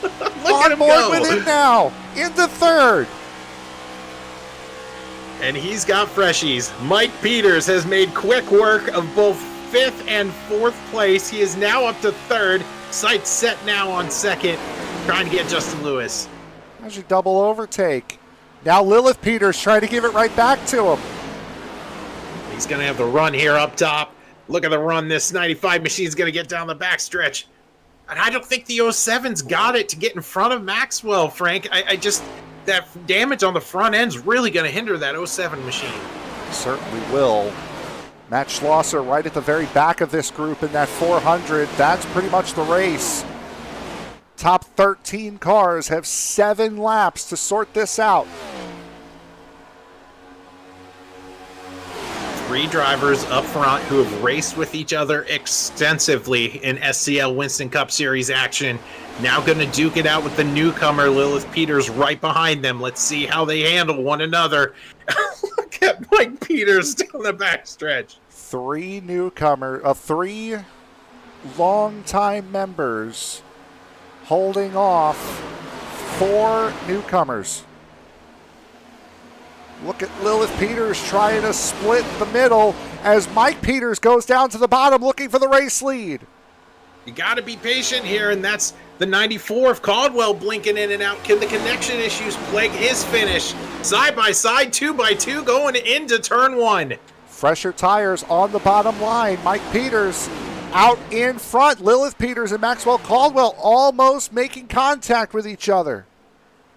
Look at him board go. with it now. Into 3rd. And he's got freshies. Mike Peters has made quick work of both 5th and 4th place. He is now up to 3rd. Sights set now on 2nd. Trying to get Justin Lewis. How's your double overtake? Now Lilith Peters trying to give it right back to him. He's going to have the run here up top. Look at the run this 95 machine's going to get down the backstretch. And I don't think the 07's got it to get in front of Maxwell, Frank. I just, that damage on the front end's really going to hinder that 07 machine. Certainly will. Matt Schlosser right at the very back of this group in that 400. That's pretty much the race. Top 13 cars have 7 laps to sort this out. 3 drivers up front who have raced with each other extensively in SCL Winston Cup Series action. Now going to duke it out with the newcomer, Lilith Peters, right behind them. Let's see how they handle one another. Look at Mike Peters down the backstretch. 3 longtime members holding off 4 newcomers. Look at Lilith Peters trying to split the middle as Mike Peters goes down to the bottom looking for the race lead. You got to be patient here, and that's the 94 of Caldwell blinking in and out. Can the connection issues plague his finish? Side by side, 2 by 2, going into turn 1. Fresher tires on the bottom line. Mike Peters out in front. Lilith Peters and Maxwell Caldwell almost making contact with each other.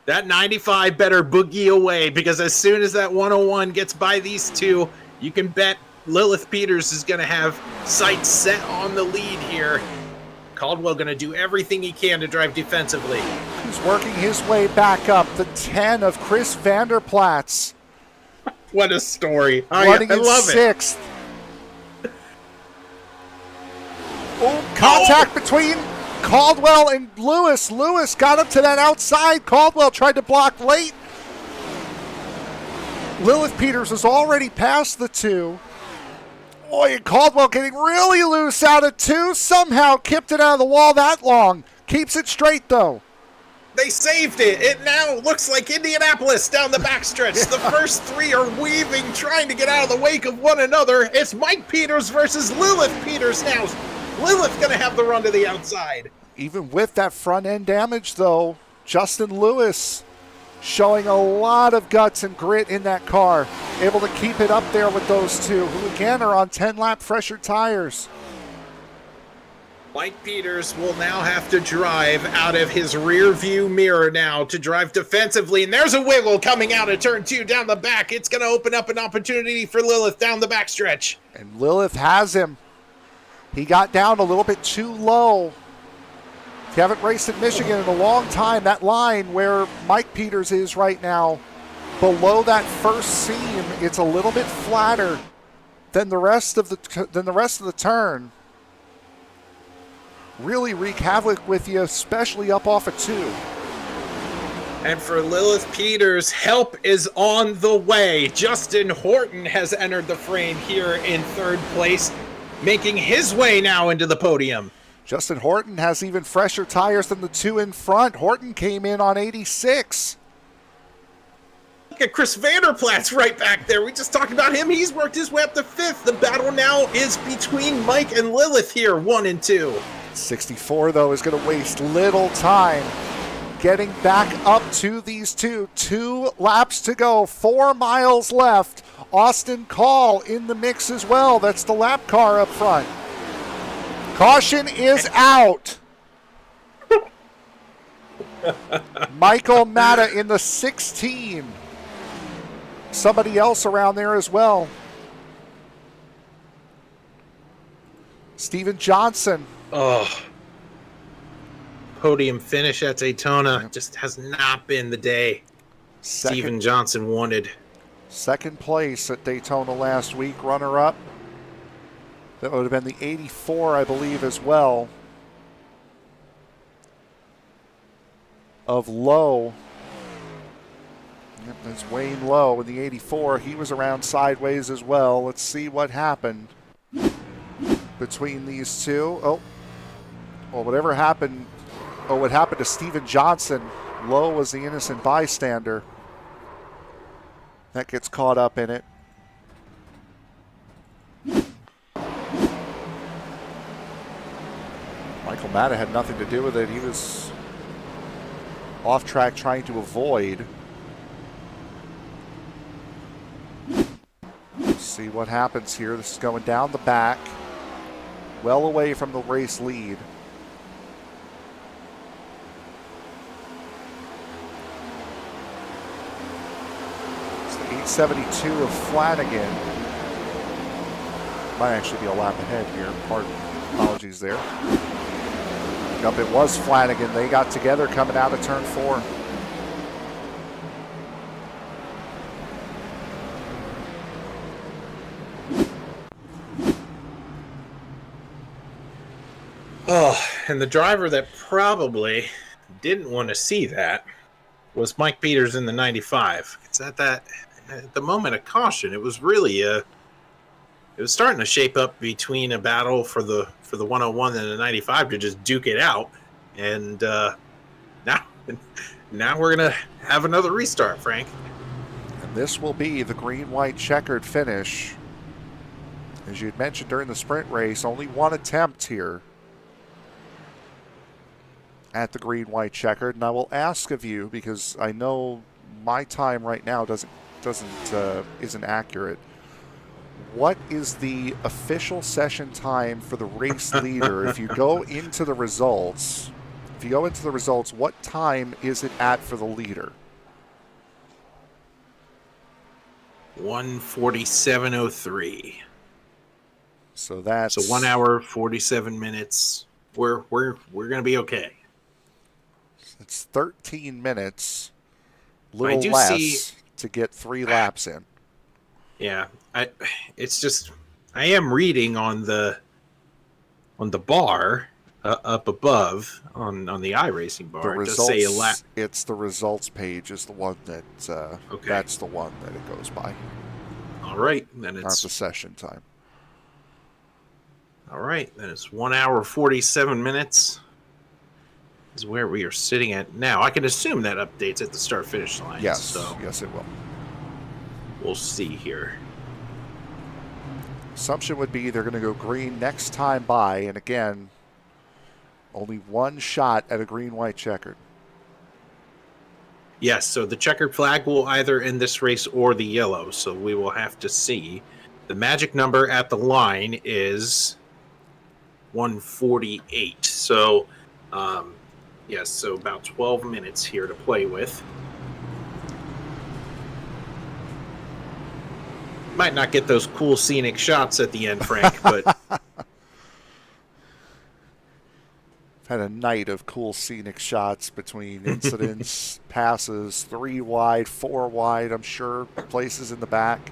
That 95 better boogie away, because as soon as that 101 gets by these two, you can bet Lilith Peters is going to have sights set on the lead here. Caldwell going to do everything he can to drive defensively. He's working his way back up. The 10 of Chris Vanderplatz. What a story. I love it. 6th. Oh, contact between Caldwell and Lewis. Lewis got up to that outside. Caldwell tried to block late. Lilith Peters was already past the 2. Boy, and Caldwell getting really loose out of 2. Somehow kept it out of the wall that long. Keeps it straight, though. They saved it. It now looks like Indianapolis down the backstretch. The first 3 are weaving, trying to get out of the wake of one another. It's Mike Peters versus Lilith Peters now. Lilith going to have the run to the outside. Even with that front end damage, though, Justin Lewis showing a lot of guts and grit in that car. Able to keep it up there with those 2, who again are on 10-lap fresher tires. Mike Peters will now have to drive out of his rear view mirror now to drive defensively. And there's a wiggle coming out of turn 2 down the back. It's going to open up an opportunity for Lilith down the backstretch. And Lilith has him. He got down a little bit too low. If you haven't raced at Michigan in a long time, that line where Mike Peters is right now, below that first seam, it's a little bit flatter than the rest of the turn. Really wreak havoc with you, especially up off of 2. And for Lilith Peters, help is on the way. Justin Horton has entered the frame here in 3rd place, making his way now into the podium. Justin Horton has even fresher tires than the 2 in front. Horton came in on 86. Look at Chris Vanderplat's right back there. We just talked about him. He's worked his way up to 5th. The battle now is between Mike and Lilith here, 1 and 2. 64, though, is going to waste little time getting back up to these 2. 2 laps to go, 4 miles left. Austin Call in the mix as well. That's the lap car up front. Caution is out. Michael Matta in the 16. Somebody else around there as well. Steven Johnson. Oh, podium finish at Daytona just has not been the day Steven Johnson wanted. 2nd place at Daytona last week, runner-up. That would have been the 84, I believe, as well, of Lowe. Yep, that's Wayne Lowe in the 84. He was around sideways as well. Let's see what happened between these 2. Oh, well, whatever happened, what happened to Steven Johnson, Lowe was the innocent bystander. That gets caught up in it. Michael Matta had nothing to do with it. He was off track trying to avoid. Let's see what happens here. This is going down the back, well away from the race lead. It's the 872 of Flanagan. Might actually be a lap ahead here. Apologies there. Up, it was Flanagan. They got together coming out of turn 4. Oh, and the driver that probably didn't want to see that was Mike Peters in the 95. It's at the moment of caution. It was really it was starting to shape up between a battle for the 101 and the 95 to just duke it out. And now we're gonna have another restart, Frank. And this will be the green-white checkered finish. As you had mentioned during the sprint race, only one attempt here at the green-white checkered. And I will ask of you, because I know my time right now isn't accurate. What is the official session time for the race leader? If you go into the results, what time is it at for the leader? 1:47:03. So that's 1 hour 47 minutes. We're gonna be okay. It's 13 minutes, I do less to get 3 laps in. Yeah, I am reading on the bar, up above on the iRacing The bar. It does results, say a lap. it's the results page is the one that, Okay. that's the one that it goes by, All right, then not it's the session time. all right. Then it's 1 hour 47 minutes. Is where we are sitting at now. I can assume that updates at the start finish line. Yes, So yes it will. we'll see here. Assumption would be they're going to go green next time by, and again, only one shot at a green-white checkered. Yes, so the checkered flag will either end this race or the yellow, so we will have to see. The magic number at the line is 148. So, yes, so about 12 minutes here to play with. Might not get those cool scenic shots at the end, Frank, but Had a night of cool scenic shots between incidents, passes, 3 wide, 4 wide, I'm sure, places in the back.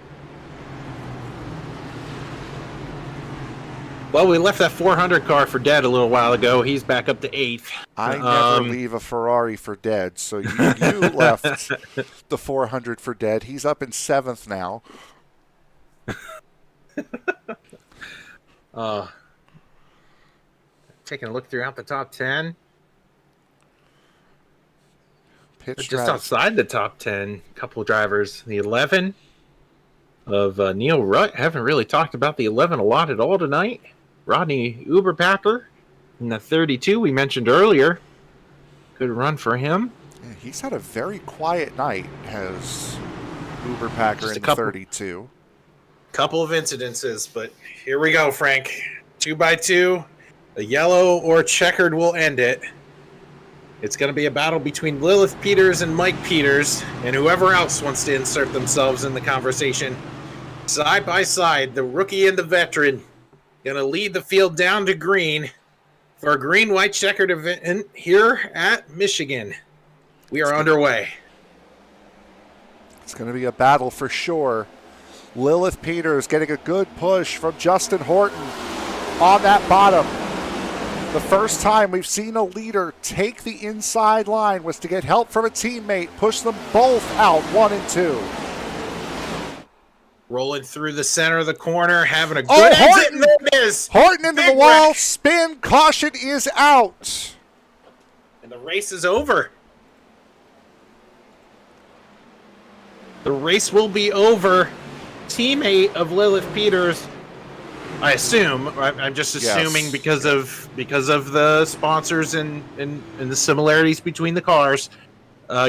well, we left that 400 car for dead a little while ago. He's back up to 8th. I never leave a Ferrari for dead, so you left the 400 for dead. He's up in 7th now. Taking a look throughout the top 10. Pitch Just strategy. outside the top 10, a couple of drivers. The 11 of Neil Rutt. Haven't really talked about the 11 a lot at all tonight. Rodney Uberpacker in the 32 we mentioned earlier. Good run for him. Yeah, he's had a very quiet night, has Uberpacker Just in a the couple. 32. Couple of incidences, but here we go, Frank. 2x2. The yellow or checkered will end it. It's going to be a battle between Lilith Peters and Mike Peters, and whoever else wants to insert themselves in the conversation. Side by side, the rookie and the veteran going to lead the field down to green for a green-white checkered event here at Michigan. We are underway. It's going to be a battle for sure. Lilith Peters getting a good push from Justin Horton on that bottom. The first time we've seen a leader take the inside line was to get help from a teammate, push them both out 1 and 2. Rolling through the center of the corner, having a good Oh, exit, Horton! and there it is. Horton into Big the wall, wreck. spin, caution is out. And the race is over. The race will be over. Teammate of Lilith Peters, I assume. I'm just assuming Yes. because of the sponsors and the similarities between the cars.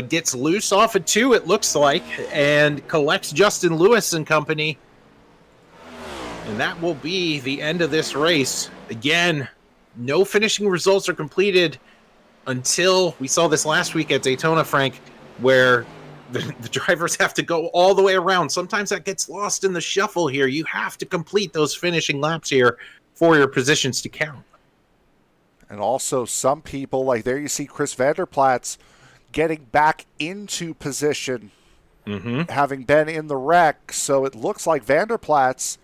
Gets loose off of 2, it looks like, and collects Justin Lewis and company. And that will be the end of this race. Again, no finishing results are completed until we saw this last week at Daytona, Frank, where the drivers have to go all the way around. Sometimes that gets lost in the shuffle here. You have to complete those finishing laps here for your positions to count. And also some people, like there you see Chris Vanderplatz getting back into position, having been in the wreck. So it looks like Vanderplatz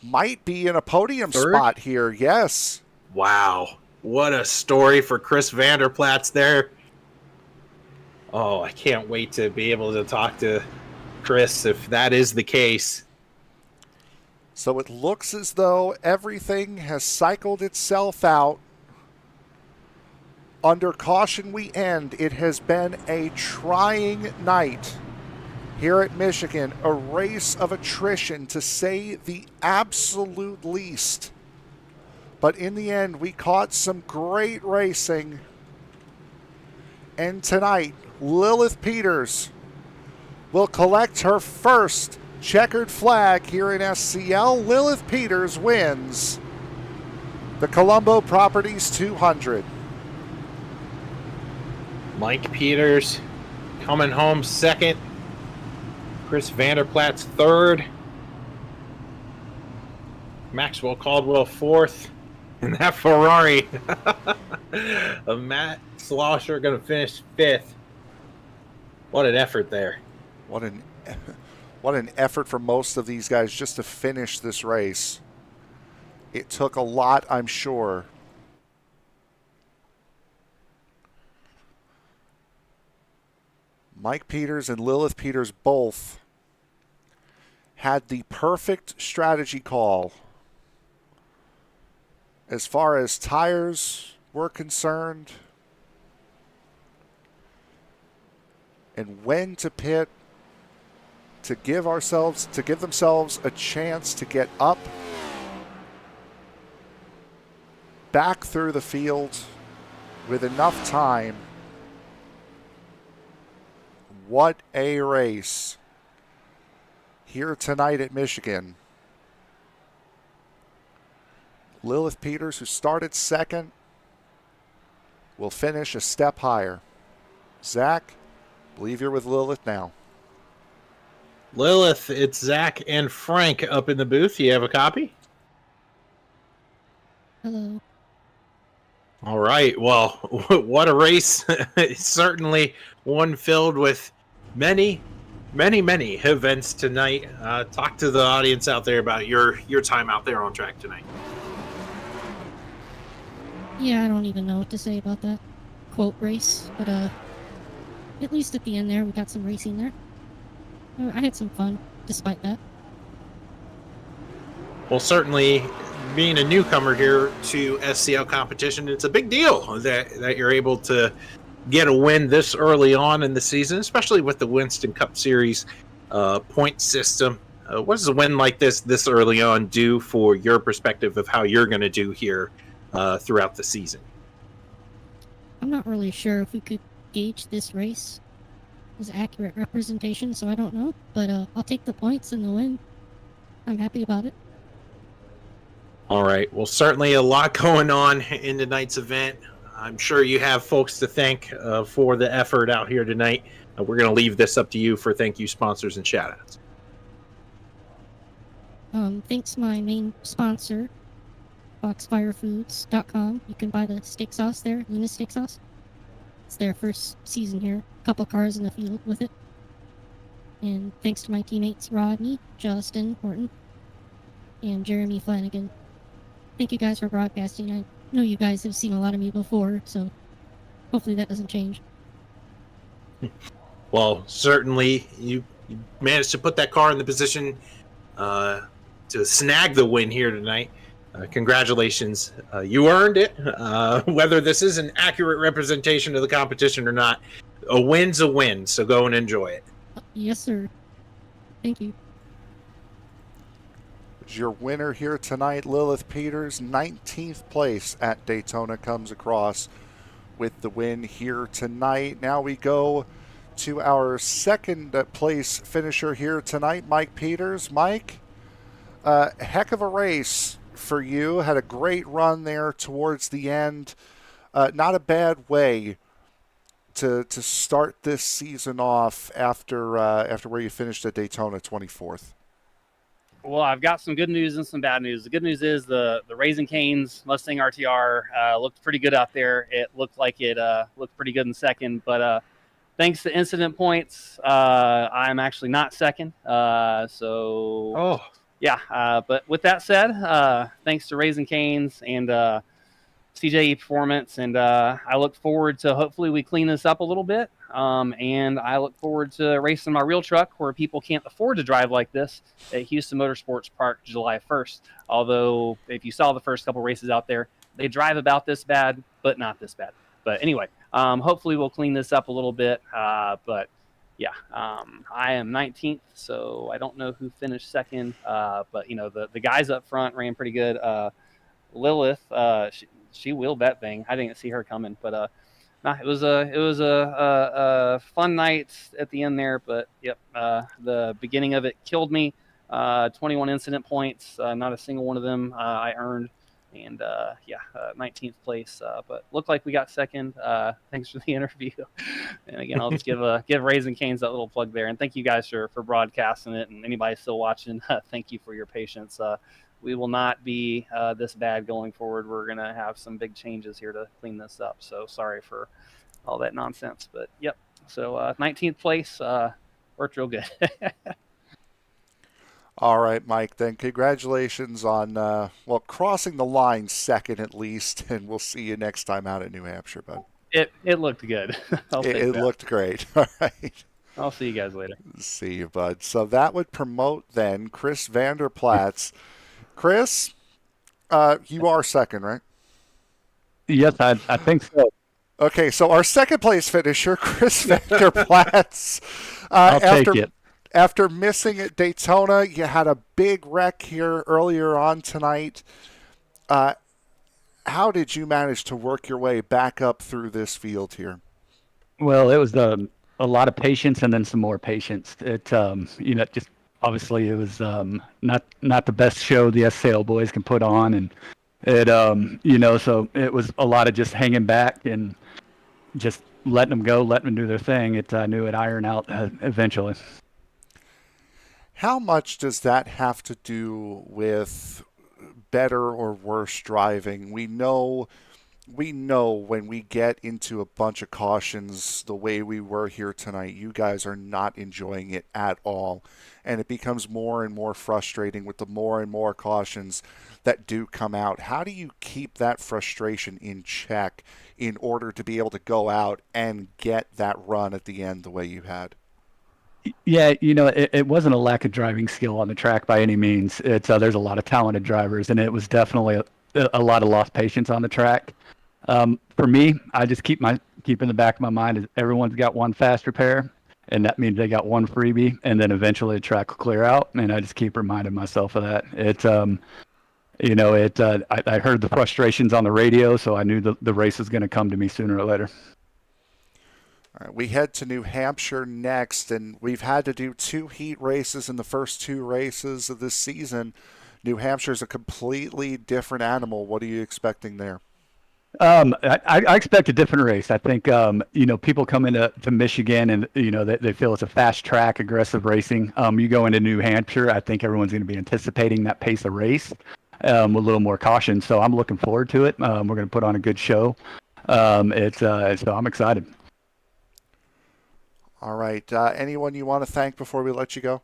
might be in a podium Third? spot here. Yes. Wow. What a story for Chris Vanderplatz there. Oh, I can't wait to be able to talk to Chris if that is the case. So it looks as though everything has cycled itself out. Under caution we end. It has been a trying night here at Michigan. A race of attrition, to say the absolute least. But in the end, we caught some great racing. And tonight, Lilith Peters will collect her first checkered flag here in SCL. Lilith Peters wins the Colombo Properties 200. Mike Peters coming home second. Chris Vanderplatz third. Maxwell Caldwell fourth. And that Ferrari of Matt Slosher going to finish fifth. What an effort there. What an effort for most of these guys just to finish this race. It took a lot, I'm sure. Mike Peters and Lilith Peters both had the perfect strategy call as far as tires were concerned and when to pit to give themselves a chance to get up back through the field with enough time. What a race here tonight at Michigan. Lilith Peters, who started second, will finish a step higher. Zach, I believe you're with Lilith now. Lilith, it's Zach and Frank up in the booth. You have a copy? Hello. All right. Well, what a race. Certainly one filled with many events tonight. Talk to the audience out there about your time out there on track tonight. Yeah, I don't even know what to say about that quote race, but at least at the end there, we got some racing there. I had some fun, despite that. Well, certainly, being a newcomer here to SCL competition, it's a big deal that you're able to get a win this early on in the season, especially with the Winston Cup Series point system. What does a win like this early on do for your perspective of how you're going to do here throughout the season? I'm not really sure if we could gauge this race as accurate representation, so I don't know. But I'll take the points and the win. I'm happy about it. All right. Well, certainly a lot going on in tonight's event. I'm sure you have folks to thank for the effort out here tonight. We're going to leave this up to you for thank you sponsors and shout-outs. Thanks to my main sponsor, foxfirefoods.com. You can buy the steak sauce there, Luna steak sauce. It's their first season here. A couple cars in the field with it. And thanks to my teammates Rodney, Justin Horton, and Jeremy Flanagan. Thank you guys for broadcasting. I know you guys have seen a lot of me before, so hopefully that doesn't change. Well, certainly you managed to put that car in the position to snag the win here tonight. Congratulations. You earned it. Whether this is an accurate representation of the competition or not, a win's a win, so go and enjoy it. Yes, sir. Thank you. Your winner here tonight, Lilith Peters, 19th place at Daytona, comes across with the win here tonight. Now we go to our second place finisher here tonight, Mike Peters. Mike, heck of a race for you. Had a great run there towards the end. Not a bad way to start this season off after where you finished at Daytona 24th. Well, I've got some good news and some bad news. The good news is the Raising Cane's Mustang RTR looked pretty good out there. It looked like it looked pretty good in second, but thanks to incident points, I'm actually not second. But with that said, thanks to Raising Cane's and CJE Performance, and I look forward to hopefully we clean this up a little bit. And I look forward to racing my real truck where people can't afford to drive like this at Houston Motorsports Park July 1st. Although, if you saw the first couple races out there, they drive about this bad, but not this bad. But anyway, hopefully we'll clean this up a little bit. I am 19th, so I don't know who finished second. But, you know, the guys up front ran pretty good. Lilith, she wheeled that thing. I didn't see her coming, but it was a fun night at the end there, but yep, the beginning of it killed me. 21 incident points, not a single one of them I earned, and 19th place. But looked like we got second. Thanks for the interview, and again, I'll just give Raising Cane's that little plug there, and thank you guys for broadcasting it, and anybody still watching, thank you for your patience. We will not be this bad going forward. We're going to have some big changes here to clean this up. So sorry for all that nonsense. But, yep. So 19th place worked real good. All right, Mike, then congratulations on, crossing the line second at least, and we'll see you next time out at New Hampshire, bud. It looked good. I'll take It that. looked great. All right. I'll see you guys later. See you, bud. So that would promote then Chris Vanderplatz. Chris, you are second, right? Yes, I think so. Okay, so our second place finisher, Chris Vanderplatz, I'll take it. after missing at Daytona, you had a big wreck here earlier on tonight. How did you manage to work your way back up through this field here? Well, it was a lot of patience and then some more patience. It just obviously it was not the best show the SCL boys can put on, and it so it was a lot of just hanging back and just letting them go, letting them do their thing. I knew it'd iron out eventually. How much does that have to do with better or worse driving? We know when we get into a bunch of cautions the way we were here tonight, you guys are not enjoying it at all. And it becomes more and more frustrating with the more and more cautions that do come out. How do you keep that frustration in check in order to be able to go out and get that run at the end the way you had? Yeah, it wasn't a lack of driving skill on the track by any means. It's there's a lot of talented drivers, and it was definitely a lot of lost patience on the track. For me, I just keep in the back of my mind is everyone's got one fast repair, and that means they got one freebie, and then eventually the track will clear out. And I just keep reminding myself of that. I heard the frustrations on the radio, so I knew the race was going to come to me sooner or later. All right, we head to New Hampshire next, and we've had to do 2 heat races in the first 2 races of this season. New Hampshire's a completely different animal. What are you expecting there? I expect a different race. I think, people come into Michigan and, they feel it's a fast track, aggressive racing. You go into New Hampshire, I think everyone's going to be anticipating that pace of race with a little more caution. So I'm looking forward to it. We're going to put on a good show. So I'm excited. All right. Anyone you want to thank before we let you go?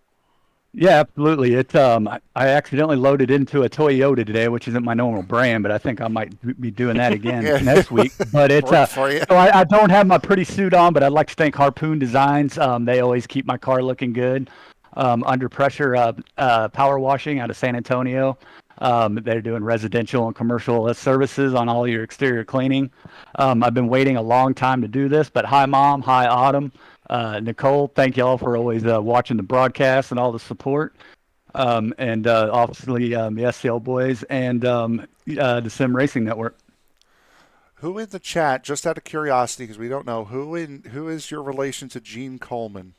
Yeah, absolutely. I accidentally loaded into a Toyota today, which isn't my normal brand, but I think I might be doing that again next week. But for you. So I don't have my pretty suit on, but I'd like to thank Harpoon Designs. They always keep my car looking good. Under pressure, power washing out of San Antonio. They're doing residential and commercial services on all your exterior cleaning. I've been waiting a long time to do this, but hi, Mom. Hi, Autumn. Nicole, thank you all for always watching the broadcast and all the support. And obviously the SCL boys and the Sim Racing Network. Who in the chat, just out of curiosity, because we don't know, who is your relation to Gene Coleman?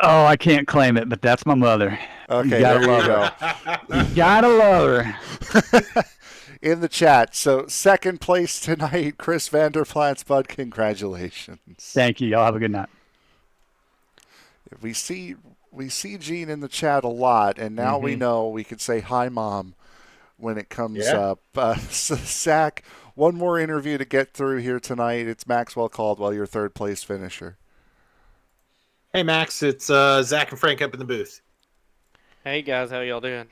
Oh, I can't claim it, but that's my mother. Okay, you gotta love her. You gotta love her. In the chat. So second place tonight, Chris Vanderplatz, bud. Congratulations. Thank you. Y'all have a good night. We see Gene in the chat a lot, and now we know we can say hi, Mom, when it comes up. So Zach, one more interview to get through here tonight. It's Maxwell Caldwell, your third place finisher. Hey, Max, it's Zach and Frank up in the booth. Hey guys, how y'all doing?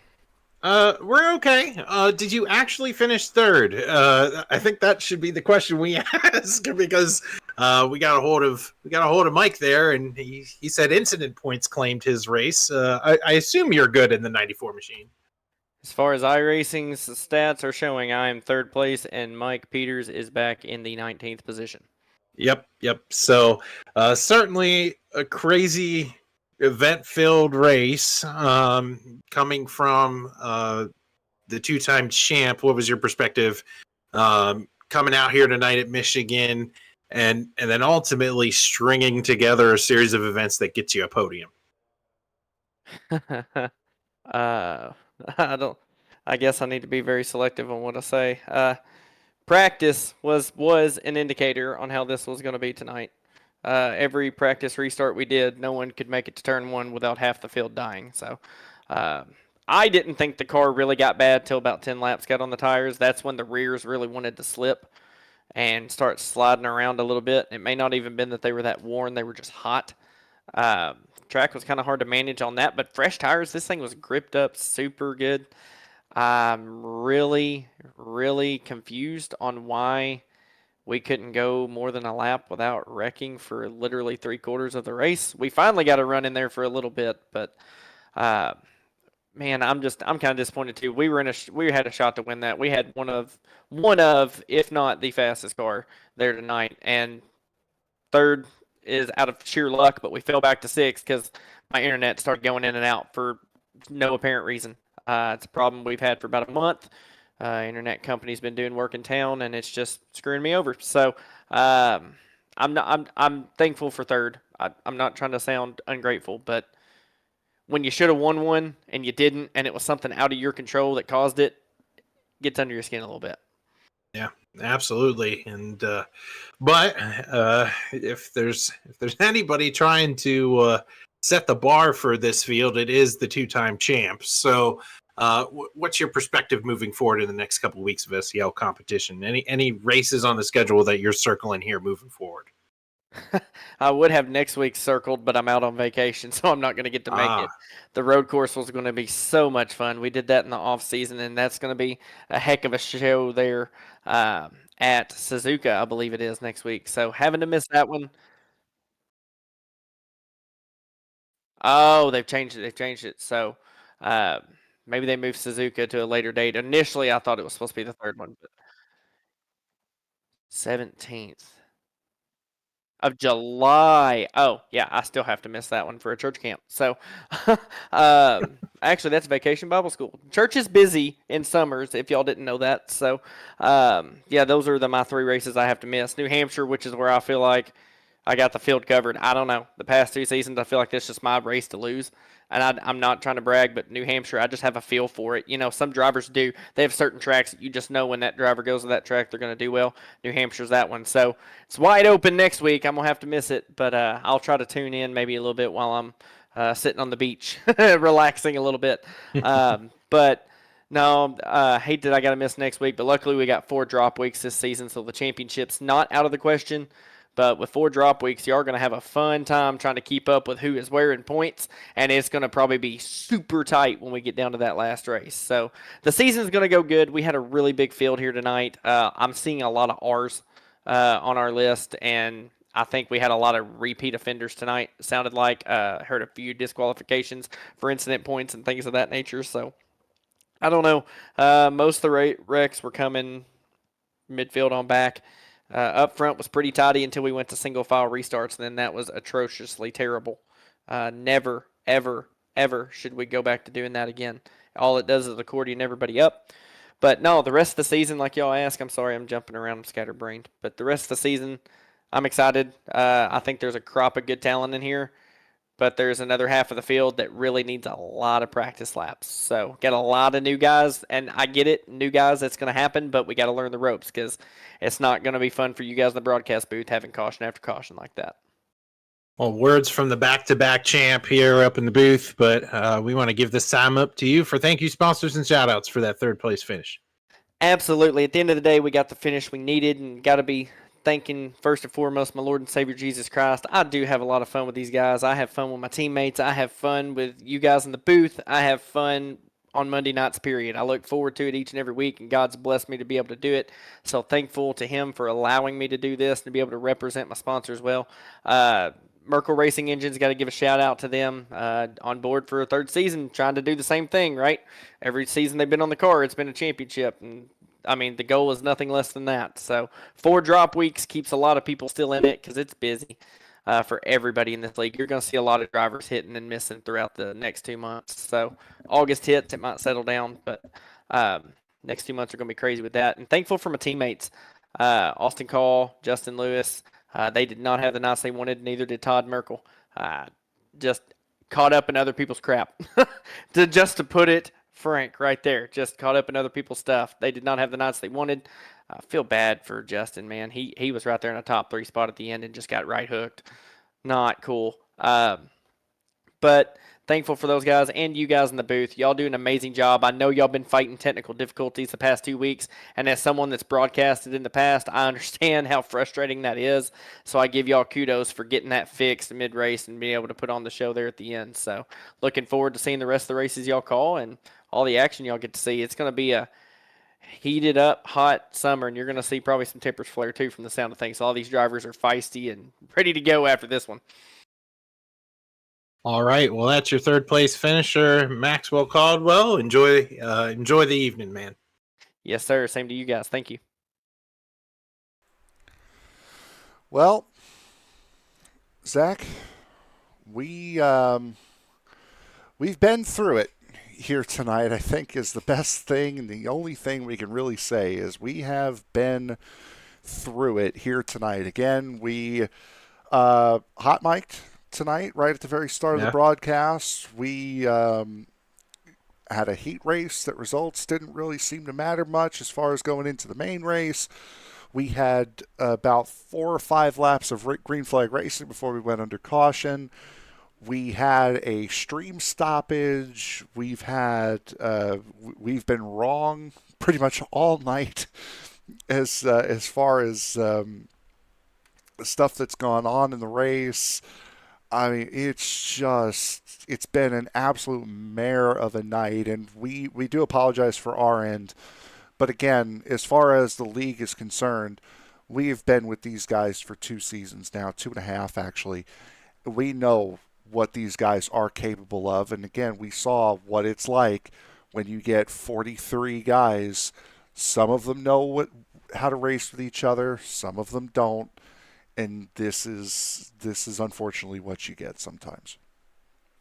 We're okay. Did you actually finish third? I think that should be the question we ask because we got a hold of Mike there, and he said incident points claimed his race. I assume you're good in the 94 machine. As far as iRacing's stats are showing, I am third place, and Mike Peters is back in the 19th position. Yep. So certainly a crazy event-filled race coming from the two-time champ. What was your perspective coming out here tonight at Michigan and then ultimately stringing together a series of events that gets you a podium? I guess I need to be very selective on what I say. Practice was an indicator on how this was going to be tonight. Every practice restart we did, no one could make it to turn one without half the field dying. So I didn't think the car really got bad till about 10 laps got on the tires. That's when the rears really wanted to slip and start sliding around a little bit. It may not even been that they were that worn. They were just hot. Track was kind of hard to manage on that, but fresh tires, this thing was gripped up super good. I'm really, really confused on why we couldn't go more than a lap without wrecking for literally 3/4 of the race. We finally got a run in there for a little bit, but man, I'm kind of disappointed too. We had a shot to win that. We had one of, if not the fastest car there tonight, and third is out of sheer luck, but we fell back to sixth because my internet started going in and out for no apparent reason. It's a problem we've had for about a month. Internet company's been doing work in town, and it's just screwing me over. So I'm thankful for third. I'm not trying to sound ungrateful, but when you should have won one and you didn't, and it was something out of your control that caused it, gets under your skin a little bit. Yeah, absolutely. And but if there's anybody trying to set the bar for this field, it is the two-time champs. So what's your perspective moving forward in the next couple of weeks of SCL competition? Any races on the schedule that you're circling here moving forward? I would have next week circled, but I'm out on vacation, so I'm not going to get to make it. The road course was going to be so much fun. We did that in the off season, and that's going to be a heck of a show there at Suzuka, I believe it is, next week. So having to miss that one. Oh, they've changed it. They've changed it. So maybe they moved Suzuka to a later date. Initially, I thought it was supposed to be the third one, but 17th. Of July. Oh, yeah, I still have to miss that one for a church camp. So, actually, that's Vacation Bible School. Church is busy in summers, if y'all didn't know that. So, yeah, those are my 3 races I have to miss. New Hampshire, which is where I feel like I got the field covered. I don't know. The past 2 seasons, I feel like that's just my race to lose. And I'm not trying to brag, but New Hampshire, I just have a feel for it. You know, some drivers do. They have certain tracks that you just know when that driver goes to that track, they're going to do well. New Hampshire's that one. So it's wide open next week. I'm going to have to miss it, but I'll try to tune in maybe a little bit while I'm sitting on the beach, relaxing a little bit. But no, hate that I got to miss next week, but luckily we got 4 drop weeks this season, so the championship's not out of the question. But with 4 drop weeks, you are going to have a fun time trying to keep up with who is where in points, and it's going to probably be super tight when we get down to that last race. So the season's going to go good. We had a really big field here tonight. I'm seeing a lot of R's on our list, and I think we had a lot of repeat offenders tonight. It sounded like heard a few disqualifications for incident points and things of that nature. So I don't know. Most of the wrecks were coming midfield on back. Up front was pretty tidy until we went to single file restarts, and then that was atrociously terrible. Never, ever, ever should we go back to doing that again. All it does is accordion everybody up. But no, the rest of the season, like y'all ask, I'm sorry I'm jumping around, I'm scatterbrained. But the rest of the season, I'm excited. I think there's a crop of good talent in here. But there's another half of the field that really needs a lot of practice laps. So got a lot of new guys, and I get it, new guys, that's going to happen, but we got to learn the ropes because it's not going to be fun for you guys in the broadcast booth having caution after caution like that. Well, words from the back-to-back champ here up in the booth, but we want to give this time up to you for thank you sponsors and shout-outs for that third-place finish. Absolutely. At the end of the day, we got the finish we needed and got to be thanking first and foremost my Lord and Savior Jesus Christ. I do have a lot of fun with these guys. I have fun with my teammates. I have fun with you guys in the booth. I have fun on Monday nights, period. I look forward to it each and every week, and God's blessed me to be able to do it. So thankful to Him for allowing me to do this and to be able to represent my sponsor as well. Merkle Racing Engines, got to give a shout out to them on board for a 3rd season, trying to do the same thing, right? Every season they've been on the car, it's been a championship, and I mean, the goal is nothing less than that. So 4 drop weeks keeps a lot of people still in it because it's busy for everybody in this league. You're going to see a lot of drivers hitting and missing throughout the next 2 months. So August hits, it might settle down, but next 2 months are going to be crazy with that. And thankful for my teammates, Austin Call, Justin Lewis. They did not have the nights they wanted, neither did Todd Merkel. Just caught up in other people's crap, just to put it frank right there, just caught up in other people's stuff. They did not have the nights they wanted. I feel bad for Justin, man. He was right there in a top 3 spot at the end and just got right hooked. Not cool. But thankful for those guys and you guys in the booth. Y'all do an amazing job. I know y'all been fighting technical difficulties the past 2 weeks, and as someone that's broadcasted in the past, I understand how frustrating that is. So I give y'all kudos for getting that fixed mid-race and being able to put on the show there at the end. So looking forward to seeing the rest of the races y'all call and all the action y'all get to see. It's going to be heated up, hot summer, and you're going to see probably some tempers flare too from the sound of things. All these drivers are feisty and ready to go after this one. All right. Well, that's your third place finisher, Maxwell Caldwell. Enjoy the evening, man. Yes, sir. Same to you guys. Thank you. Well, Zach, we've been through it here tonight, I think, is the best thing, and the only thing we can really say is we have been through it here tonight. Again, we hot mic'd tonight right at the very start of the broadcast. We had a heat race that results didn't really seem to matter much as far as going into the main race. We had about 4 or 5 laps of green flag racing before we went under caution. We had a stream stoppage. We've been wrong pretty much all night as far as stuff that's gone on in the race. I mean, it's been an absolute mare of a night, and we do apologize for our end. But again, as far as the league is concerned, we have been with these guys for 2 seasons now, 2.5 actually. We know what these guys are capable of, and again, we saw what it's like when you get 43 guys. Some of them know how to race with each other, some of them don't, and this is unfortunately what you get sometimes.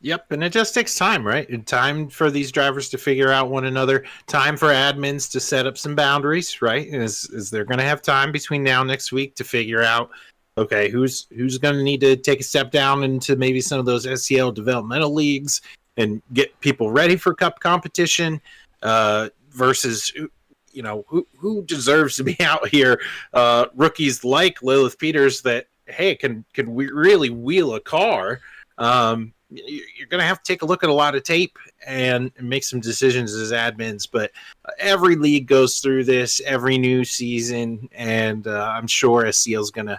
Yep, and it just takes time, right? And time for these drivers to figure out one another, time for admins to set up some boundaries, right? Is they're going to have time between now and next week to figure out, okay, who's going to need to take a step down into maybe some of those SCL developmental leagues and get people ready for cup competition versus, you know, who deserves to be out here. Rookies like Lilith Peters that, hey, can we really wheel a car? You're going to have to take a look at a lot of tape and make some decisions as admins. But every league goes through this every new season, and I'm sure SCL is going to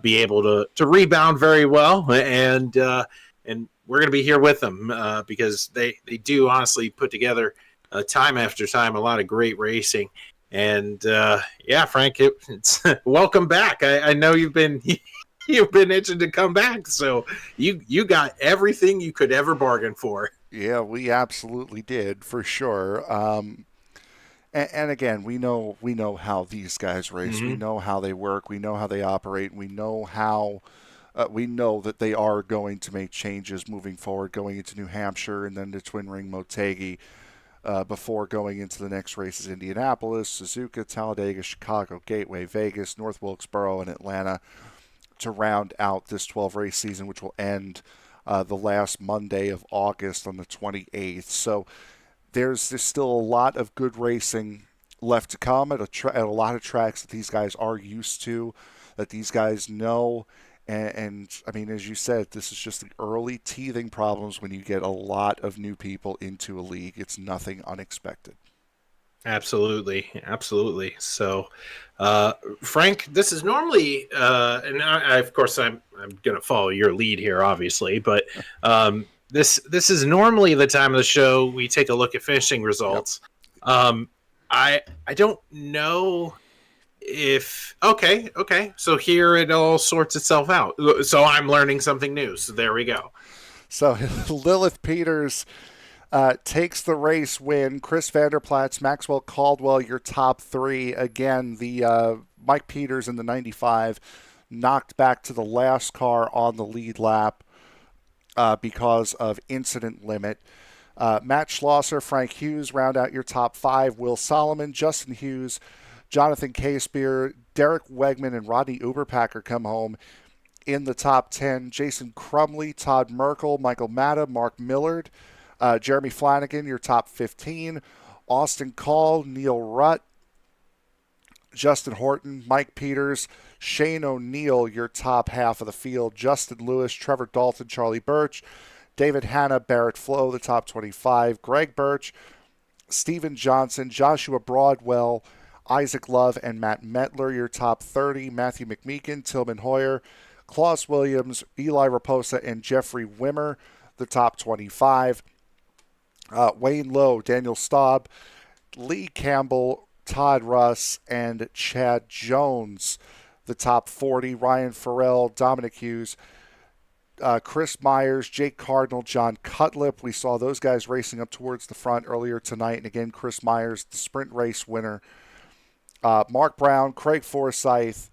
be able to rebound very well. And we're going to be here with them because they do honestly put together time after time a lot of great racing. And yeah, Frank, it's welcome back. I know you've been itching to come back, so you got everything you could ever bargain for. Yeah, we absolutely did, for sure. And again, we know how these guys race. Mm-hmm. We know how they work. We know how they operate. We know how we know that they are going to make changes moving forward, going into New Hampshire and then to Twin Ring Motegi before going into the next races: Indianapolis, Suzuka, Talladega, Chicago, Gateway, Vegas, North Wilkesboro, and Atlanta, to round out this 12-race season, which will end the last Monday of August on the 28th. So there's still a lot of good racing left to come at a lot of tracks that these guys are used to, that these guys know. And I mean, as you said, this is just the early teething problems when you get a lot of new people into a league. It's nothing unexpected. Absolutely. So, Frank, this is normally, and of course, I'm going to follow your lead here, obviously, but this is normally the time of the show we take a look at finishing results. Yep. I don't know if okay. So here it all sorts itself out. So I'm learning something new. So there we go. So Lilith Peters takes the race win. Chris Vanderplatz, Maxwell Caldwell, your top 3. Again, the Mike Peters in the 95 knocked back to the last car on the lead lap because of incident limit. Matt Schlosser, Frank Hughes round out your top 5. Will Solomon, Justin Hughes, Jonathan Casebeer, Derek Wegman, and Rodney Uberpacker come home in the top 10. Jason Crumley, Todd Merkel, Michael Matta, Mark Millard, Jeremy Flanagan, your top 15. Austin Call, Neil Rutt, Justin Horton, Mike Peters, Shane O'Neill, your top half of the field. Justin Lewis, Trevor Dalton, Charlie Birch, David Hanna, Barrett Flo, the top 25. Greg Birch, Stephen Johnson, Joshua Broadwell, Isaac Love, and Matt Metler, your top 30. Matthew McMeekin, Tillman Hoyer, Klaus Williams, Eli Raposa, and Jeffrey Wimmer, the top 25. Wayne Lowe, Daniel Staub, Lee Campbell, Todd Russ, and Chad Jones. The top 40, Ryan Farrell, Dominic Hughes, Chris Myers, Jake Cardinal, John Cutlip. We saw those guys racing up towards the front earlier tonight. And again, Chris Myers, the sprint race winner. Mark Brown, Craig Forsyth,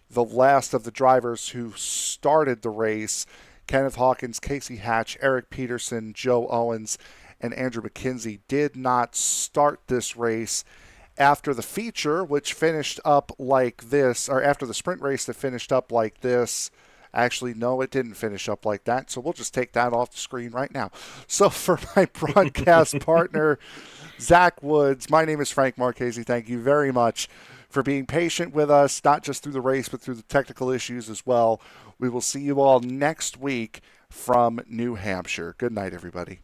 the last of the drivers who started the race. Kenneth Hawkins, Casey Hatch, Eric Peterson, Joe Owens, and Andrew McKenzie did not start this race after the feature, which finished up like this, or after the sprint race that finished up like this. Actually, no, it didn't finish up like that, so we'll just take that off the screen right now. So for my broadcast partner, Zach Woods, my name is Frank Marchese. Thank you very much for being patient with us, not just through the race, but through the technical issues as well. We will see you all next week from New Hampshire. Good night, everybody.